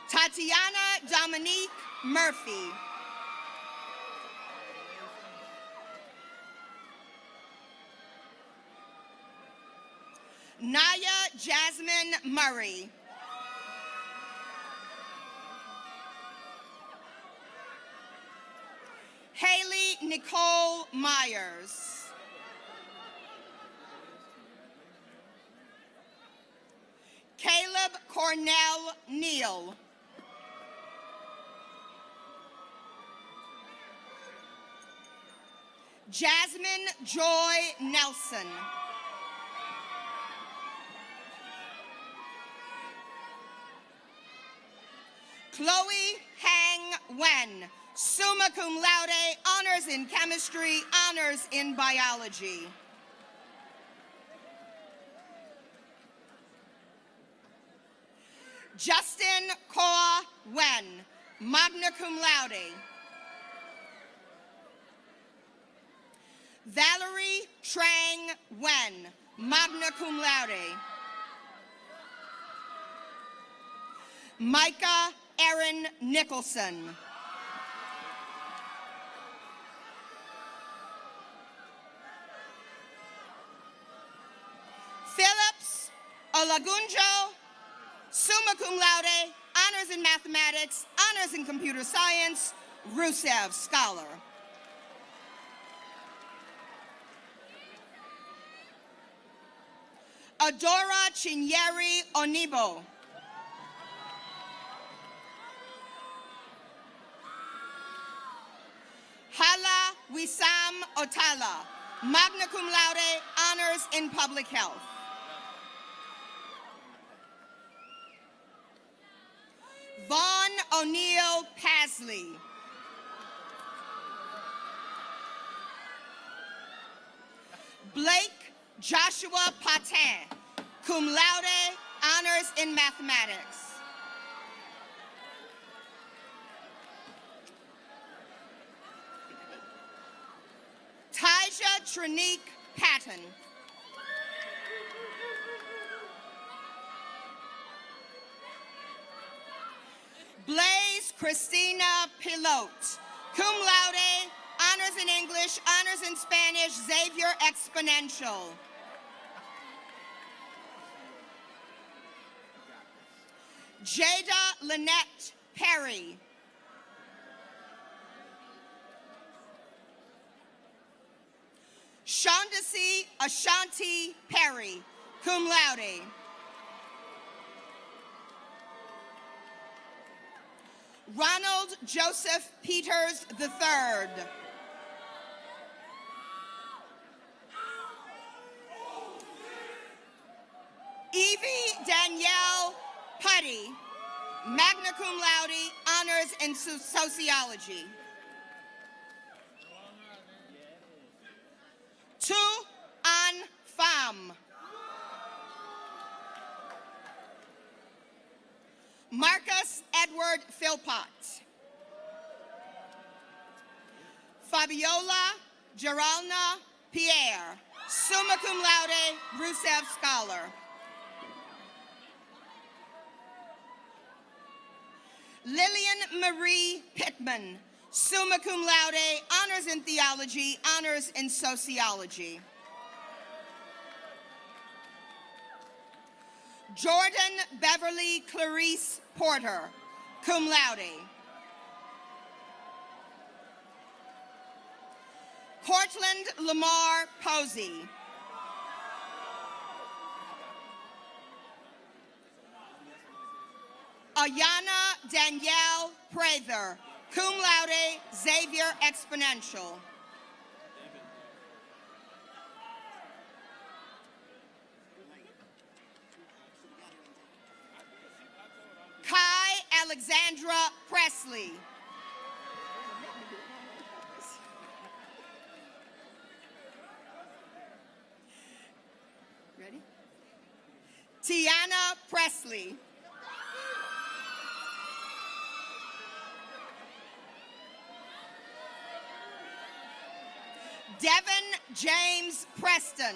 Tatiana Dominique Murphy. Naya Jasmine Murray. Haley Nicole Myers. Caleb Cornell Neal. Jasmine Joy Nelson. Chloe Hang Wen, summa cum laude, honors in chemistry, honors in biology. Justin Kaw Wen, magna cum laude. Valerie Trang Wen, magna cum laude. Micah Erin Nicholson. Phillips Olagunjo, summa cum laude, honors in mathematics, honors in computer science, Rusev Scholar. Adora Chinyeri Onibo. Hala Wissam Otala, magna cum laude, honors in public health. Vaughn O'Neill Pasley. Blake Joshua Patin, cum laude, honors in mathematics. Tyja Trinique Patton. Blaze Christina Pilote, cum laude, honors in English, honors in Spanish, Xavier Exponential. Jada Lynette Perry. Shaughnessy Ashanti Perry, cum laude. Ronald Joseph Peters III. Evie Danielle Putty, magna cum laude, honors in sociology. Tu An Pham. Marcus Edward Philpott. Fabiola Geralna Pierre, summa cum laude, Rusev Scholar. Lillian Marie Pittman, summa cum laude, honors in theology, honors in sociology. Jordan Beverly Clarice Porter, cum laude. Cortland Lamar Posey. Ayana Danielle Prather, cum laude, Xavier Exponential. Kai Alexandra Presley. Ready? Tiana Presley. Devin James Preston.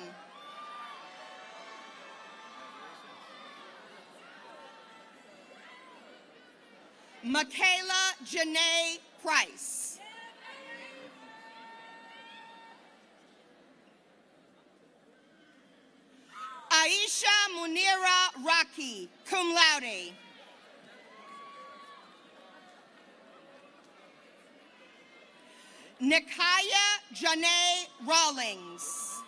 Michaela Janae Price. Aisha Munira Raki, cum laude. Nikaya Janae Rawlings.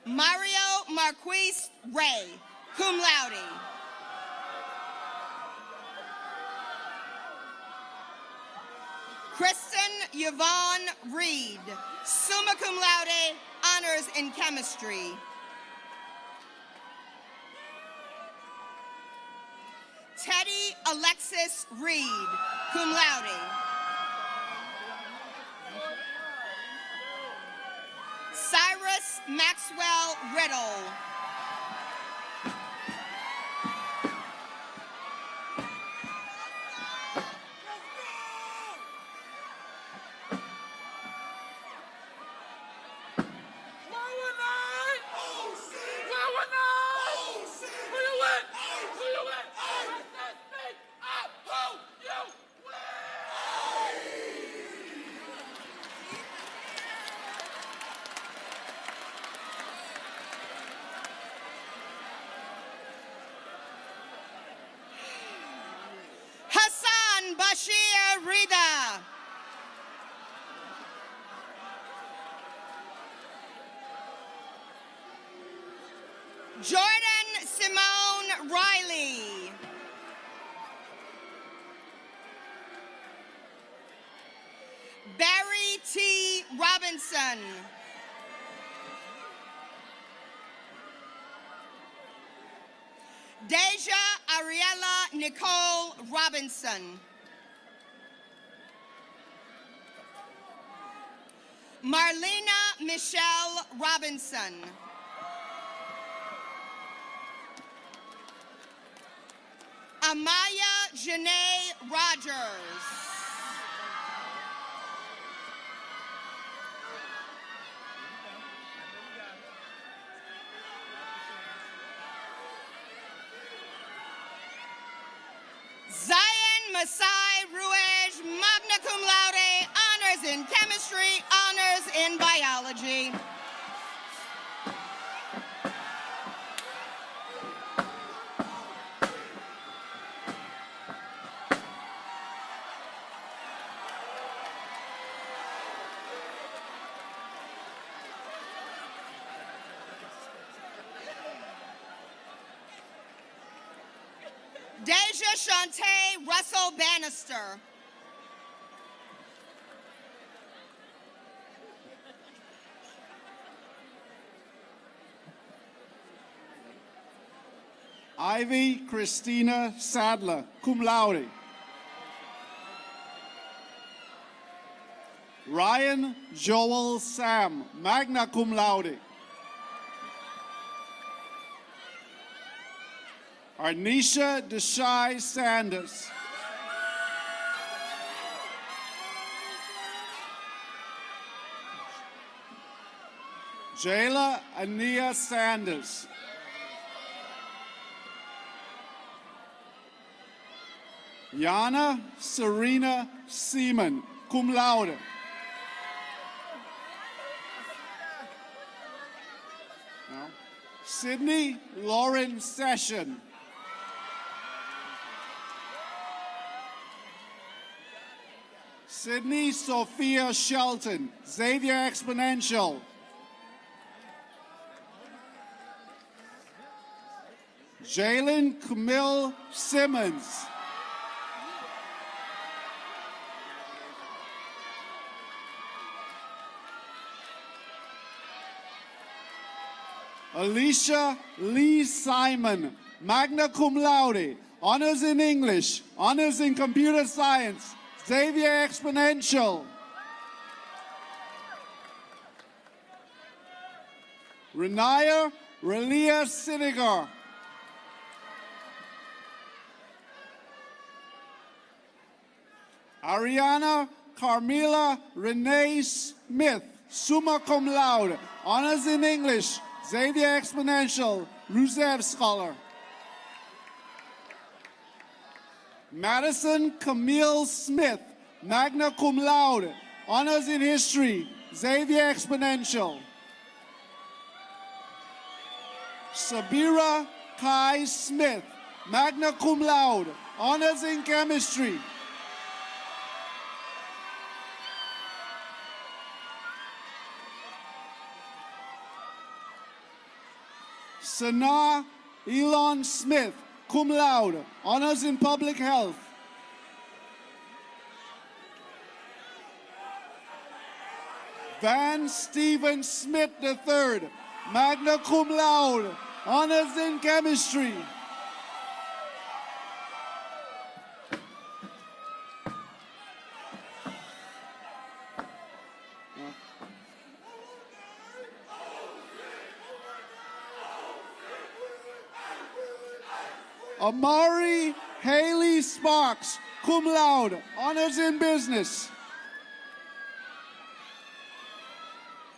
Mario Marquise Ray, cum laude. Kristen Yvonne Reed, summa cum laude, honors in chemistry. Teddy Alexis Reed, cum laude. Cyrus Maxwell Riddle. Hassan Bashir Rida. Jordan Simone Riley. Barry T. Robinson. Deja Ariella Nicole Robinson. Marlena Michelle Robinson. Amaya Janae Rogers. Zion Masai Ruej, magna cum laude, honors in chemistry, honors in biology. Deja Shantae Russell Bannister. Ivy Christina Sadler, cum laude. Ryan Joel Sam, magna cum laude. Arnisha Deshai Sanders. Jayla Ania Sanders. Yana Serena Seaman, cum laude. No. Sydney Lauren Session. Sydney Sophia Shelton, Xavier Exponential. Jalen Camille Simmons. Alicia Lee Simon, magna cum laude, honors in English, honors in computer science, Xavier Exponential. Renaya Relia Sinigar. Ariana Carmela Renee Smith, summa cum laude, honors in English, Xavier Exponential, Rusev Scholar. Madison Camille Smith, magna cum laude, honors in history, Xavier Exponential. Sabira Kai Smith, magna cum laude, honors in chemistry. Sana Elon Smith, cum laude, honors in public health. Van Stephen Smith III, magna cum laude, honors in chemistry. Amari Haley Sparks, cum laude, honors in business.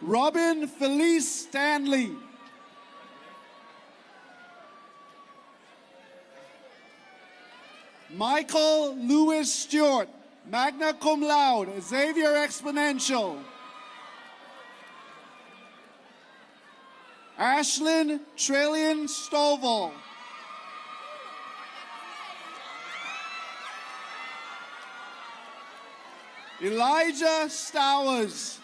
Robin Felice Stanley. Michael Lewis Stewart, magna cum laude, Xavier Exponential. Ashlyn Trillian Stovall. Elijah Stowers.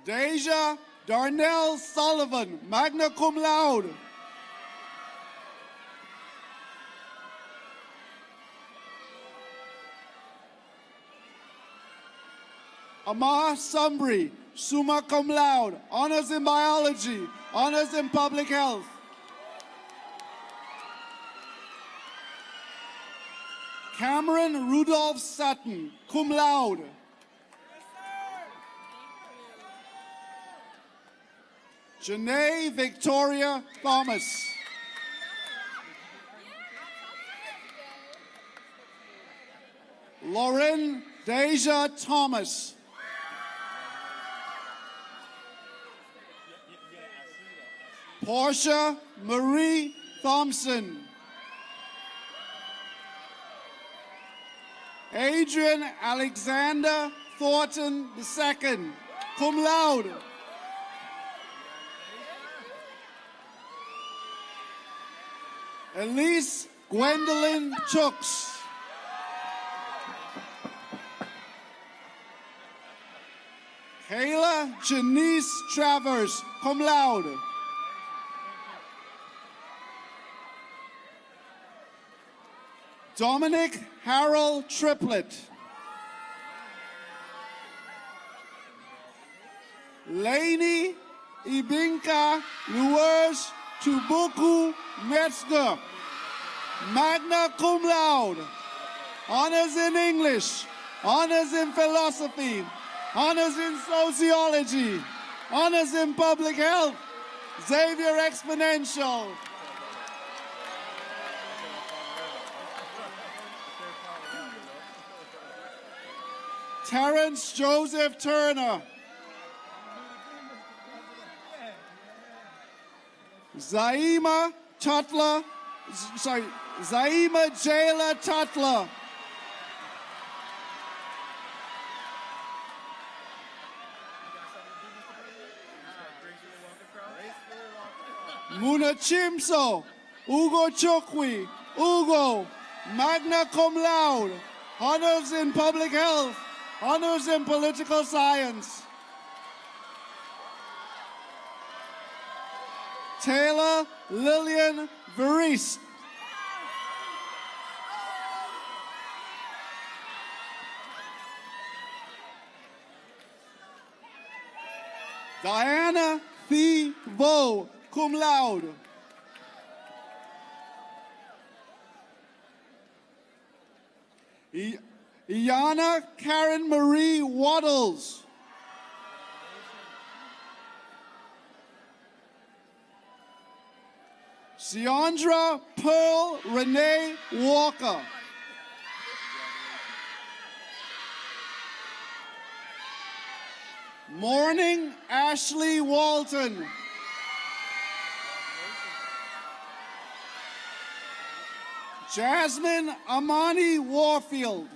Deja Darnell Sullivan, magna cum laude. Amar Sumbri, summa cum laude, honors in biology, honors in public health. Cameron Rudolph Sutton, cum laude. Janae Victoria Thomas. Lauren Deja Thomas. Portia Marie Thompson. Adrian Alexander Thornton II, cum laude. Elise Gwendolyn Chooks. Kayla Janice Travers, cum laude. Dominic Harold Triplett. Lainey Ibinka Luers Tubuku Metzger, magna cum laude, honors in English, honors in philosophy, honors in sociology, honors in public health, Xavier Exponential. Terrence Joseph Turner. Zaima Jayla Tutler. Muna Chimso, Ugo Chokwi, Ugo, magna cum laude, honors in public health, honors in political science. Taylor Lillian Veris. Diana Thi Vo, cum laude. Iana Karen Marie Waddles. Ciandra Pearl Renee Walker. Morning Ashley Walton. Jasmine Amani Warfield.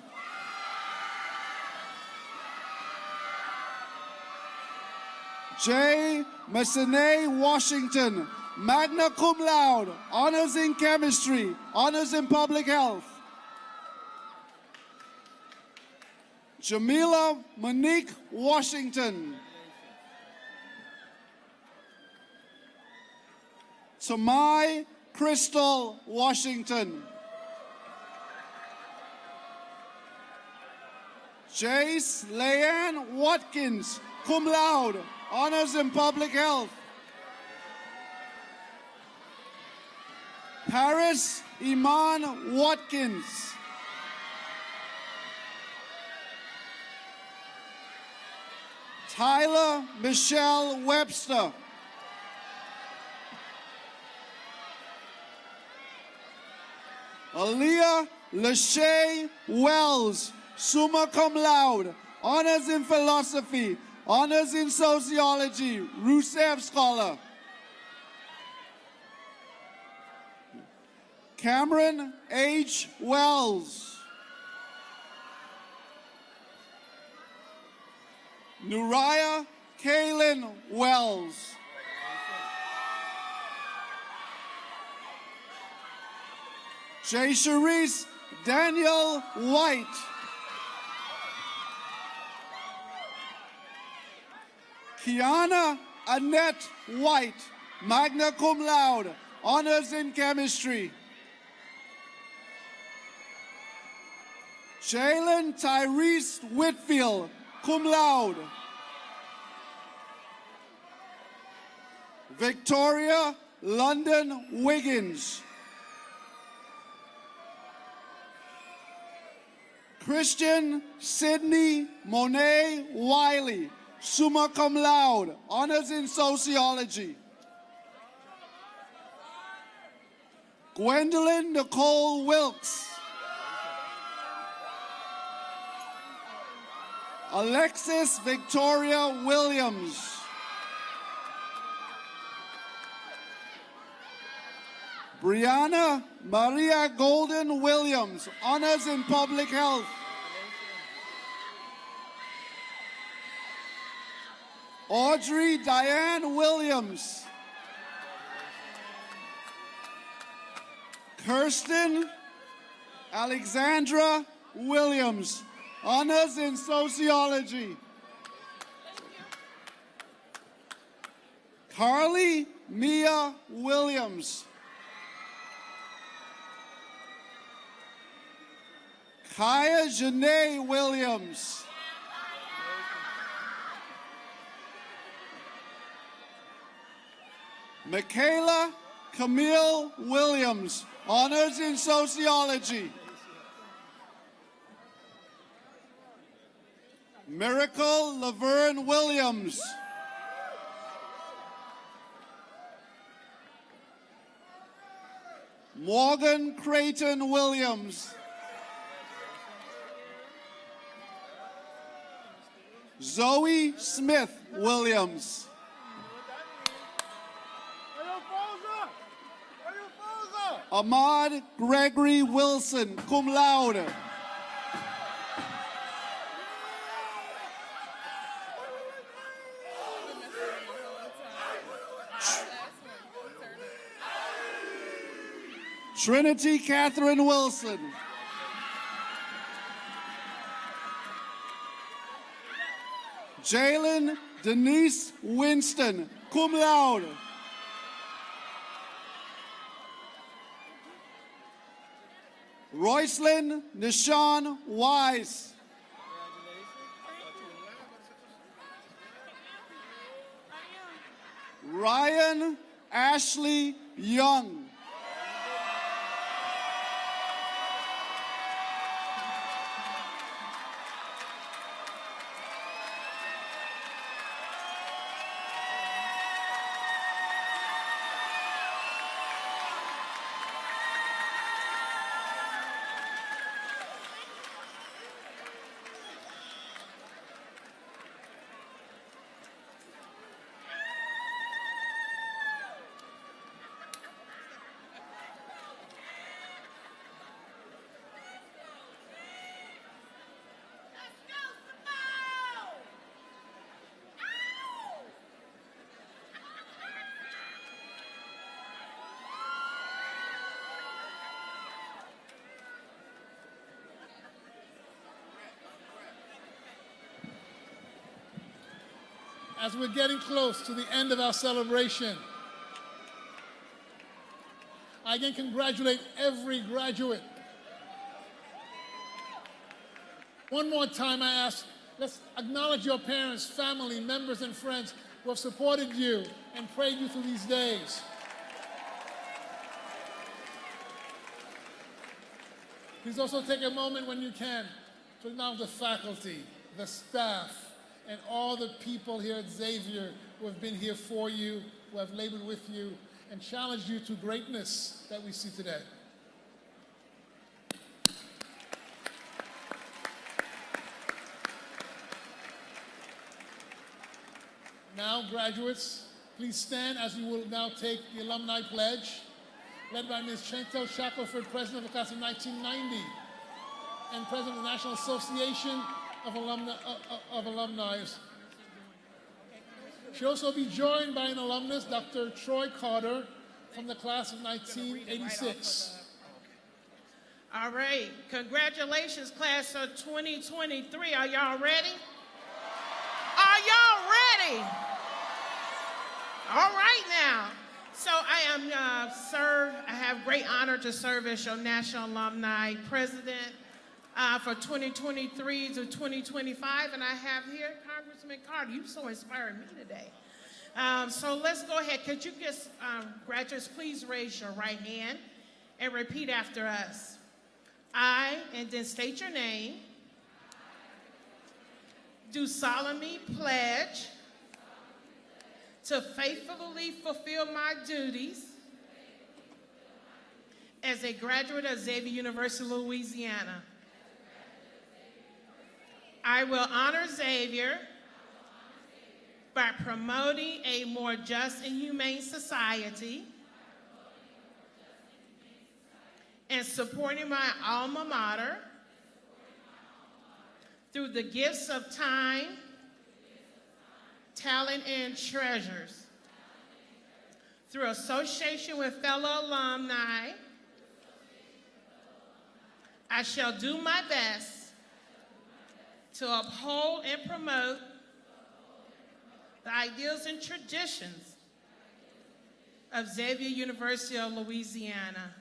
Jay Massenet Washington, magna cum laude, honors in chemistry, honors in public health. Jamila Monique Washington. Tamai Crystal Washington. Jace Leanne Watkins, cum laude, honors in public health. Paris Iman Watkins. Tyler Michelle Webster. Aaliyah Lachey Wells, summa cum laude, honors in philosophy, honors in sociology, Rusev Scholar. Cameron H. Wells. Nuriah Kaylin Wells. Jay Charisse Daniel White. Kiana Annette White, magna cum laude, honors in chemistry. Jalen Tyrese Whitfield, cum laude. Victoria London Wiggins. Christian Sidney Monet Wiley, summa cum laude, honors in sociology. Gwendolyn Nicole Wilkes. Alexis Victoria Williams. Brianna Maria Golden Williams, honors in public health. Audrey Diane Williams. Kirsten Alexandra Williams, honors in sociology. Carly Mia Williams. Kaya Janae Williams. Michaela Camille Williams, honors in sociology. Miracle Laverne Williams. Morgan Creighton Williams. Zoe Smith Williams. Ahmad Gregory Wilson, cum laude. Trinity Catherine Wilson. Jalen Denise Winston, cum laude. Roycelyn Nishan Wise. Ryan Ashley Young. as we're getting close to the end of our celebration, I again congratulate every graduate. One more time I ask, let's acknowledge your parents, family, members, and friends who have supported you and prayed you through these days. Please also take a moment when you can to acknowledge the faculty, the staff, and all the people here at Xavier who have been here for you, who have labored with you, and challenged you to greatness that we see today. Now, graduates, please stand as we will now take the Alumni Pledge, led by Ms. Chantel Shackelford, President of the Class of 1990, and President of the National Association of Alumni. She'll also be joined by an alumnus, Dr. Troy Carter, from the Class of 1986. All right, congratulations, Class of 2023. Are y'all ready? Are y'all ready? All right now. So I have great honor to serve as your National Alumni President for 2023 to 2025, and I have here Congressman Carter. You so inspired me today. So let's go ahead. Could you just, graduates, please raise your right hand and repeat after us. I, and then state your name, do solemnly pledge to faithfully fulfill my duties as a graduate of Xavier University, Louisiana. I will honor Xavier by promoting a more just and humane society and supporting my alma mater through the gifts of time, talent, and treasures. Through association with fellow alumni, I shall do my best to uphold and promote the ideals and traditions of Xavier University of Louisiana.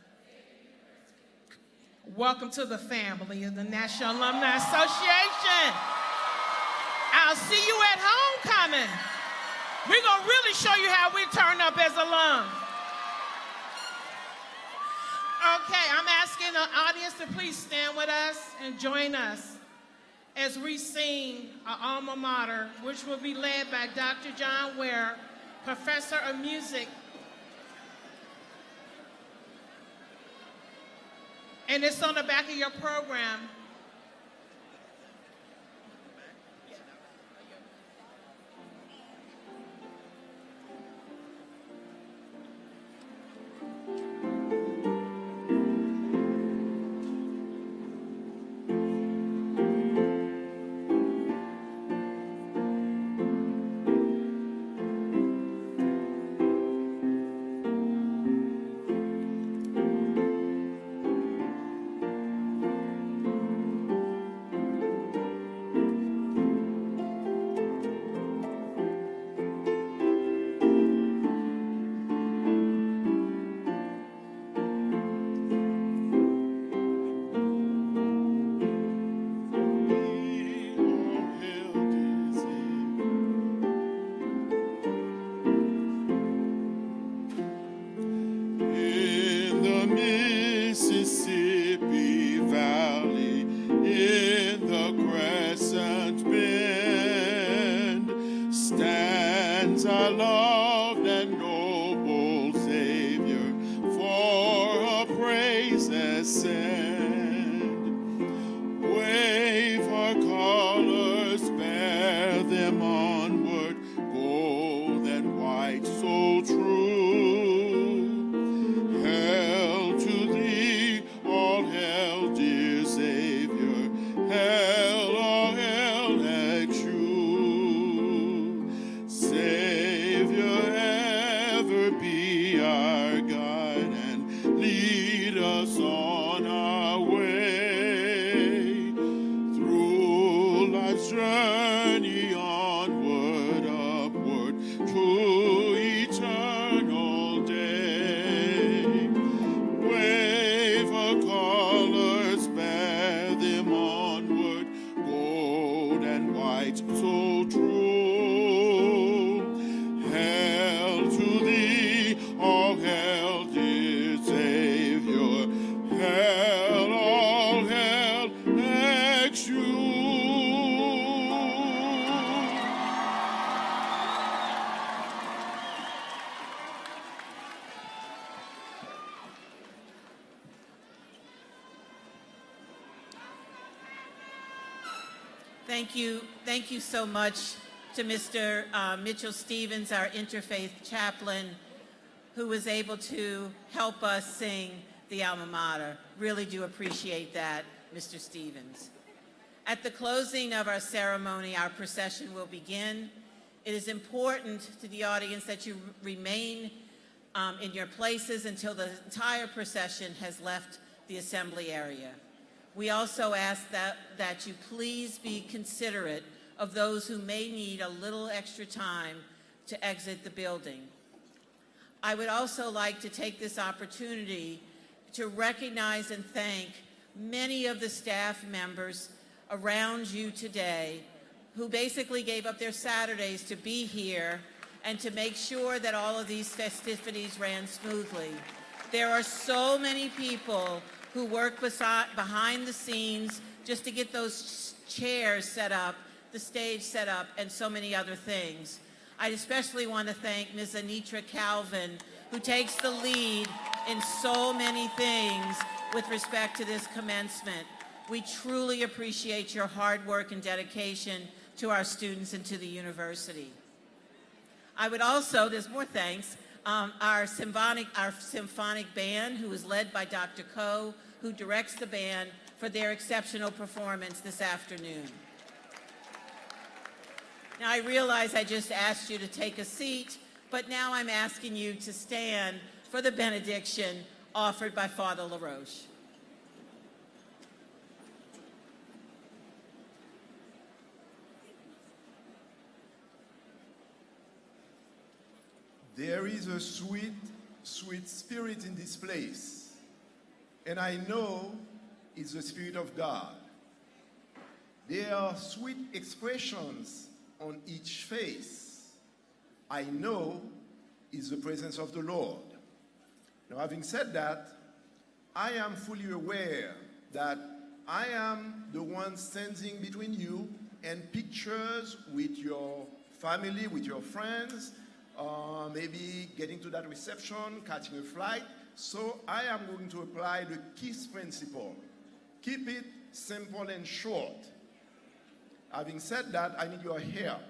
Welcome to the family of the National Alumni Association. I'll see you at homecoming. We're going to really show you how we turn up as alums. Okay, I'm asking the audience to please stand with us and join us as we sing our alma mater, which will be led by Dr. John Ware, Professor of Music. And it's on the back of your program. Hail, oh hail, gold and white, so true. Hail to thee, all hail, dear Savior. Hail, all hail, next you. Thank you so much to Mr. Mitchell Stevens, our interfaith chaplain, who was able to help us sing the alma mater. Really do appreciate that, Mr. Stevens. At the closing of our ceremony, our procession will begin. It is important to the audience that you remain in your places until the entire procession has left the assembly area. We also ask that you please be considerate of those who may need a little extra time to exit the building. I would also like to take this opportunity to recognize and thank many of the staff members around you today who basically gave up their Saturdays to be here and to make sure that all of these festivities ran smoothly. There are so many people who work behind the scenes just to get those chairs set up, the stage set up, and so many other things. I especially want to thank Ms. Anitra Calvin, who takes the lead in so many things with respect to this commencement. We truly appreciate your hard work and dedication to our students and to the university. I would also, there's more thanks, our symphonic band, who is led by Dr. Coe, who directs the band, for their exceptional performance this afternoon. Now, I realize I just asked you to take a seat, but now I'm asking you to stand for the benediction offered by Father LaRoche. There is a sweet, sweet spirit in this place, and I know it's the Spirit of God. There are sweet expressions on each face. I know it's the presence of the Lord. Now, having said that, I am fully aware that I am the one standing between you and pictures with your family, with your friends, maybe getting to that reception, catching a flight. So I am going to apply the KISS principle. Keep it simple and short. Having said that, I need your help.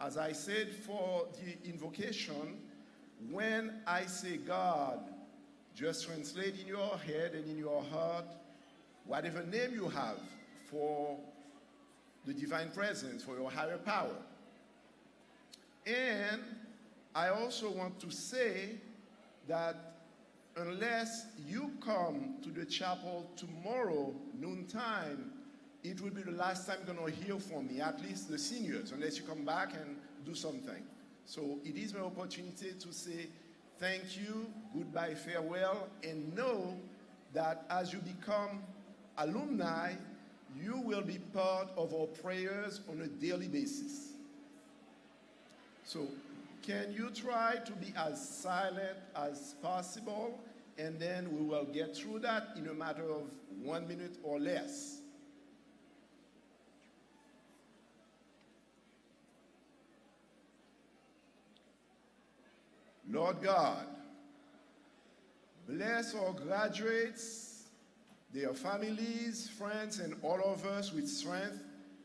As I said for the invocation, when I say God, just translate in your head and in your heart whatever name you have for the divine presence, for your higher power. And I also want to say that unless you come to the chapel tomorrow, noontime, it will be the last time you're going to hear from me, at least the seniors, unless you come back and do something. So it is my opportunity to say thank you, goodbye, farewell, and know that as you become alumni, you will be part of our prayers on a daily basis. So can you try to be as silent as possible, and then we will get through that in a matter of 1 minute or less. Lord God, bless our graduates, their families, friends, and all of us with strength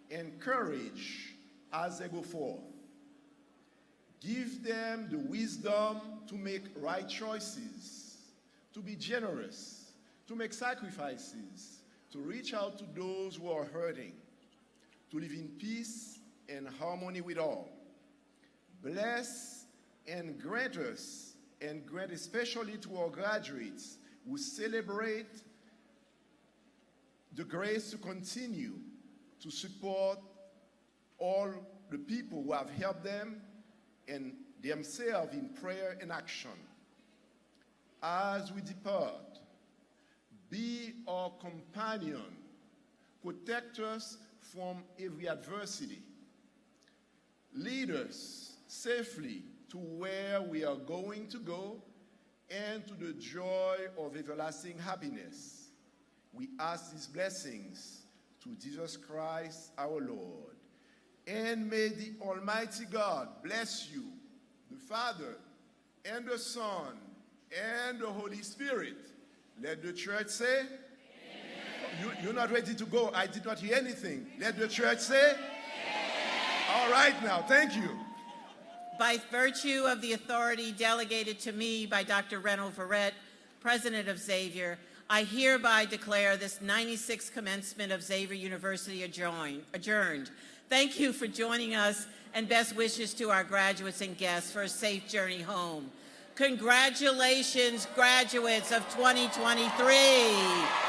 and courage as they go forth. Give them the wisdom to make right choices, to be generous, to make sacrifices, to reach out to those who are hurting, to live in peace and harmony with all. Bless and grant us, and grant especially to our graduates who celebrate the grace to continue to support all the people who have helped them and themselves in prayer and action. As we depart, be our companion, protect us from every adversity. Lead us safely to where we are going to go and to the joy of everlasting happiness. We ask these blessings through Jesus Christ our Lord. And may the Almighty God bless you, the Father, and the Son, and the Holy Spirit. Let the church say, Amen. You're not ready to go. I did not hear anything. Let the church say, Amen. All right now, thank you. By virtue of the authority delegated to me by Dr. Reynolds Verrett, President of Xavier, I hereby declare this 96th commencement of Xavier University adjourned. Thank you for joining us, and best wishes to our graduates and guests for a safe journey home. Congratulations, graduates of 2023.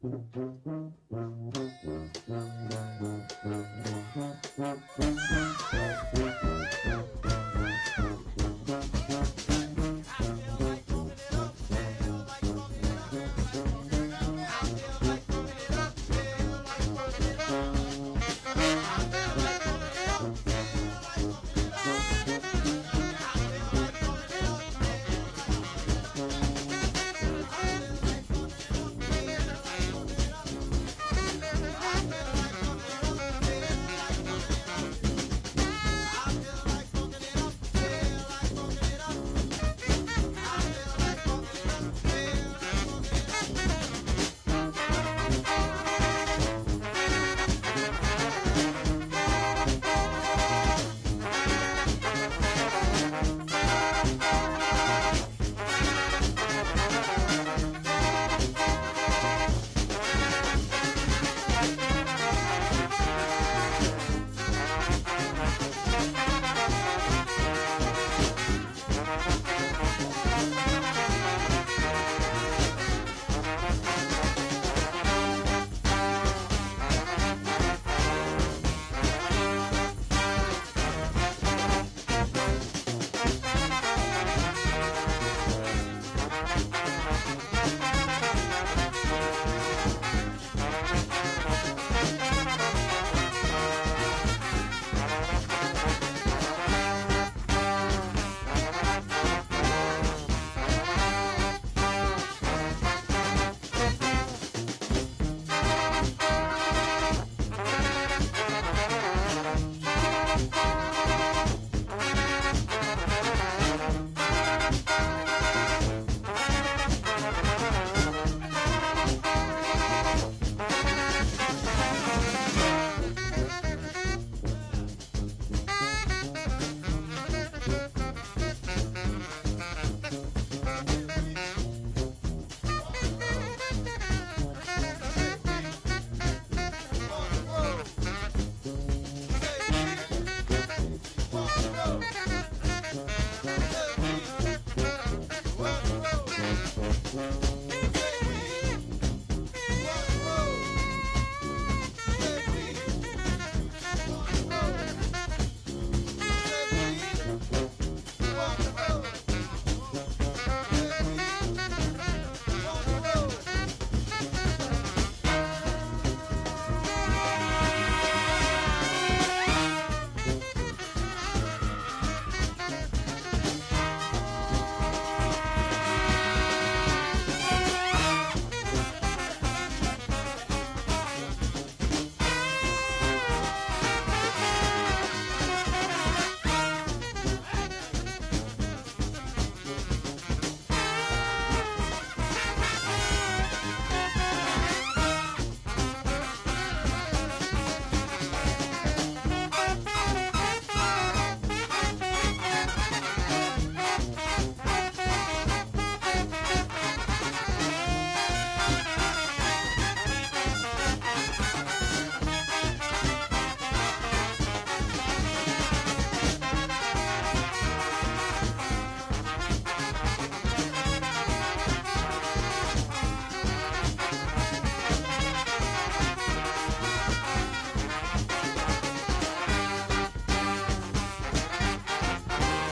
Thank you.